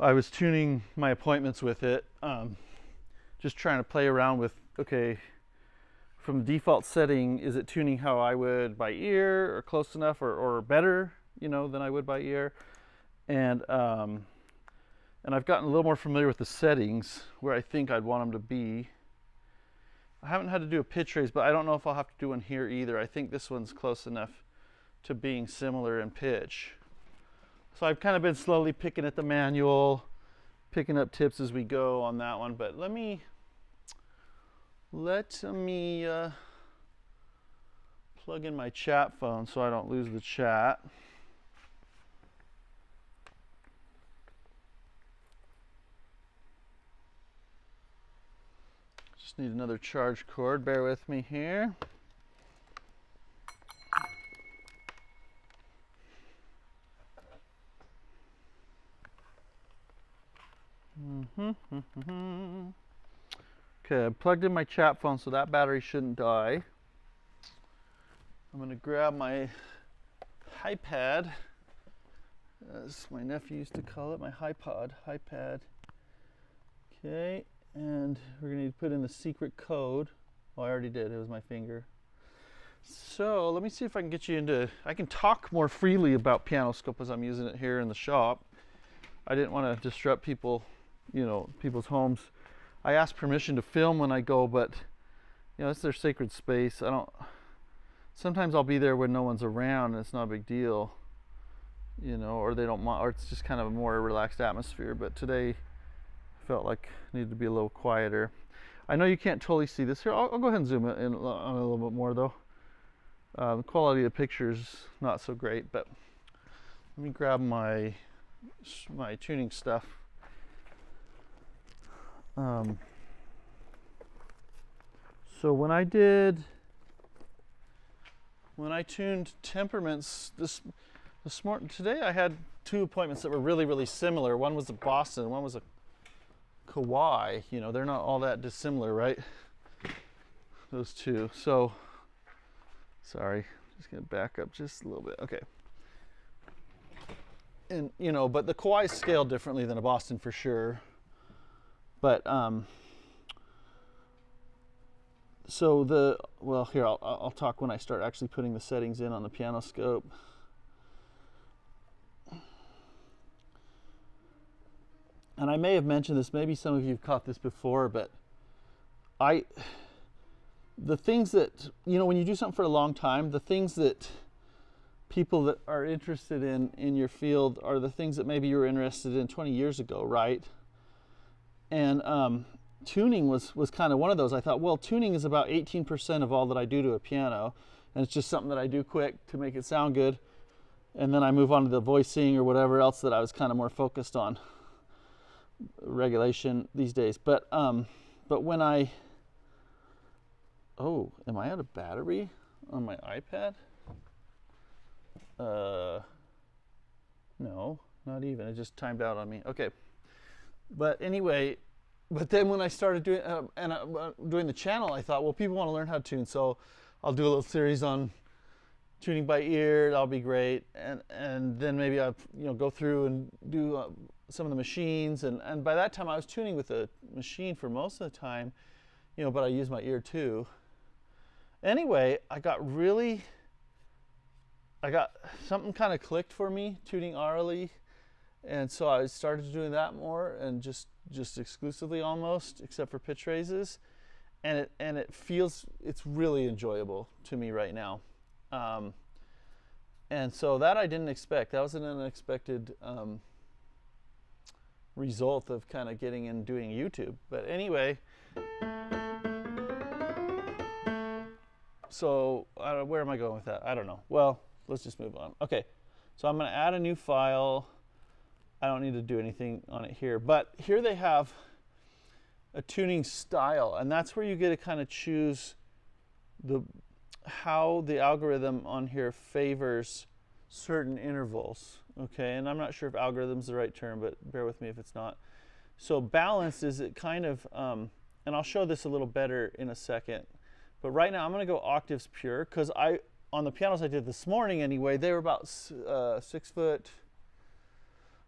I was tuning my appointments with it, just trying to play around with, okay, from the default setting, is it tuning how I would by ear, or close enough, or better, you know, than I would by ear? And I've gotten a little more familiar with the settings where I think I'd want them to be. I haven't had to do a pitch raise, but I don't know if I'll have to do one here either. I think this one's close enough to being similar in pitch. So I've kind of been slowly picking at the manual, picking up tips as we go on that one. But let me plug in my chat phone so I don't lose the chat. Just need another charge cord, bear with me here. Okay, I plugged in my chat phone so that battery shouldn't die. I'm going to grab my iPad, as my nephew used to call it, my iPad. Okay, and we're going to need to put in the secret code. Oh, I already did, it was my finger. So let me see if I can get you into, I can talk more freely about Pianoscope as I'm using it here in the shop. I didn't want to disrupt people, you know, people's homes. I ask permission to film when I go, but you know, it's their sacred space. I sometimes I'll be there when no one's around and it's not a big deal, you know, or they don't mind, or it's just kind of a more relaxed atmosphere. But today I felt like I needed to be a little quieter. I know you can't totally see this here. I'll go ahead and zoom it in on a little bit more though. The quality of the picture's not so great, but let me grab my tuning stuff. So when I tuned temperaments this morning, today I had two appointments that were really, really similar. One was a Boston, one was a Kauai. You know, they're not all that dissimilar, right? Those two. So, sorry, just gonna back up just a little bit. Okay. And you know, but the Kauai is scaled differently than a Boston for sure. But so well, here I'll talk when I start actually putting the settings in on the Pianoscope. And I may have mentioned this, maybe some of you have caught this before, but the things that, you know, when you do something for a long time, the things that people that are interested in your field are the things that maybe you were interested in 20 years ago, right? And tuning was kind of one of those. I thought, well, tuning is about 18% of all that I do to a piano, and it's just something that I do quick to make it sound good, and then I move on to the voicing or whatever else that I was kind of more focused on. Regulation these days. But when I am I out of battery on my iPad? No, not even. It just timed out on me. Okay. But anyway, but then when I started doing doing the channel, I thought, well, people want to learn how to tune, so I'll do a little series on tuning by ear. That'll be great, and then maybe I'll go through and do some of the machines, and by that time I was tuning with a machine for most of the time, but I use my ear too. Anyway, I got something kind of clicked for me tuning aurally, and so I started doing that more, and just exclusively almost, except for pitch raises, and it's really enjoyable to me right now. And so that I didn't expect. That was an unexpected result of kind of getting in doing YouTube. But anyway, so where am I going with that? I don't know. Well, let's just move on. Okay, so I'm going to add a new file. I don't need to do anything on it here, but here they have a tuning style, and that's where you get to kind of choose how the algorithm on here favors certain intervals. Okay, and I'm not sure if algorithm is the right term, but bear with me if it's not. So balanced is it kind of, and I'll show this a little better in a second, but right now I'm going to go octaves pure, because on the pianos I did this morning anyway, they were about 6 foot.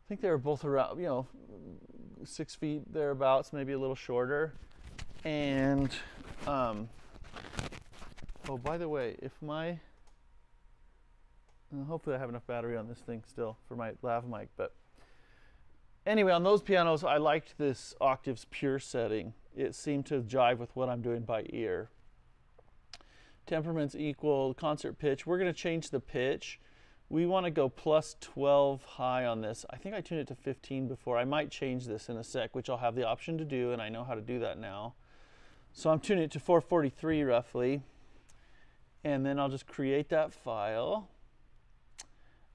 I think they were both around 6 feet thereabouts, maybe a little shorter. And oh, by the way, hopefully I have enough battery on this thing still for my lav mic, but anyway, on those pianos I liked this octaves pure setting. It seemed to jive with what I'm doing by ear. Temperaments equal, concert pitch. We're going to change the pitch. We want to go plus 12 high on this. I think I tuned it to 15 before. I might change this in a sec, which I'll have the option to do, and I know how to do that now. So I'm tuning it to 443 roughly, and then I'll just create that file.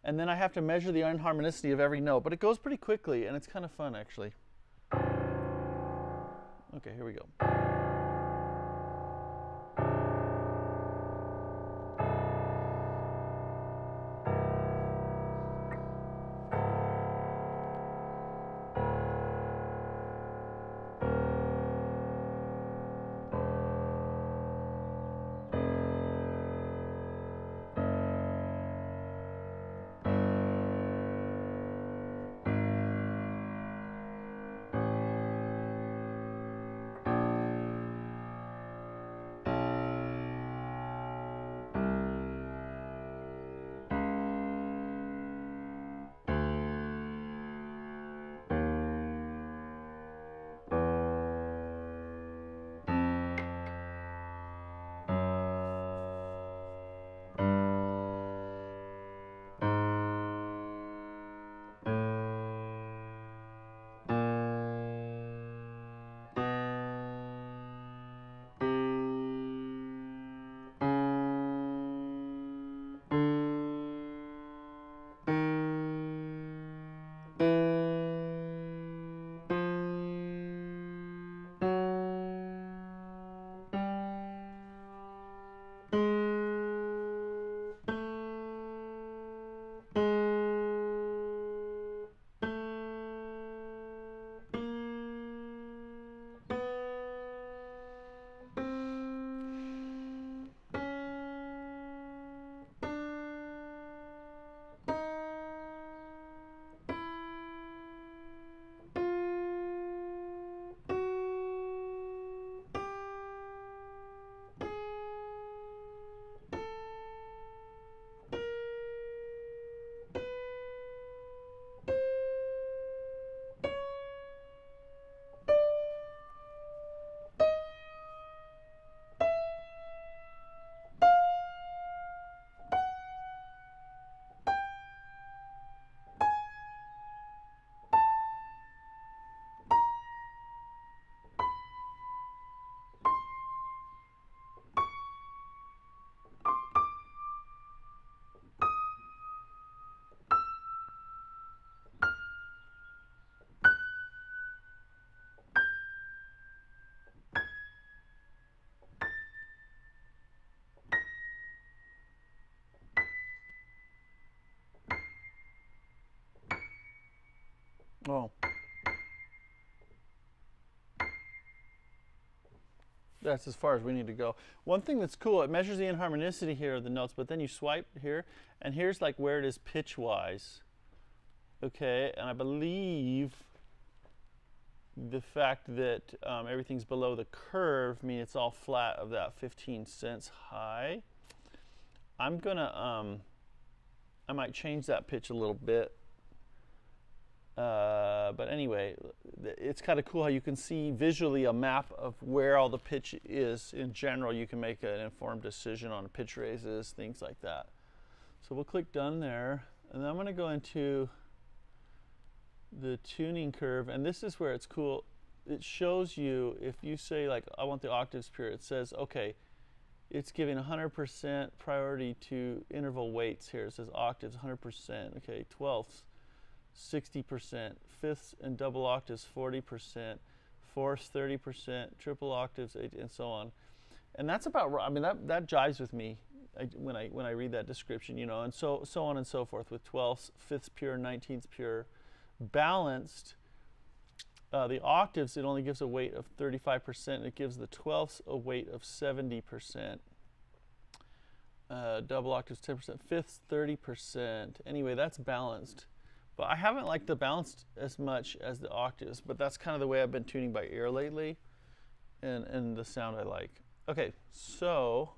And then I have to measure the unharmonicity of every note, but it goes pretty quickly, and it's kind of fun actually. Okay, here we go. Oh. That's as far as we need to go. One thing that's cool, it measures the inharmonicity here of the notes, but then you swipe here, and here's like where it is pitch-wise. Okay, and I believe the fact that everything's below the curve means it's all flat of that 15 cents high. I'm gonna, I might change that pitch a little bit. But anyway, it's kind of cool how you can see visually a map of where all the pitch is. In general, you can make an informed decision on pitch raises, things like that. So we'll click done there, and then I'm going to go into the tuning curve, and this is where it's cool. It shows you, if you say like, I want the octaves pure, it says, okay, it's giving 100% priority to interval weights here. It says octaves 100%, okay, 12ths 60%, fifths and double octaves 40%, fourths 30%, triple octaves 80, and so on. And that's about right. I mean, that jives with me when I read that description, you know, and so on and so forth with 12ths, fifths pure, 19ths pure, balanced. The octaves, it only gives a weight of 35%. It gives the 12ths a weight of 70%. Double octaves 10%, fifths 30%. Anyway, that's balanced. But I haven't liked the balanced as much as the octaves, but that's kind of the way I've been tuning by ear lately, and the sound I like. Okay, so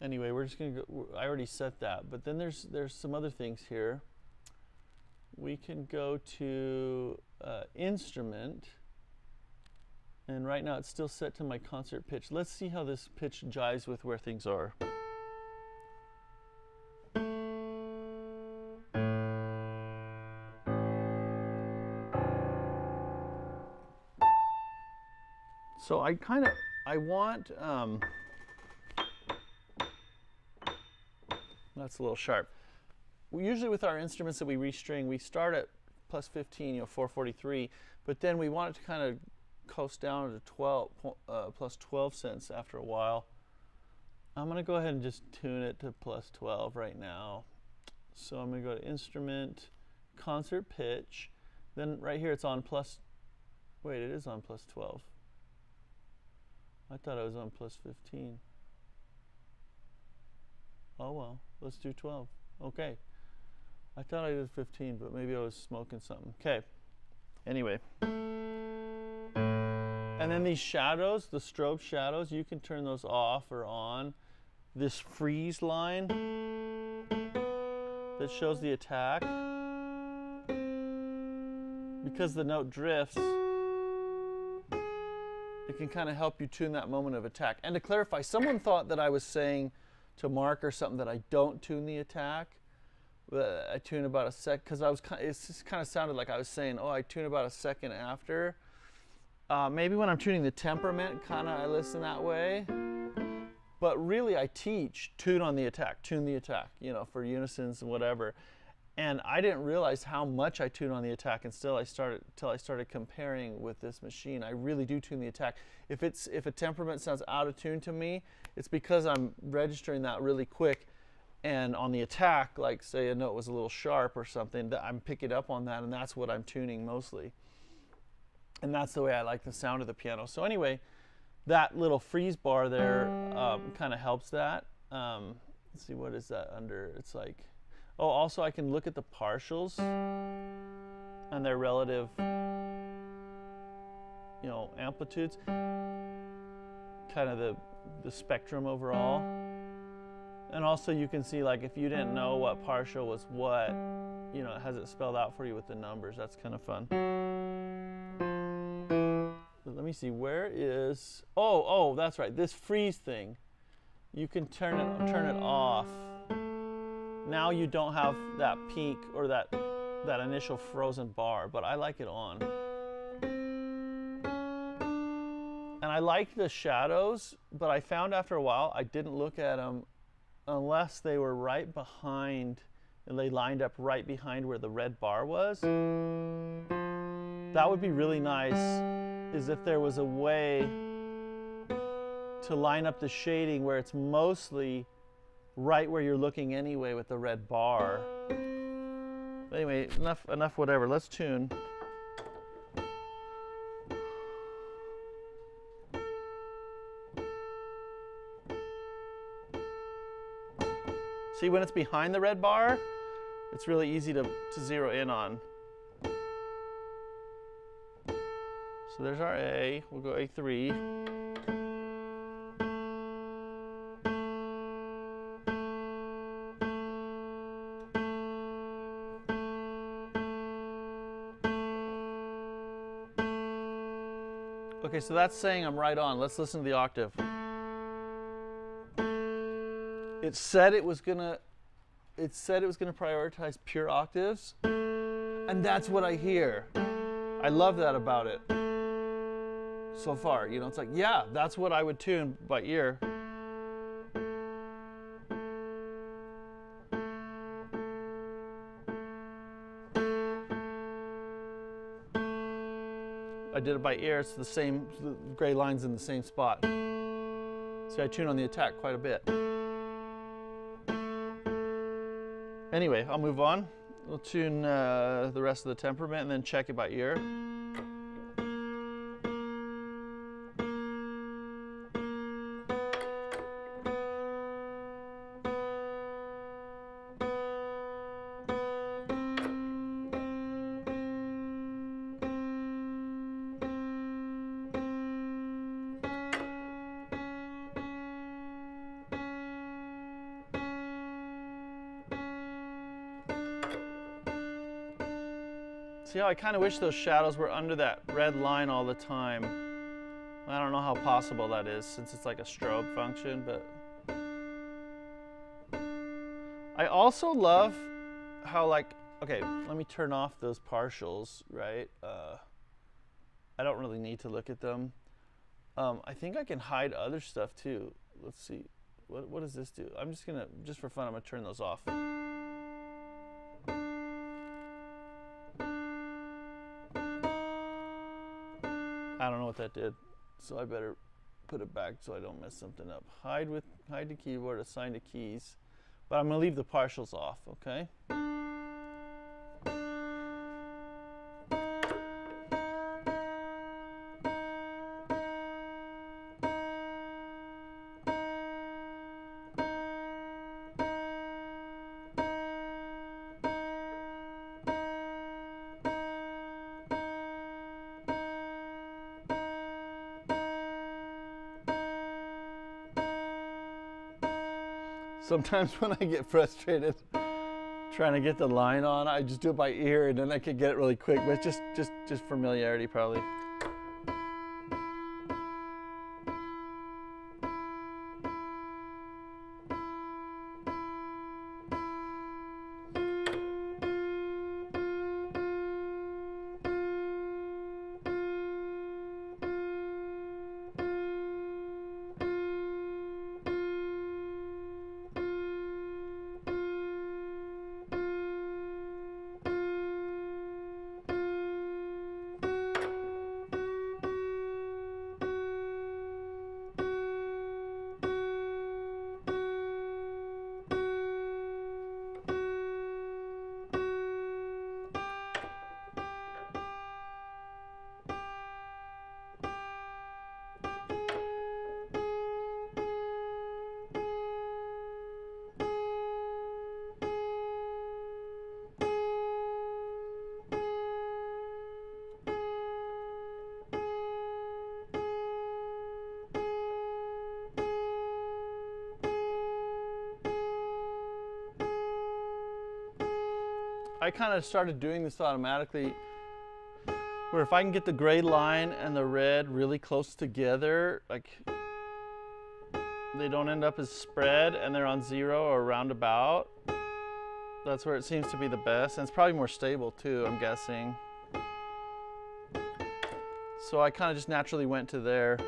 anyway, we're just gonna go. I already set that, but then there's some other things here. We can go to instrument, and right now it's still set to my concert pitch. Let's see how this pitch jives with where things are. So I want, that's a little sharp. Usually with our instruments that we restring, we start at plus 15, you know, 443, but then we want it to kind of coast down to 12, plus 12 cents after a while. I'm going to go ahead and just tune it to plus 12 right now. So I'm going to go to instrument, concert pitch, then right here it's on plus, wait, it is on plus 12. I thought I was on plus 15. Oh well, let's do 12. Okay. I thought I did 15, but maybe I was smoking something. Okay. Anyway. And then these shadows, the strobe shadows, you can turn those off or on. This freeze line that shows the attack. Because the note drifts, it can kind of help you tune that moment of attack. And to clarify, someone thought that I was saying to Mark or something that I don't tune the attack. I tune about a sec, because it just kind of sounded like I was saying, oh, I tune about a second after. Maybe when I'm tuning the temperament, kind of I listen that way. But really I teach tune on the attack, tune the attack, you know, for unisons and whatever. And I didn't realize how much I tune on the attack until I started comparing with this machine. I really do tune the attack. If a temperament sounds out of tune to me, it's because I'm registering that really quick. And on the attack, like say a note was a little sharp or something, I'm picking up on that, and that's what I'm tuning mostly. And that's the way I like the sound of the piano. So anyway, that little freeze bar there kind of helps that. Let's see, what is that under? It's like, oh, also I can look at the partials and their relative, you know, amplitudes, kind of the spectrum overall. And also you can see, like, if you didn't know what partial was what, you know, it has it spelled out for you with the numbers. That's kind of fun. But let me see, where is, oh, that's right, this freeze thing. You can turn it off. Now you don't have that peak or that initial frozen bar, but I like it on. And I like the shadows, but I found after a while I didn't look at them unless they were right behind, and they lined up right behind where the red bar was. That would be really nice, is if there was a way to line up the shading where it's mostly right where you're looking anyway with the red bar. Anyway, enough whatever. Let's tune. See, when it's behind the red bar, it's really easy to zero in on. So there's our A. We'll go A3. Okay, so that's saying I'm right on. Let's listen to the octave. It said it was gonna prioritize pure octaves, and that's what I hear. I love that about it so far. You know, it's like, yeah, that's what I would tune by ear. I did it by ear. It's the same, the gray line's in the same spot. See, I tune on the attack quite a bit. Anyway, I'll move on. We'll tune the rest of the temperament and then check it by ear. See how I kind of wish those shadows were under that red line all the time. I don't know how possible that is since it's like a strobe function, but I also love how, like, okay, let me turn off those partials, right? I don't really need to look at them. I think I can hide other stuff too. Let's see, what does this do? I'm just for fun, I'm gonna turn those off. I don't know what that did, so I better put it back so I don't mess something up. Hide the keyboard, assign to keys, but I'm gonna leave the partials off, okay? Sometimes when I get frustrated trying to get the line on, I just do it by ear and then I can get it really quick, but it's just familiarity probably. I kind of started doing this automatically, where if I can get the gray line and the red really close together, like they don't end up as spread and they're on 0 or roundabout, that's where it seems to be the best, and it's probably more stable too, I'm guessing. So I kind of just naturally went to there.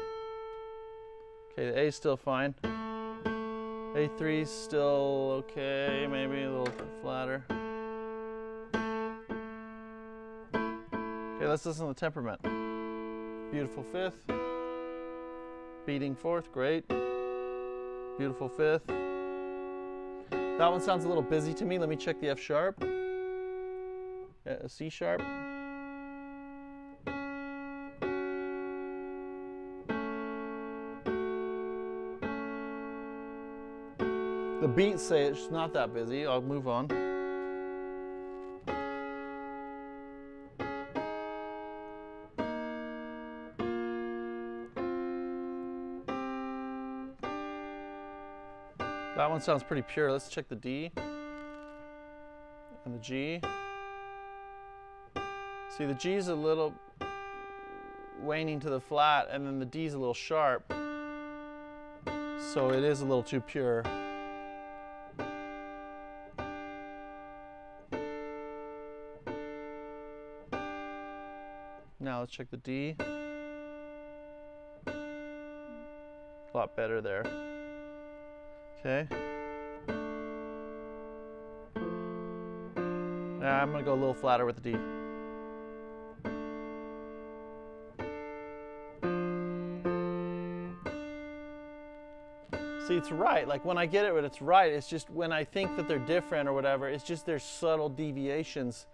Okay, the A's still fine. A3's still okay, maybe a little bit flatter. Okay, let's listen to the temperament. Beautiful fifth. Beating fourth, great. Beautiful fifth. That one sounds a little busy to me. Let me check the F sharp. a C sharp. The beats say it's not that busy. I'll move on. That one sounds pretty pure. Let's check the D and the G. See, the G's a little waning to the flat, and then the D's a little sharp. So it is a little too pure. Now let's check the D. A lot better there. Okay. Now I'm gonna go a little flatter with the D. See, it's right. Like when I get it, it's right. It's just when I think that they're different or whatever, it's just there's subtle deviations,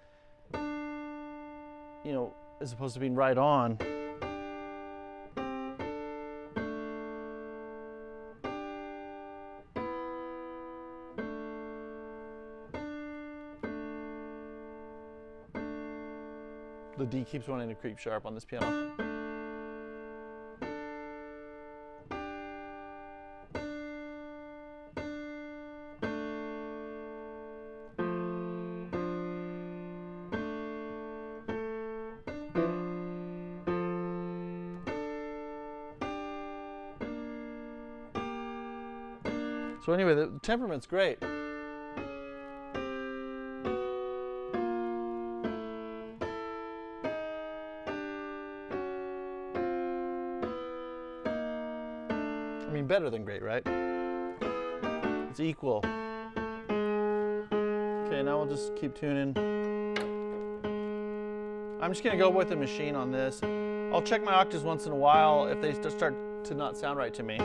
you know, as opposed to being right on. The D keeps wanting to creep sharp on this piano. So anyway, the temperament's great. I mean, better than great, right? It's equal. Okay, now we'll just keep tuning. I'm just gonna go with the machine on this. I'll check my octaves once in a while if they start to not sound right to me.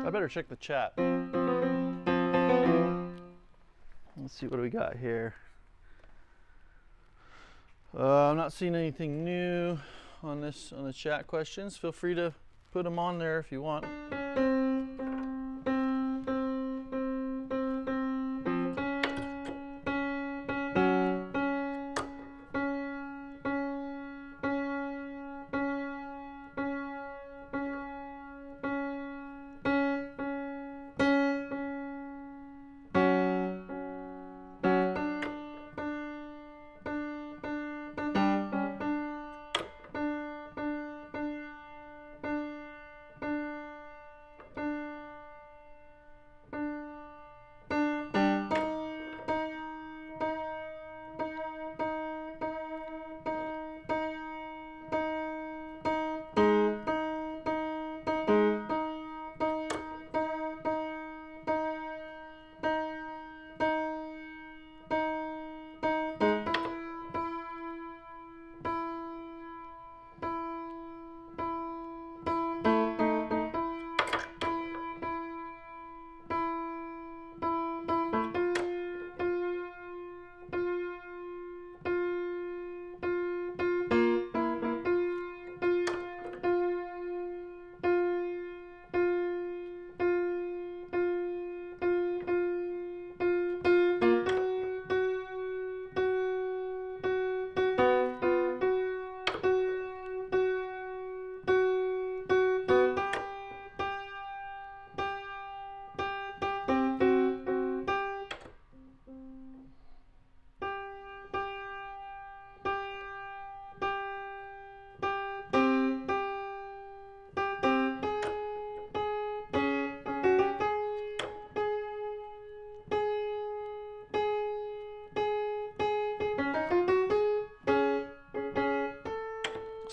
I better check the chat. Let's see what do we got here. I'm not seeing anything new on the chat questions. Feel free to put them on there if you want.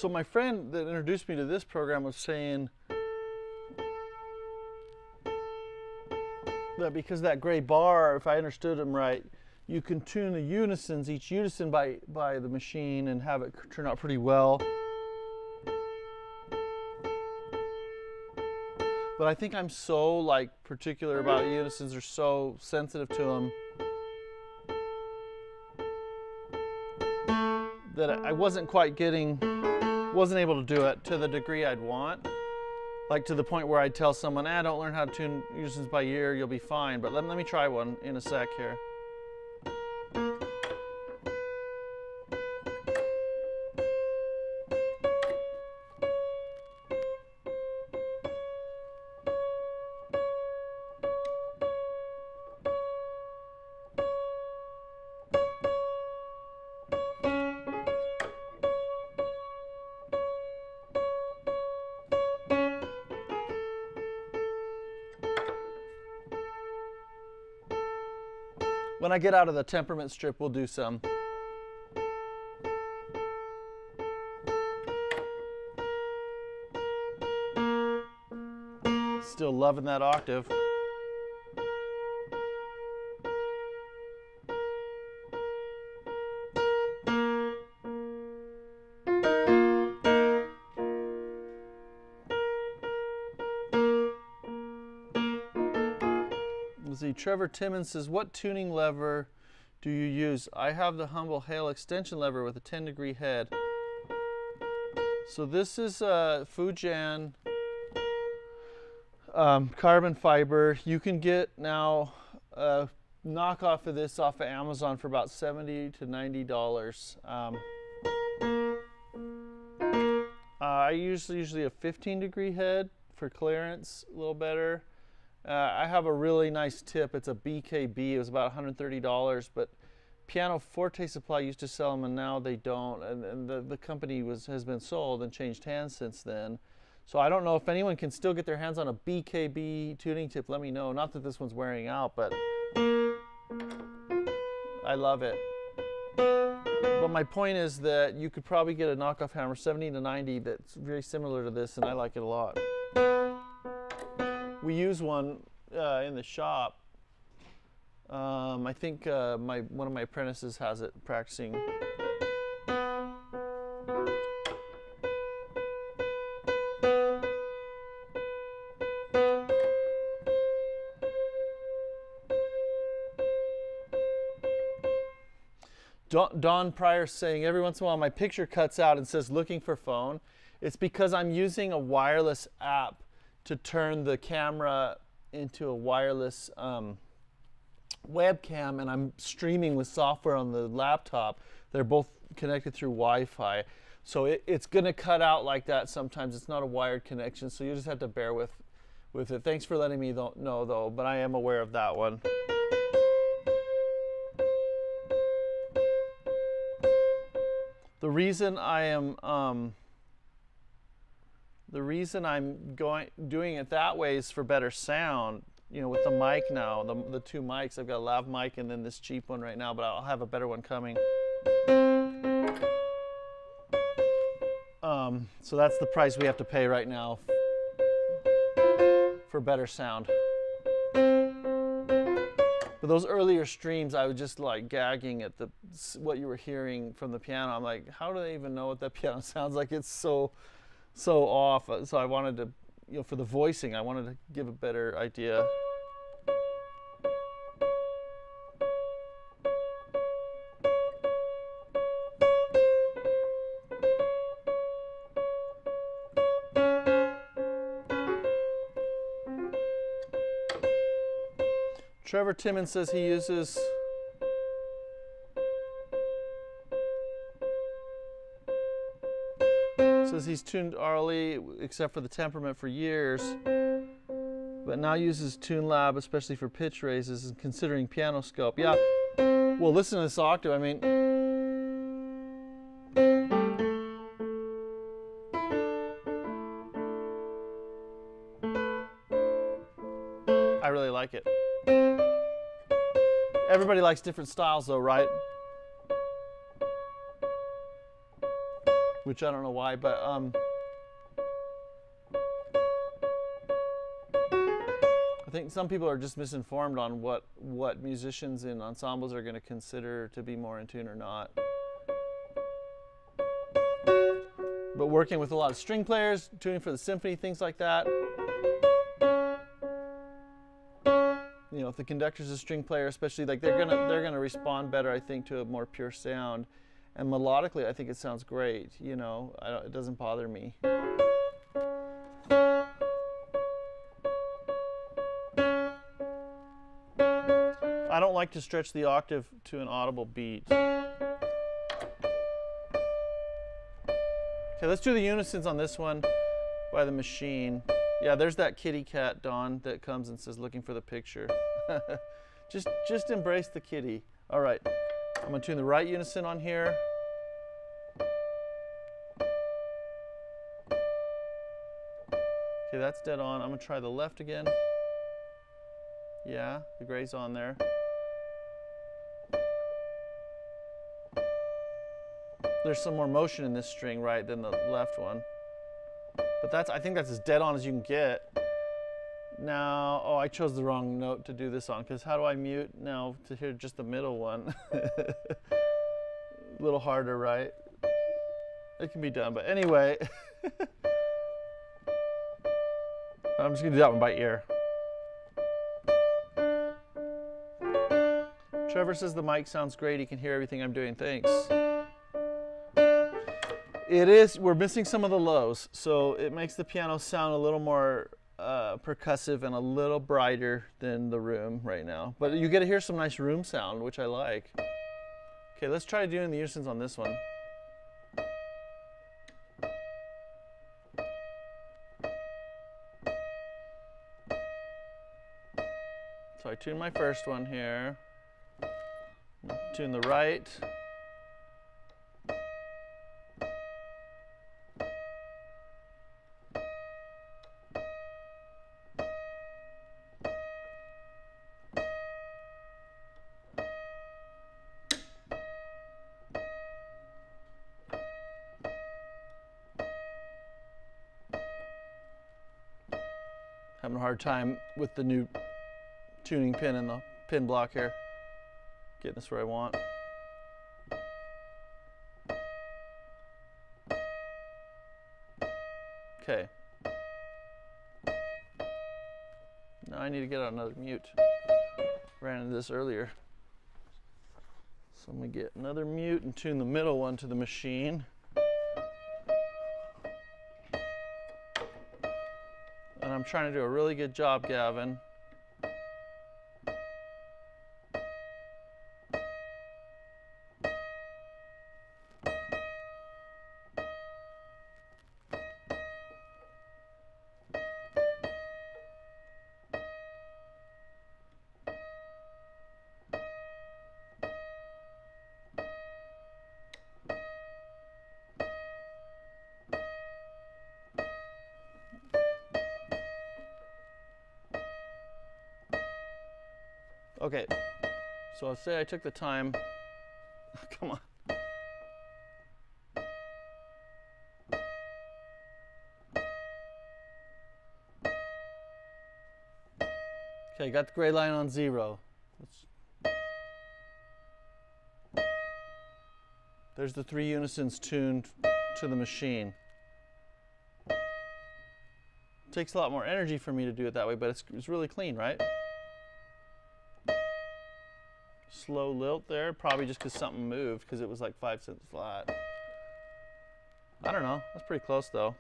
So my friend that introduced me to this program was saying that because that gray bar, if I understood him right, you can tune the unisons, each unison by the machine, and have it turn out pretty well. But I think I'm so like particular about unisons, or so sensitive to them, that I wasn't quite wasn't able to do it to the degree I'd want. Like to the point where I'd tell someone, don't learn how to tune unisons by ear, you'll be fine. But let me try one in a sec here. When I get out of the temperament strip, we'll do some. Still loving that octave. See, Trevor Timmons says, what tuning lever do you use? I have the Humble Hale extension lever with a 10-degree head. So this is a Fujian carbon fiber. You can get now a knockoff of this off of Amazon for about $70 to $90. I usually a 15-degree head for clearance, a little better. I have a really nice tip. It's a BKB. It was about $130, but Piano Forte Supply used to sell them, and now they don't. And the company has been sold and changed hands since then. So I don't know if anyone can still get their hands on a BKB tuning tip. Let me know. Not that this one's wearing out, but I love it. But my point is that you could probably get a knockoff hammer, 70 to 90, that's very similar to this, and I like it a lot. We use one in the shop. I think one of my apprentices has it practicing. Don Pryor saying, every once in a while my picture cuts out and says looking for phone. It's because I'm using a wireless app to turn the camera into a wireless webcam, and I'm streaming with software on the laptop. They're both connected through Wi-Fi. So it's going to cut out like that sometimes. It's not a wired connection, so you just have to bear with it. Thanks for letting me know, though, but I am aware of that one. The reason I'm doing it that way is for better sound. You know, with the mic now, the two mics, I've got a lav mic and then this cheap one right now, but I'll have a better one coming. So that's the price we have to pay right now for better sound. But those earlier streams, I was just like gagging at what you were hearing from the piano. I'm like, how do they even know what that piano sounds like? It's so off. So I wanted to, for the voicing, I wanted to give a better idea. Trevor Timmons says he uses he's tuned RLE except for the temperament for years, but now uses TuneLab especially for pitch raises and considering Pianoscope. Yeah, well, listen to this octave. I mean, I really like it. Everybody likes different styles though, right? which I don't know why, but I think some people are just misinformed on what musicians in ensembles are going to consider to be more in tune or not. But working with a lot of string players, tuning for the symphony, things like that. You know, if the conductor's a string player, especially, like they're gonna respond better, I think, to a more pure sound. And melodically, I think it sounds great. You know, it doesn't bother me. I don't like to stretch the octave to an audible beat. Okay, let's do the unisons on this one by the machine. Yeah, there's that kitty cat, Dawn, that comes and says, looking for the picture. just embrace the kitty. All right, I'm gonna tune the right unison on here. Okay, that's dead on. I'm gonna try the left again. Yeah, the gray's on there. There's some more motion in this string, right, than the left one. But I think that's as dead on as you can get. Now, oh, I chose the wrong note to do this on, because how do I mute now to hear just the middle one? A little harder, right? It can be done, but anyway. I'm just gonna do that one by ear. Trevor says the mic sounds great. He can hear everything I'm doing. Thanks. It is, we're missing some of the lows, so it makes the piano sound a little more percussive and a little brighter than the room right now. But you get to hear some nice room sound, which I like. Okay, let's try doing the unisons on this one. So I tune my first one here. Tune the right. Having a hard time with the new tuning pin and the pin block here. Getting this where I want. Okay. Now I need to get out another mute. Ran into this earlier. So I'm going to get another mute and tune the middle one to the machine. And I'm trying to do a really good job, Gavin. Okay, so I'll say I took the time. Come on. Okay, got the gray line on 0. There's the 3 unisons tuned to the machine. It takes a lot more energy for me to do it that way, but it's really clean, right? Slow lilt there, probably just because something moved, because it was like 5 cents flat. I don't know, that's pretty close though.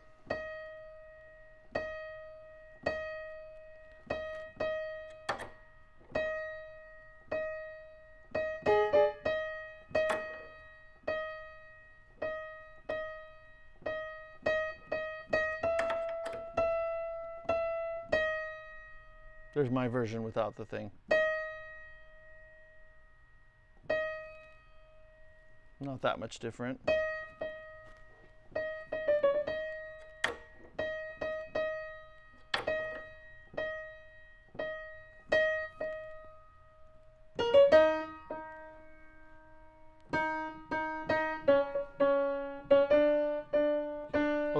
There's my version without the thing. Not that much different.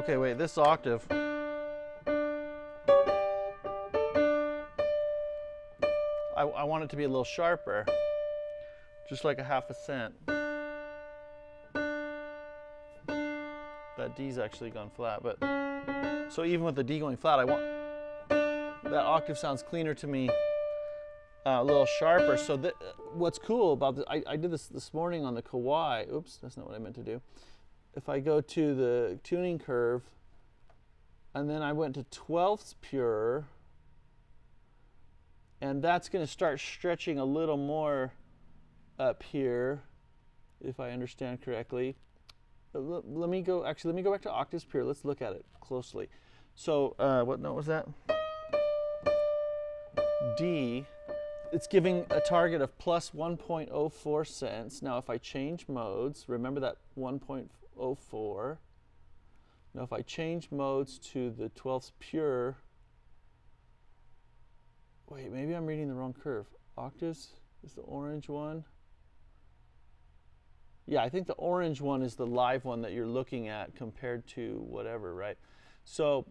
Okay, wait, this octave. I want it to be a little sharper, just like a half a cent. That D's actually gone flat, but so even with the D going flat, I want that octave sounds cleaner to me, a little sharper. So what's cool about this, I did this morning on the Kawai. Oops, that's not what I meant to do. If I go to the tuning curve, and then I went to 12ths pure, and that's going to start stretching a little more up here, if I understand correctly. Let me go back to octaves pure. Let's look at it closely. So what note was that? D. It's giving a target of plus 1.04 cents. Now if I change modes, remember that 1.04. Now if I change modes to the 12ths pure, wait, maybe I'm reading the wrong curve. Octaves is the orange one. Yeah, I think the orange one is the live one that you're looking at compared to whatever, right? So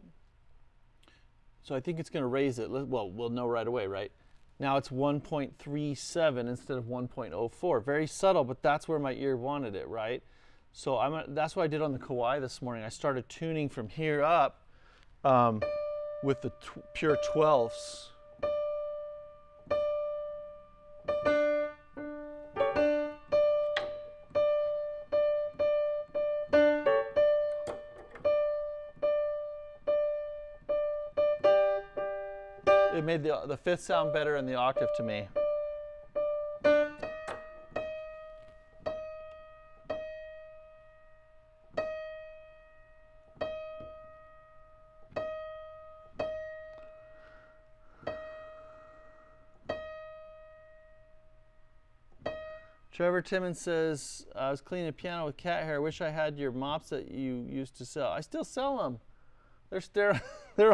I think it's going to raise it. Well, we'll know right away, right? Now it's 1.37 instead of 1.04. Very subtle, but that's where my ear wanted it, right? So that's what I did on the Kawai this morning. I started tuning from here up with the pure 12ths. It made the fifth sound better in the octave to me. Trevor Timmons says, I was cleaning a piano with cat hair. I wish I had your mops that you used to sell. I still sell them. They're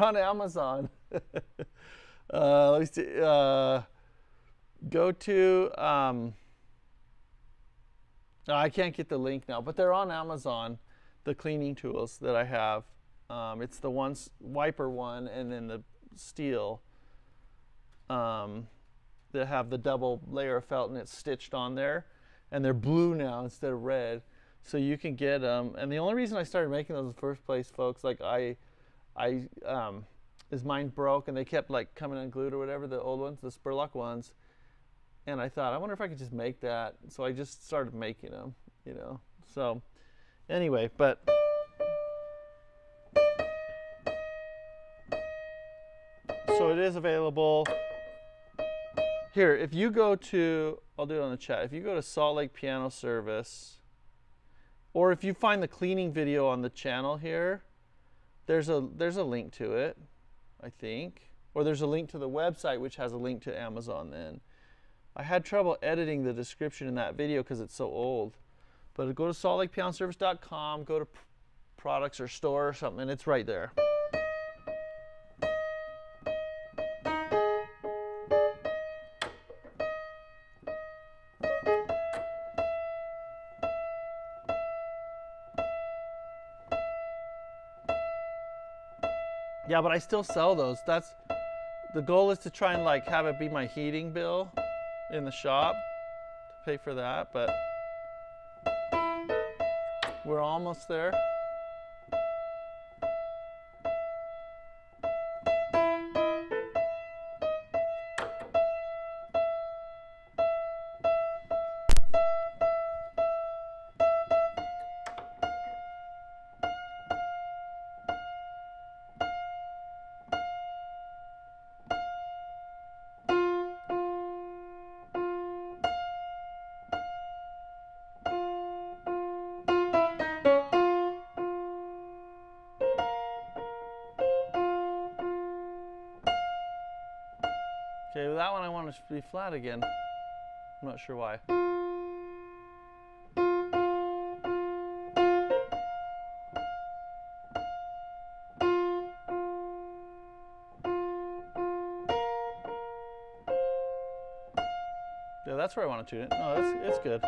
on Amazon. Let me see. Go to, I can't get the link now, but they're on Amazon, the cleaning tools that I have. It's the wiper one and then the steel that have the double layer of felt and it's stitched on there. And they're blue now instead of red. So you can get them. And the only reason I started making those in the first place, folks, like is mine broke and they kept like coming unglued or whatever, the old ones, the Spurlock ones. And I thought, I wonder if I could just make that. So I just started making them, you know. So anyway, but so it is available. Here, if you go to, I'll do it on the chat. If you go to Salt Lake Piano Service, or if you find the cleaning video on the channel here, there's a link to it, I think. Or there's a link to the website, which has a link to Amazon then. I had trouble editing the description in that video because it's so old. But go to saltlakepianoservice.com, go to products or store or something, and it's right there. Yeah, but I still sell those. That's the goal, is to try and like have it be my heating bill in the shop to pay for that, but we're almost there. Okay, well, that one I want to be flat again. I'm not sure why. Yeah, that's where I want to tune it. No, it's good.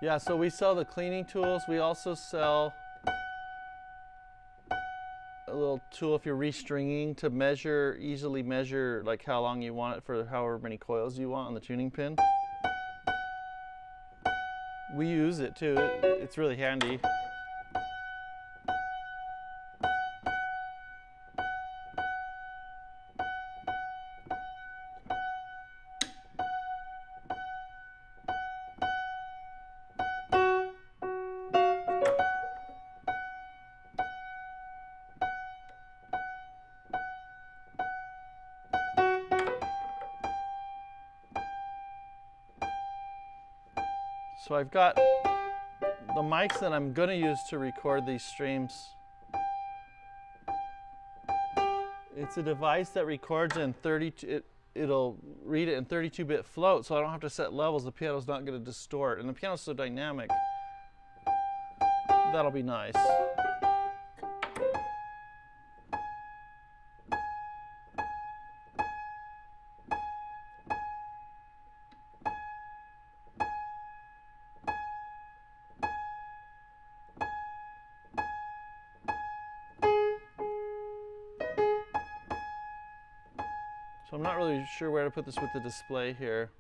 Yeah, so we sell the cleaning tools. We also sell a little tool if you're restringing to measure, easily measure like how long you want it for however many coils you want on the tuning pin. We use it too. It's really handy. So I've got the mics that I'm going to use to record these streams. It's a device that records in 32, it'll read it in 32-bit float, so I don't have to set levels. The piano's not going to distort, and the piano's so dynamic. That'll be nice. So I'm not really sure where to put this with the display here.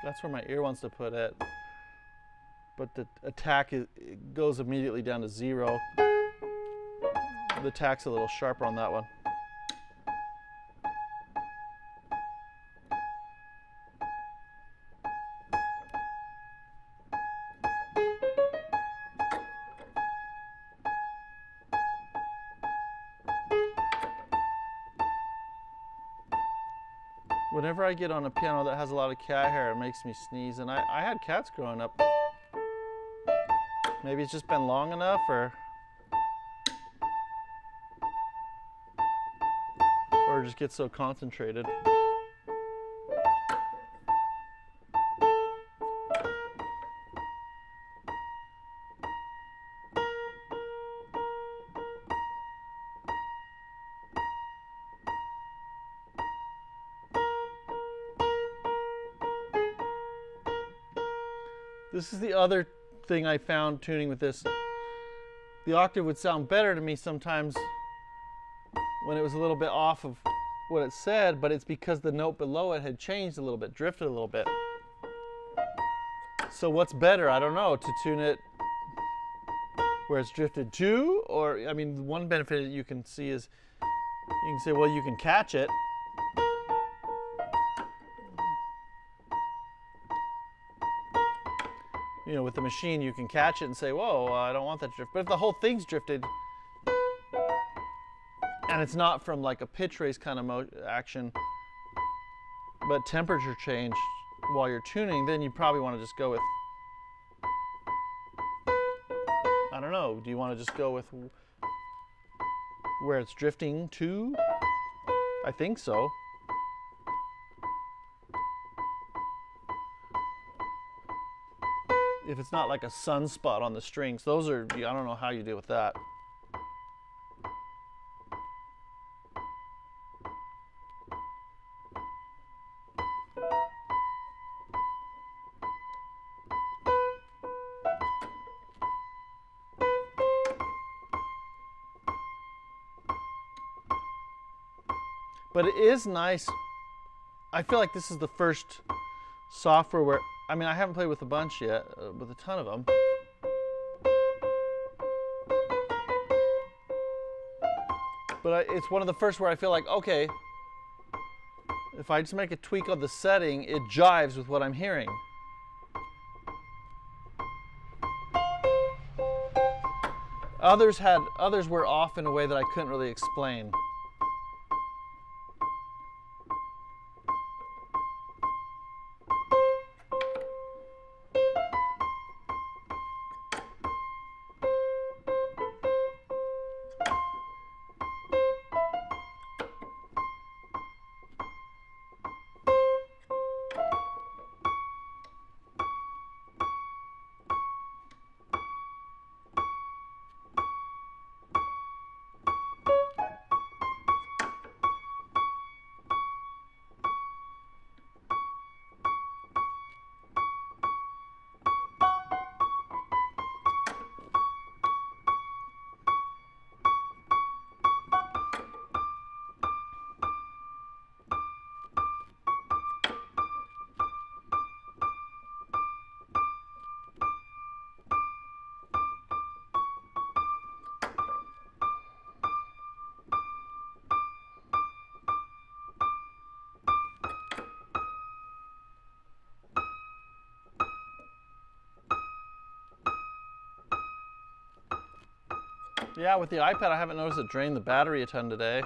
That's where my ear wants to put it. But the attack it goes immediately down to 0. The attack's a little sharper on that one. Whenever I get on a piano that has a lot of cat hair, it makes me sneeze. And I had cats growing up. Maybe it's just been long enough, or just get so concentrated. This is the other thing I found tuning with this. The octave would sound better to me sometimes when it was a little bit off of what it said, but it's because the note below it had changed a little bit, drifted a little bit. So what's better? I don't know, to tune it where it's drifted to, or, I mean, one benefit you can see is you can say, well, you can catch it. You know, with the machine, you can catch it and say, whoa, I don't want that drift. But if the whole thing's drifted, and it's not from like a pitch race kind of action, but temperature change while you're tuning, then you probably want to just go with, I don't know, do you want to just go with where it's drifting to? I think so. If it's not like a sunspot on the strings, those are, I don't know how you deal with that. But it is nice. I feel like this is the first software where, I mean, I haven't played with a bunch yet, with a ton of them. But it's one of the first where I feel like, okay, if I just make a tweak on the setting, it jives with what I'm hearing. Others were off in a way that I couldn't really explain. Yeah, with the iPad, I haven't noticed it drain the battery a ton today.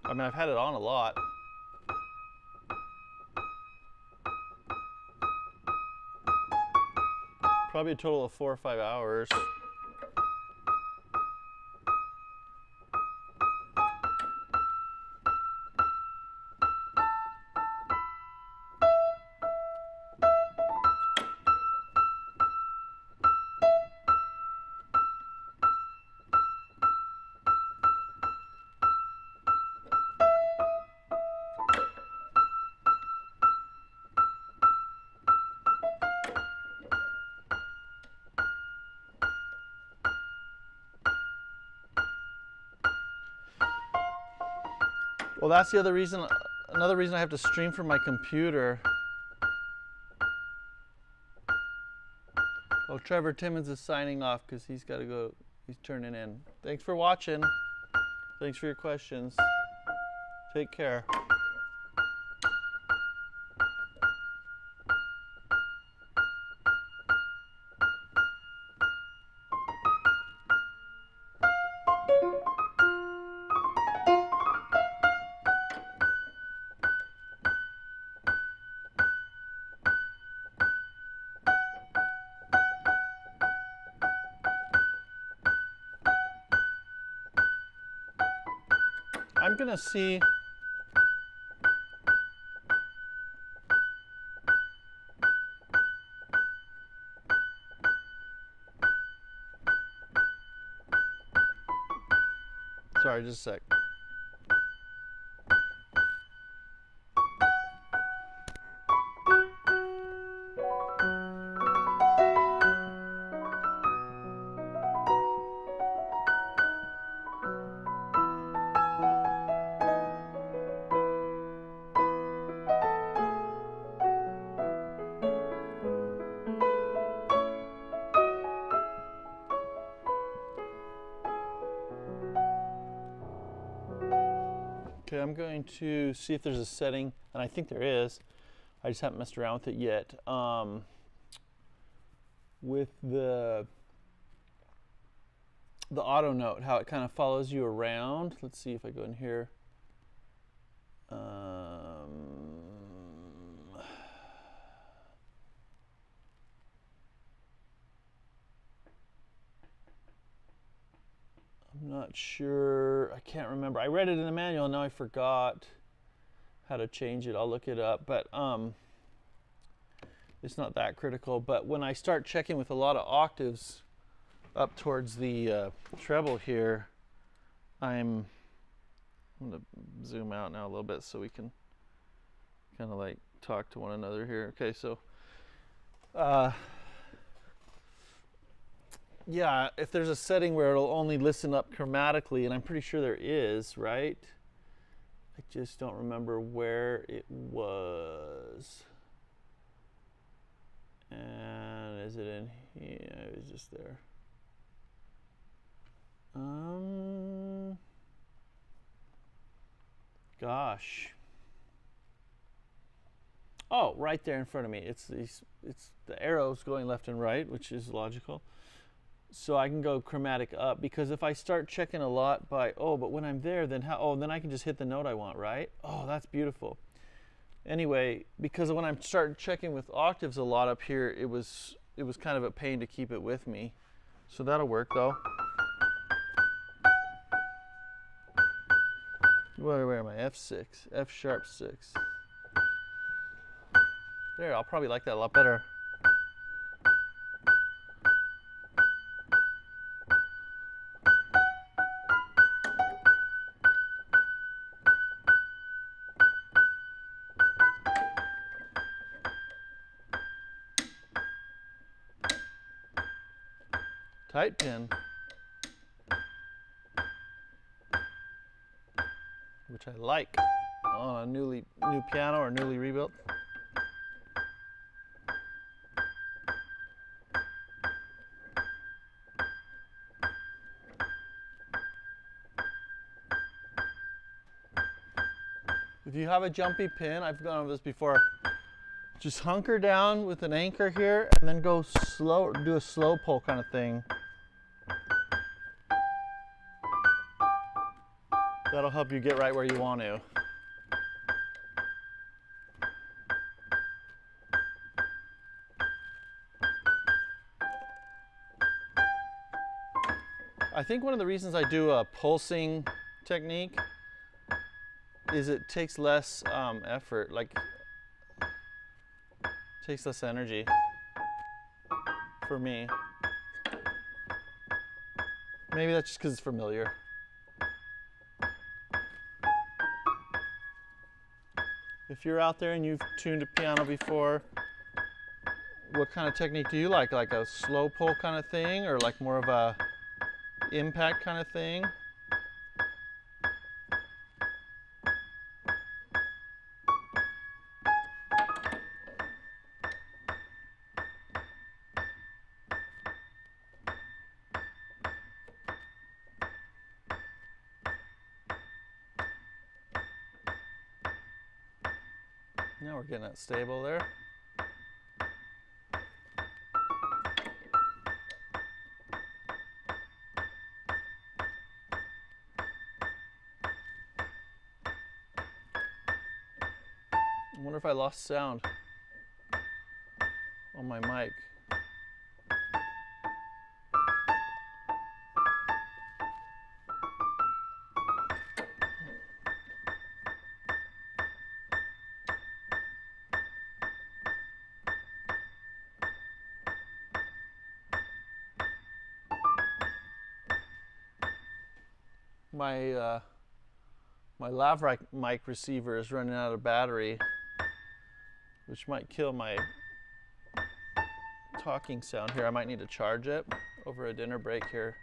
I mean, I've had it on a lot. Probably a total of 4 or 5 hours. Well, that's the other reason, another reason I have to stream from my computer. Oh, Trevor Timmons is signing off because he's got to go, he's turning in. Thanks for watching. Thanks for your questions. Take care. I'm gonna see. Sorry, just a sec. Okay, I'm going to see if there's a setting, and I think there is. I just haven't messed around with it yet. With the auto note, how it kind of follows you around. Let's see if I go in here. I'm not sure. I can't remember. I read it in the manual, and now I forgot how to change it. I'll look it up, but it's not that critical. But when I start checking with a lot of octaves up towards the treble here, I'm going to zoom out now a little bit so we can kind of like talk to one another here. Okay, so yeah, if there's a setting where it'll only listen up chromatically, and I'm pretty sure there is, right? I just don't remember where it was. And is it in here? It was just there. Gosh. Oh, right there in front of me. It's the arrows going left and right, which is logical. So I can go chromatic up, because if I start checking a lot by, oh, but when I'm there, then how, oh, then I can just hit the note I want, right? Oh, that's beautiful. Anyway, because when I started checking with octaves a lot up here, it was kind of a pain to keep it with me. So that'll work though. Where am I? F6, F sharp 6. There, I'll probably like that a lot better. Tight pin, which I like on a new piano or newly rebuilt. If you have a jumpy pin, I've gone over this before, just hunker down with an anchor here and then go slow, do a slow pull kind of thing. That'll help you get right where you want to. I think one of the reasons I do a pulsing technique is it takes less effort, like takes less energy for me. Maybe that's just because it's familiar. If you're out there and you've tuned a piano before, what kind of technique do you like? Like a slow pull kind of thing, or like more of a impact kind of thing? Now we're getting it stable there. I wonder if I lost sound on my mic. My lav mic receiver is running out of battery, which might kill my talking sound here. I might need to charge it over a dinner break here.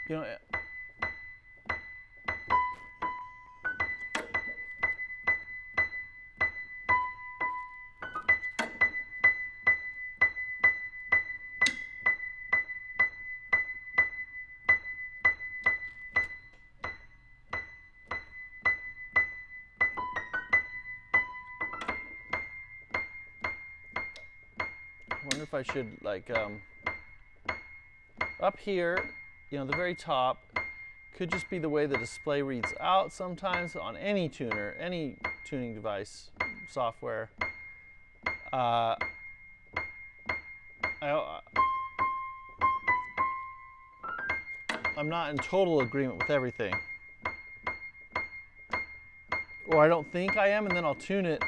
You know, I wonder if I should, like, up here, you know, the very top could just be the way the display reads out sometimes on any tuner, any tuning device, software. I'm not in total agreement with everything. Or I don't think I am, and then I'll tune it,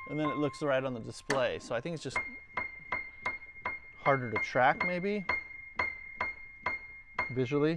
and then it looks right on the display. So I think it's just harder to track, maybe, visually.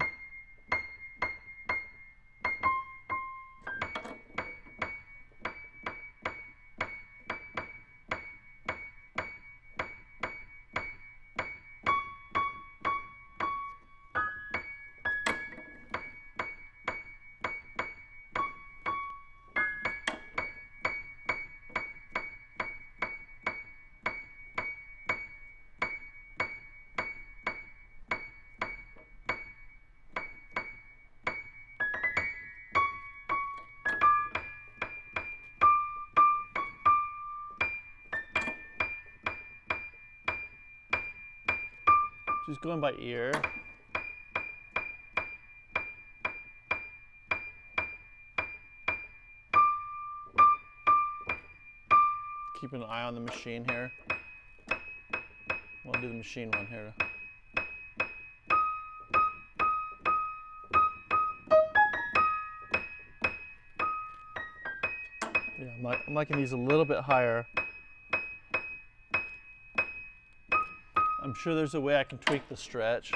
Just going by ear. Keep an eye on the machine here. We'll do the machine one here. Yeah, I'm liking these a little bit higher. I'm sure there's a way I can tweak the stretch.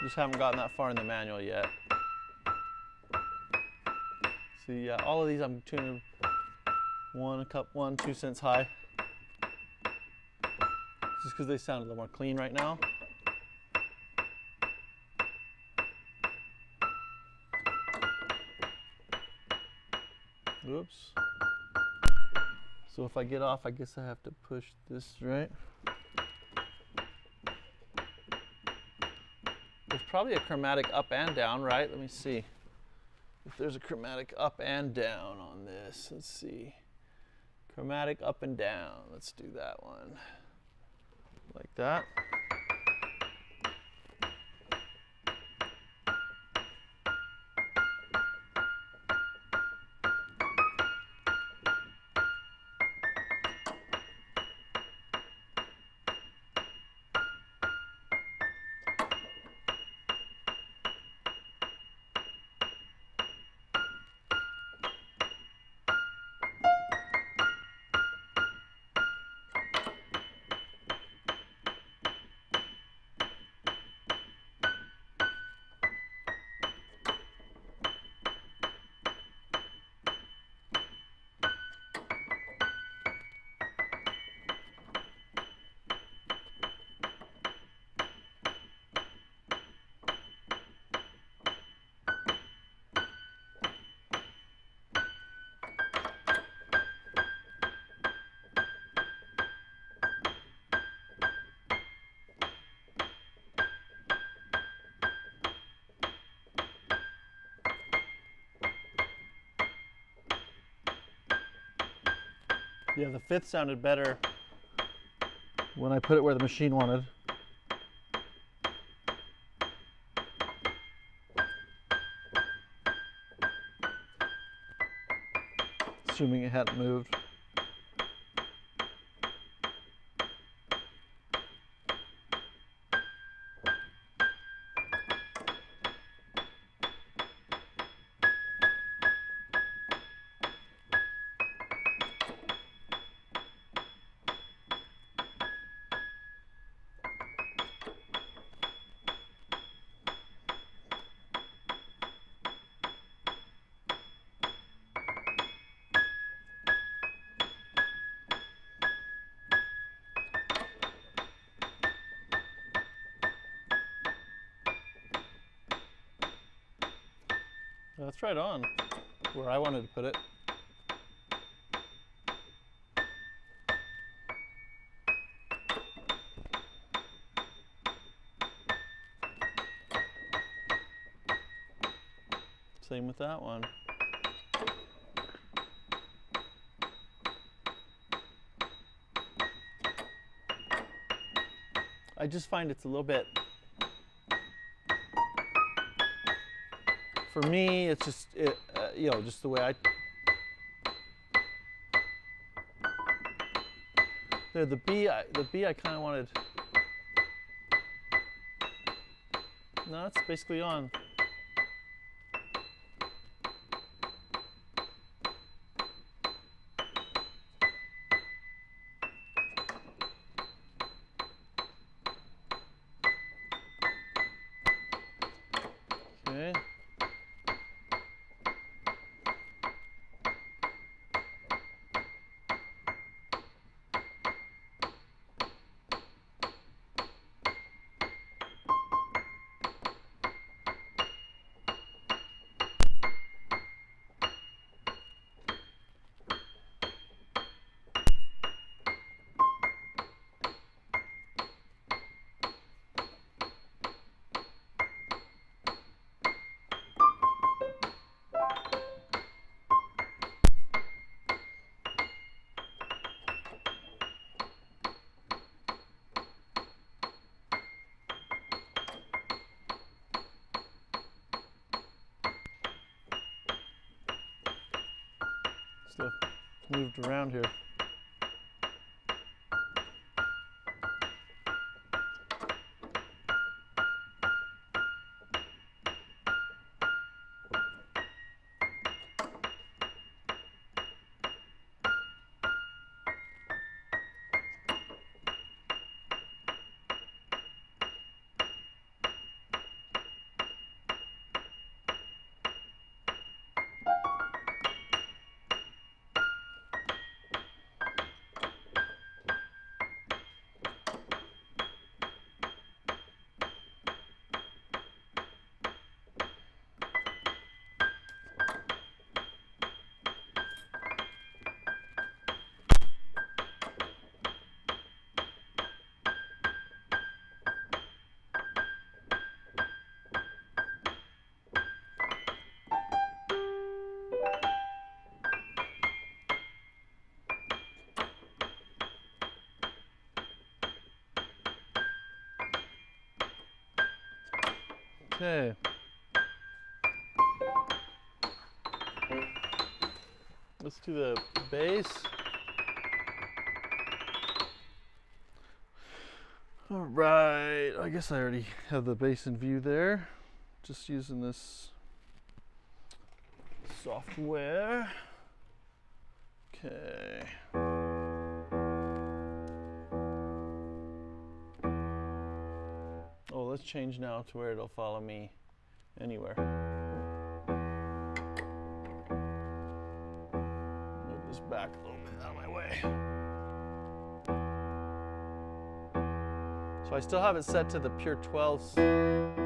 Just haven't gotten that far in the manual yet. See, yeah, all of these I'm tuning 2 cents high. Just because they sound a little more clean right now. Oops. So if I get off, I guess I have to push this, right? There's probably a chromatic up and down, right? Let me see if there's a chromatic up and down on this. Let's see. Chromatic up and down. Let's do that one. Like that. Yeah, the fifth sounded better when I put it where the machine wanted. Assuming it hadn't moved. That's right on where I wanted to put it. Same with that one. I just find it's a little bit, for me, it's just, you know, just the way the B I kind of wanted, no, it's basically on. Okay. Stuff moved around here. Okay. Let's do the bass. All right, I guess I already have the bass in view there. Just using this software. Okay. Oh, let's change now to where it'll follow me anywhere. Move this back a little bit out of my way. So I still have it set to the pure 12s.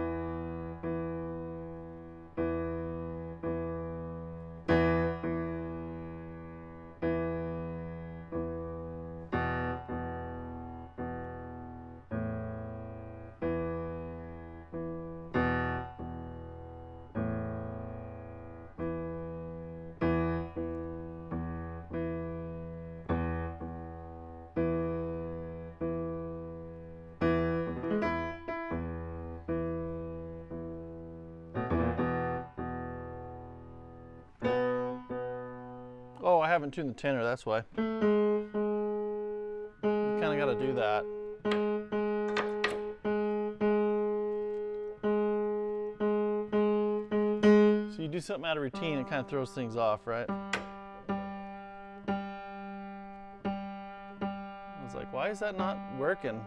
Oh, I haven't tuned the tenor, that's why. You kind of got to do that. So you do something out of routine, it kind of throws things off, right? I was like, why is that not working?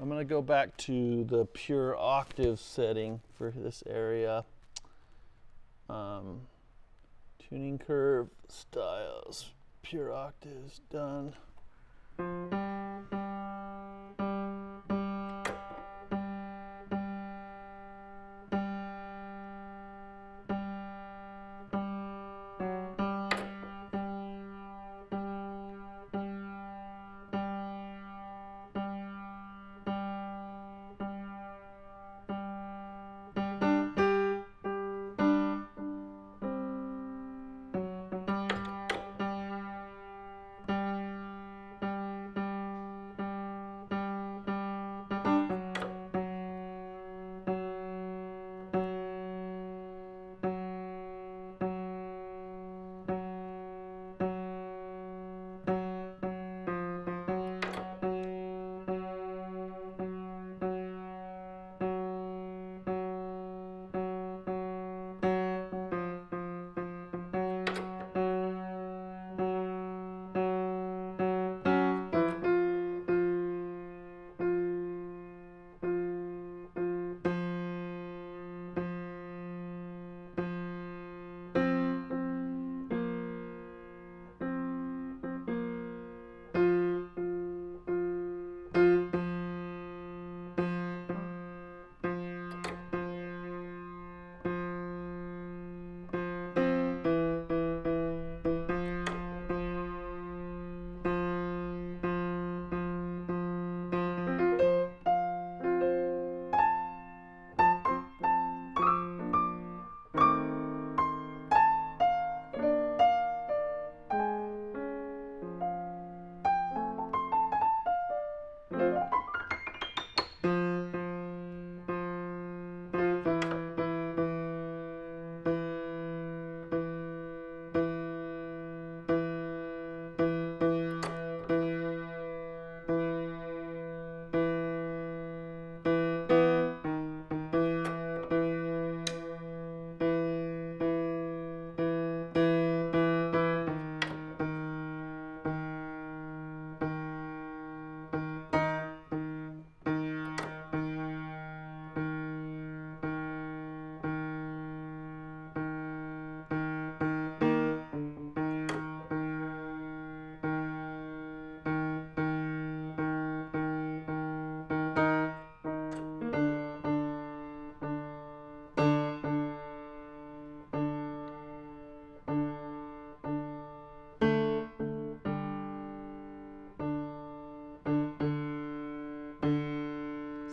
I'm going to go back to the pure octave setting for this area. Tuning curve, styles, pure octaves, done.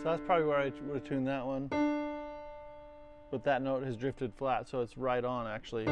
So that's probably where I would have tuned that one. but that note has drifted flat, so it's right on actually.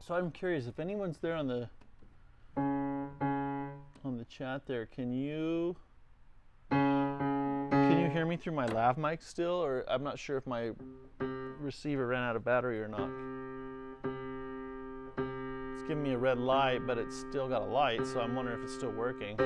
So I'm curious if anyone's there on the chat there. Can you hear me through my lav mic still, or I'm not sure if my receiver ran out of battery or not. It's giving me a red light, but it's still got a light, so I'm wondering if it's still working.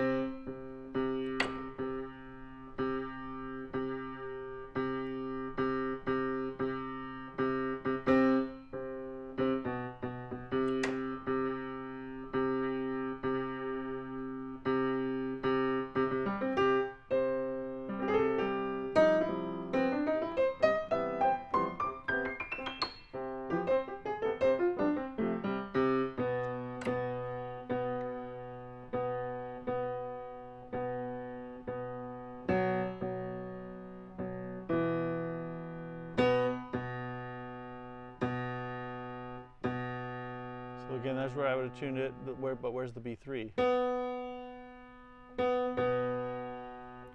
So again, that's where I would have tuned it, but where's the B3?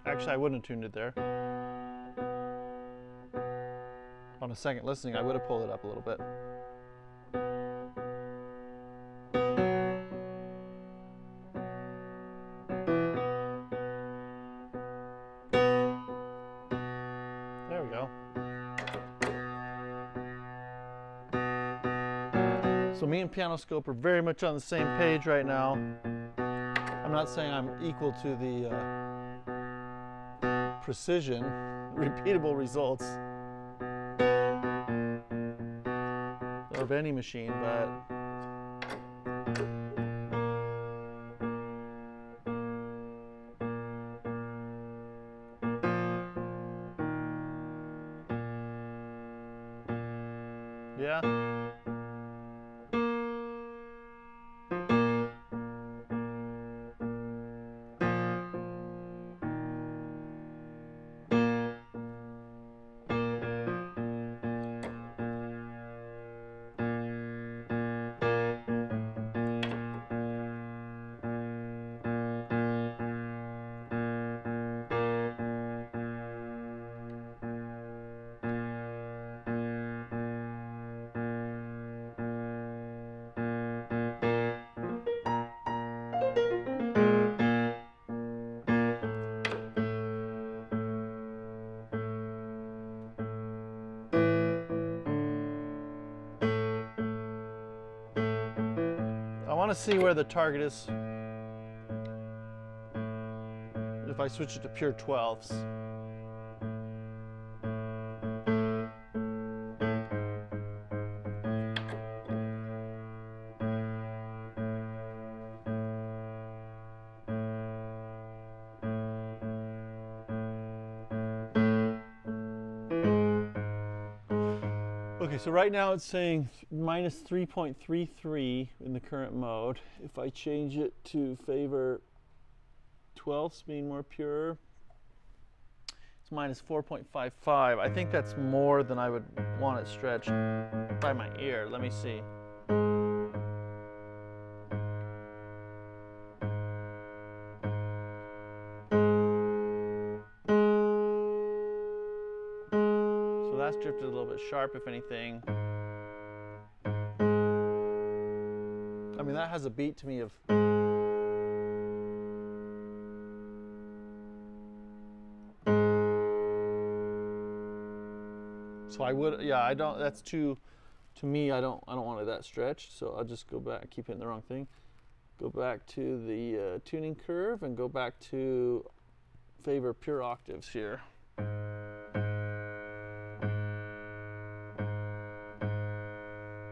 Actually, I wouldn't have tuned it there. On a second listening, I would have pulled it up a little bit. There we go. So me and Pianoscope are very much on the same page right now. I'm not saying I'm equal to the precision, repeatable results of any machine, but yeah. I want to see where the target is if I switch it to pure 12s. Okay, so right now it's saying minus 3.33 in the current mode. If I change it to favor 12ths being more pure, it's minus 4.55. I think that's more than I would want it stretched by my ear. Let me see. That's drifted a little bit sharp, if anything. I mean, that has a beat to me of so I would, yeah, I don't, that's too, to me, I don't want it that stretched, so I'll just go back, keep hitting the wrong thing. Go back to the tuning curve and go back to favor pure octaves here.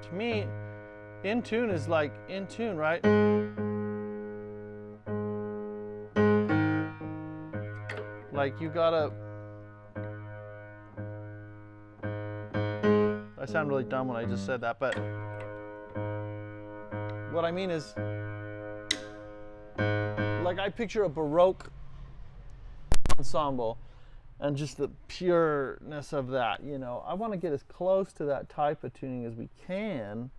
To me, in tune is like in tune, right? Like you gotta, I sound really dumb when I just said that, but what I mean is, like I picture a Baroque ensemble and just the pureness of that, you know. I want to get as close to that type of tuning as we can.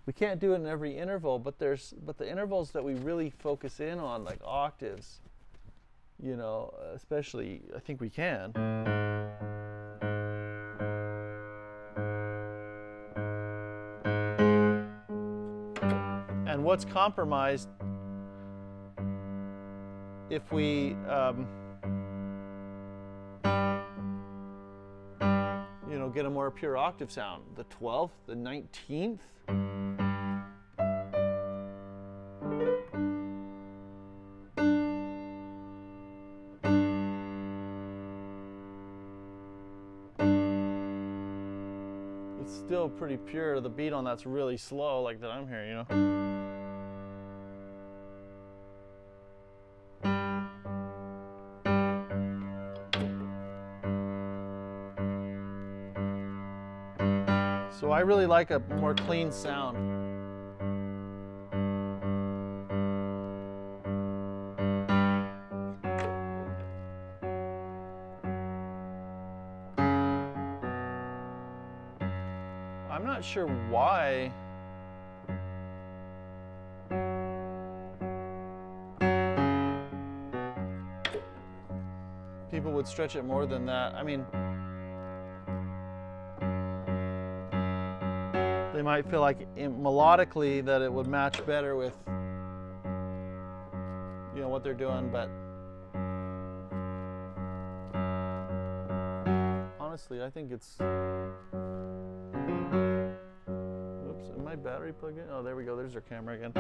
We can't do it in every interval, but the intervals that we really focus in on, like octaves, you know, especially, I think we can. And what's compromised if we you know, get a more pure octave sound? The 12th, the 19th? It's still pretty pure. The beat on that's really slow, like that I'm hearing, you know? So I really like a more clean sound. I'm not sure why people would stretch it more than that. I mean, they might feel like melodically that it would match better with, you know, what they're doing, but honestly, I think it's, oops, am my battery plugged in? Oh, there we go, there's our camera again.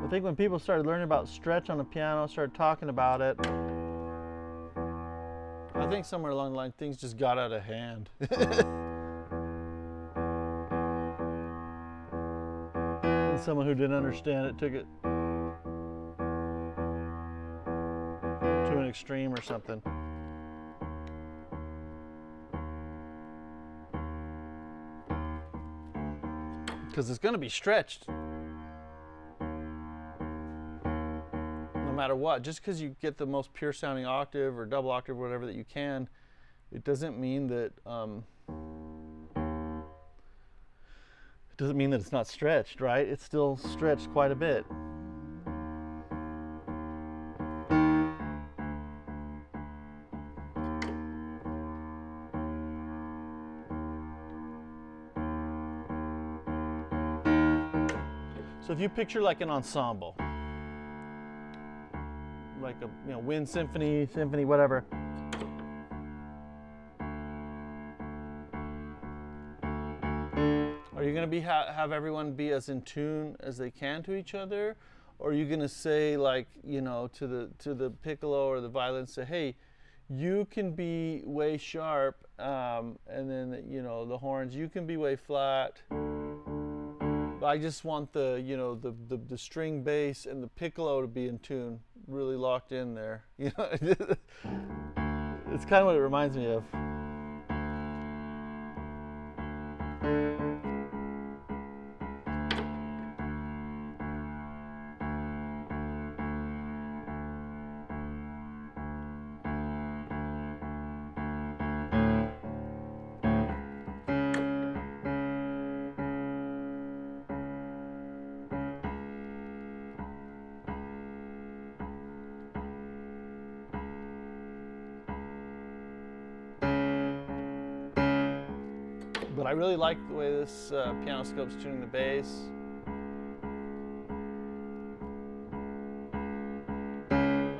I think when people started learning about stretch on the piano, started talking about it, I think somewhere along the line things just got out of hand. And someone who didn't understand it took it to an extreme or something. Because it's going to be stretched. No matter what, just because you get the most pure sounding octave or double octave or whatever that you can, it doesn't mean that it's not stretched, right? It's still stretched quite a bit. So if you picture like an ensemble, like a, you know, wind symphony, whatever. Are you going to have everyone be as in tune as they can to each other, or are you going to say, like, you know, to the piccolo or the violin, say, hey, you can be way sharp, and then, you know, the horns, you can be way flat. But I just want the, you know, the string bass and the piccolo to be in tune, really locked in there. You know, it's kind of what it reminds me of. But I really like the way this Pianoscope's tuning the bass.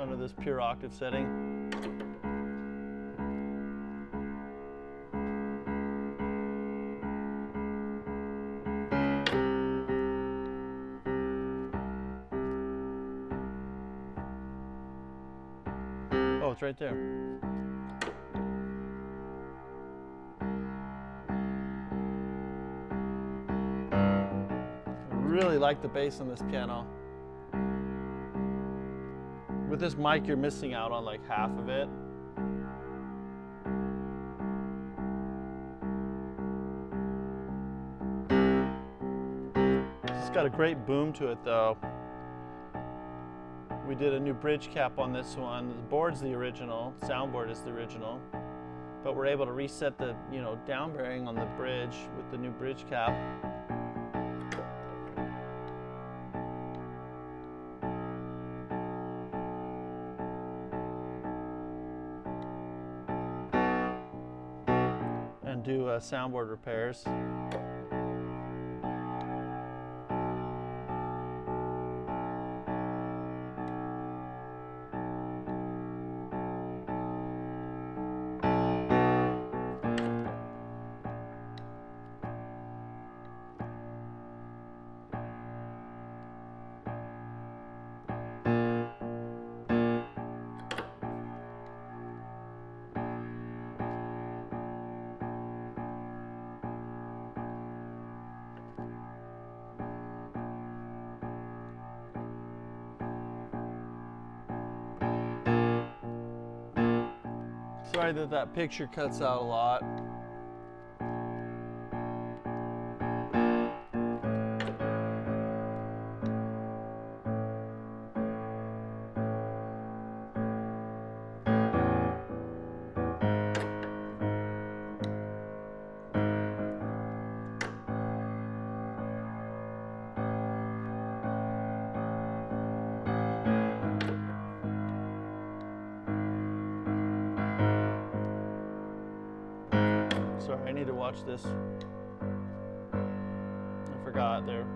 Under this pure octave setting. Oh, it's right there. I really like the bass on this piano. With this mic, you're missing out on like half of it. It's got a great boom to it though. We did a new bridge cap on this one. The board's the original, soundboard is the original, but we're able to reset the, down bearing on the bridge with the new bridge cap. And do soundboard repairs. Sorry that picture cuts out a lot. Sorry, I need to watch this. I forgot there.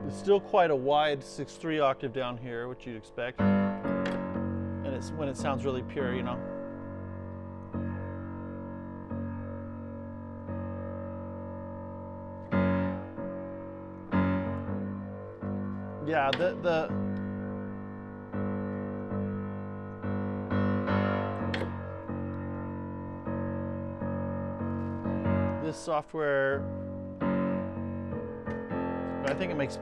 It's still quite a wide 6/3 octave down here, which you'd expect. And it's when it sounds really pure, Yeah, this software, I think it makes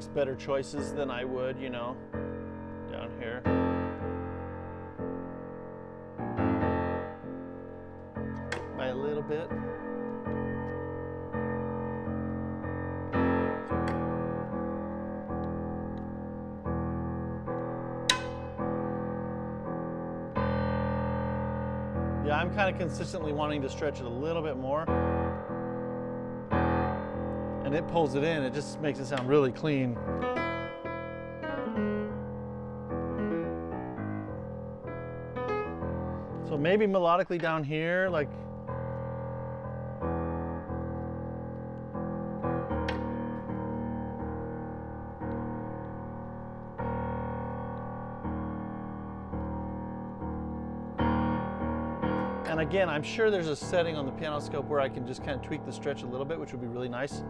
better choices than I would, down here. By a little bit. Yeah, I'm kind of consistently wanting to stretch it a little bit more. And it pulls it in, it just makes it sound really clean. So maybe melodically down here, like and again, I'm sure there's a setting on the Pianoscope where I can just kind of tweak the stretch a little bit, which would be really nice.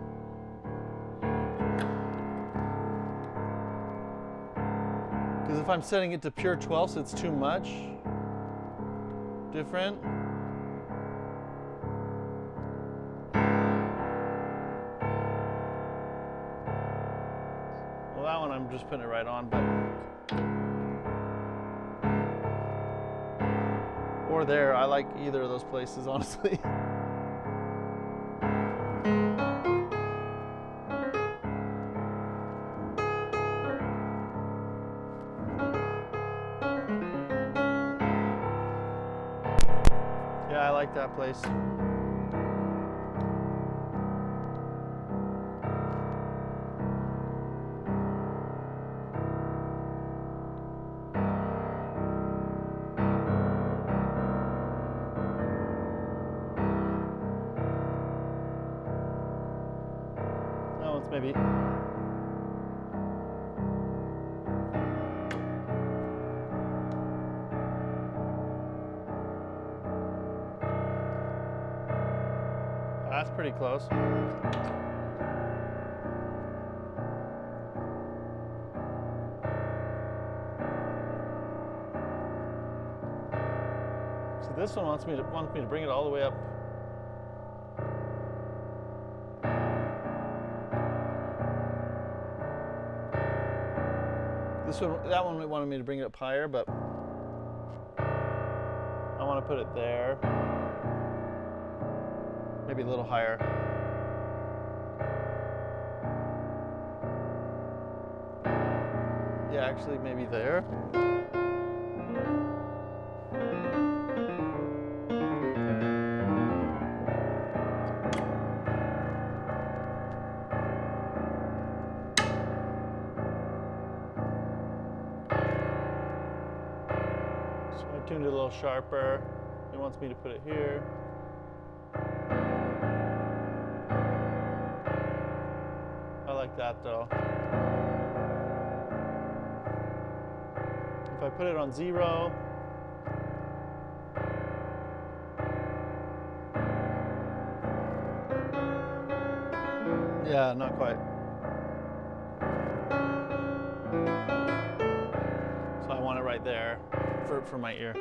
Because if I'm setting it to pure 12ths, it's too much different. Well, that one I'm just putting it right on, but or there, I like either of those places, honestly. Yeah, like that place. Oh, it's maybe. That's pretty close. So this one wants me to bring it all the way up. That one wanted me to bring it up higher, but I want to put it there. Maybe a little higher. Yeah, actually maybe there. So I tuned it a little sharper. It wants me to put it here. I like that though. If I put it on 0, yeah, not quite. So I want it right there for my ear.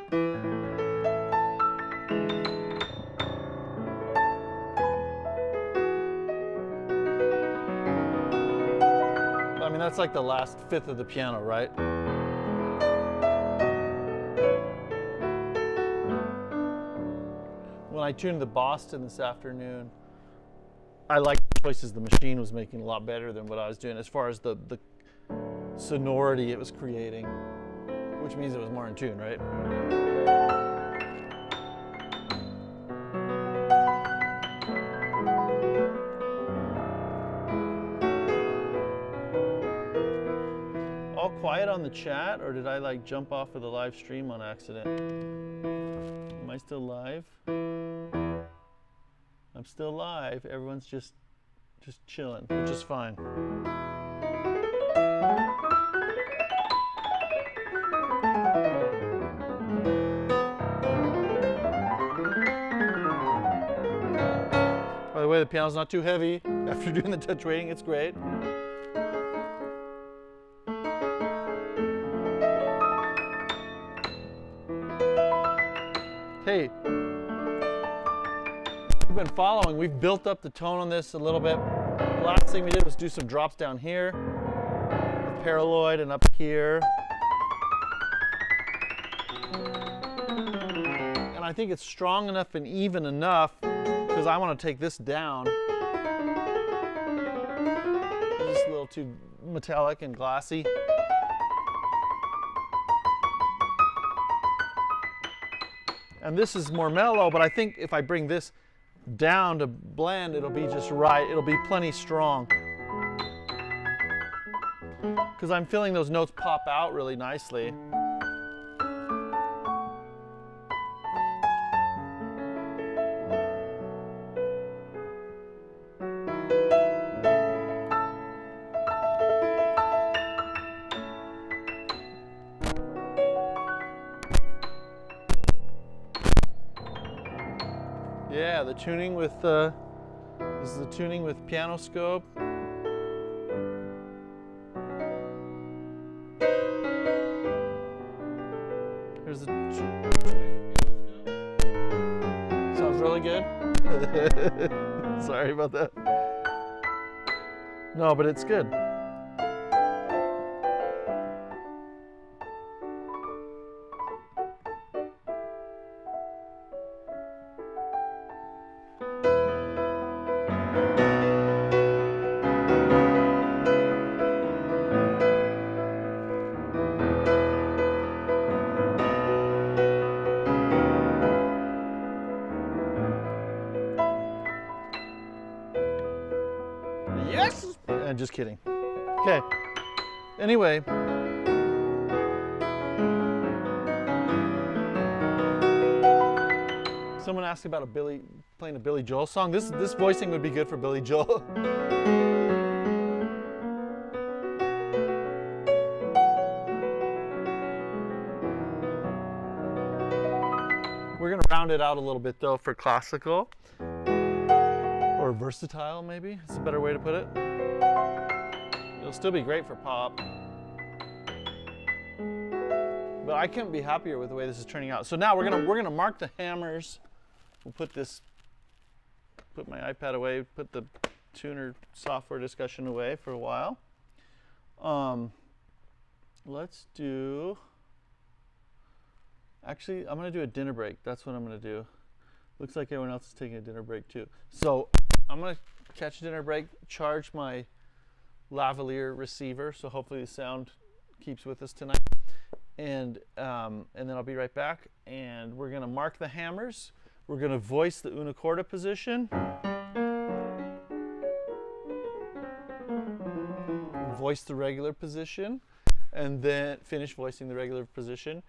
I mean, that's like the last fifth of the piano, right? When I tuned the Boston this afternoon, I liked the choices the machine was making a lot better than what I was doing as far as the sonority it was creating, which means it was more in tune, right? All quiet on the chat, or did I like jump off of the live stream on accident? Am I still live? I'm still live. Everyone's just chilling, which is fine. By the way, the piano's not too heavy. After doing the touch weighting, it's great. Hey, you've been following. We've built up the tone on this a little bit. The last thing we did was do some drops down here, with paraloid, and up here. And I think it's strong enough and even enough because I want to take this down. It's just a little too metallic and glassy. And this is more mellow, but I think if I bring this down to blend, it'll be just right. It'll be plenty strong. Because I'm feeling those notes pop out really nicely. Yeah, the tuning with this is the tuning with Pianoscope. Here's the sounds really good. Sorry about that. No, but it's good. just kidding. Okay. Anyway. Someone asked about playing a Billy Joel song. This voicing would be good for Billy Joel. We're gonna round it out a little bit though for classical, or versatile maybe, it's a better way to put it. It'll still be great for pop. But I couldn't be happier with the way this is turning out. So now we're gonna mark the hammers. We'll put my iPad away, put the tuner software discussion away for a while. Let's do, actually, I'm gonna do a dinner break. That's what I'm gonna do. Looks like everyone else is taking a dinner break too. So I'm gonna catch a dinner break, charge my lavalier receiver, so hopefully the sound keeps with us tonight. And then I'll be right back, and we're gonna mark the hammers. We're going to voice the una corda position, voice the regular position, and then finish voicing the regular position.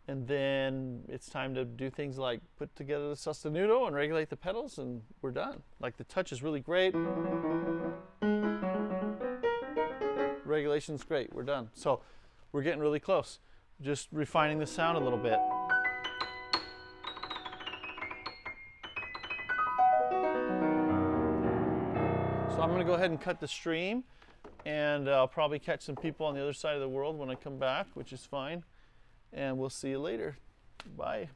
And then it's time to do things like put together the sostenuto and regulate the pedals, and we're done. Like, the touch is really great. Regulation's great. We're done. So we're getting really close. Just refining the sound a little bit. So I'm going to go ahead and cut the stream, and I'll probably catch some people on the other side of the world when I come back, which is fine. And we'll see you later. Bye.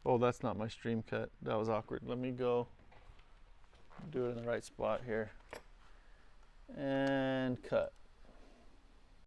Oh, that's not my stream cut. That was awkward. Let me go do it in the right spot here. And cut.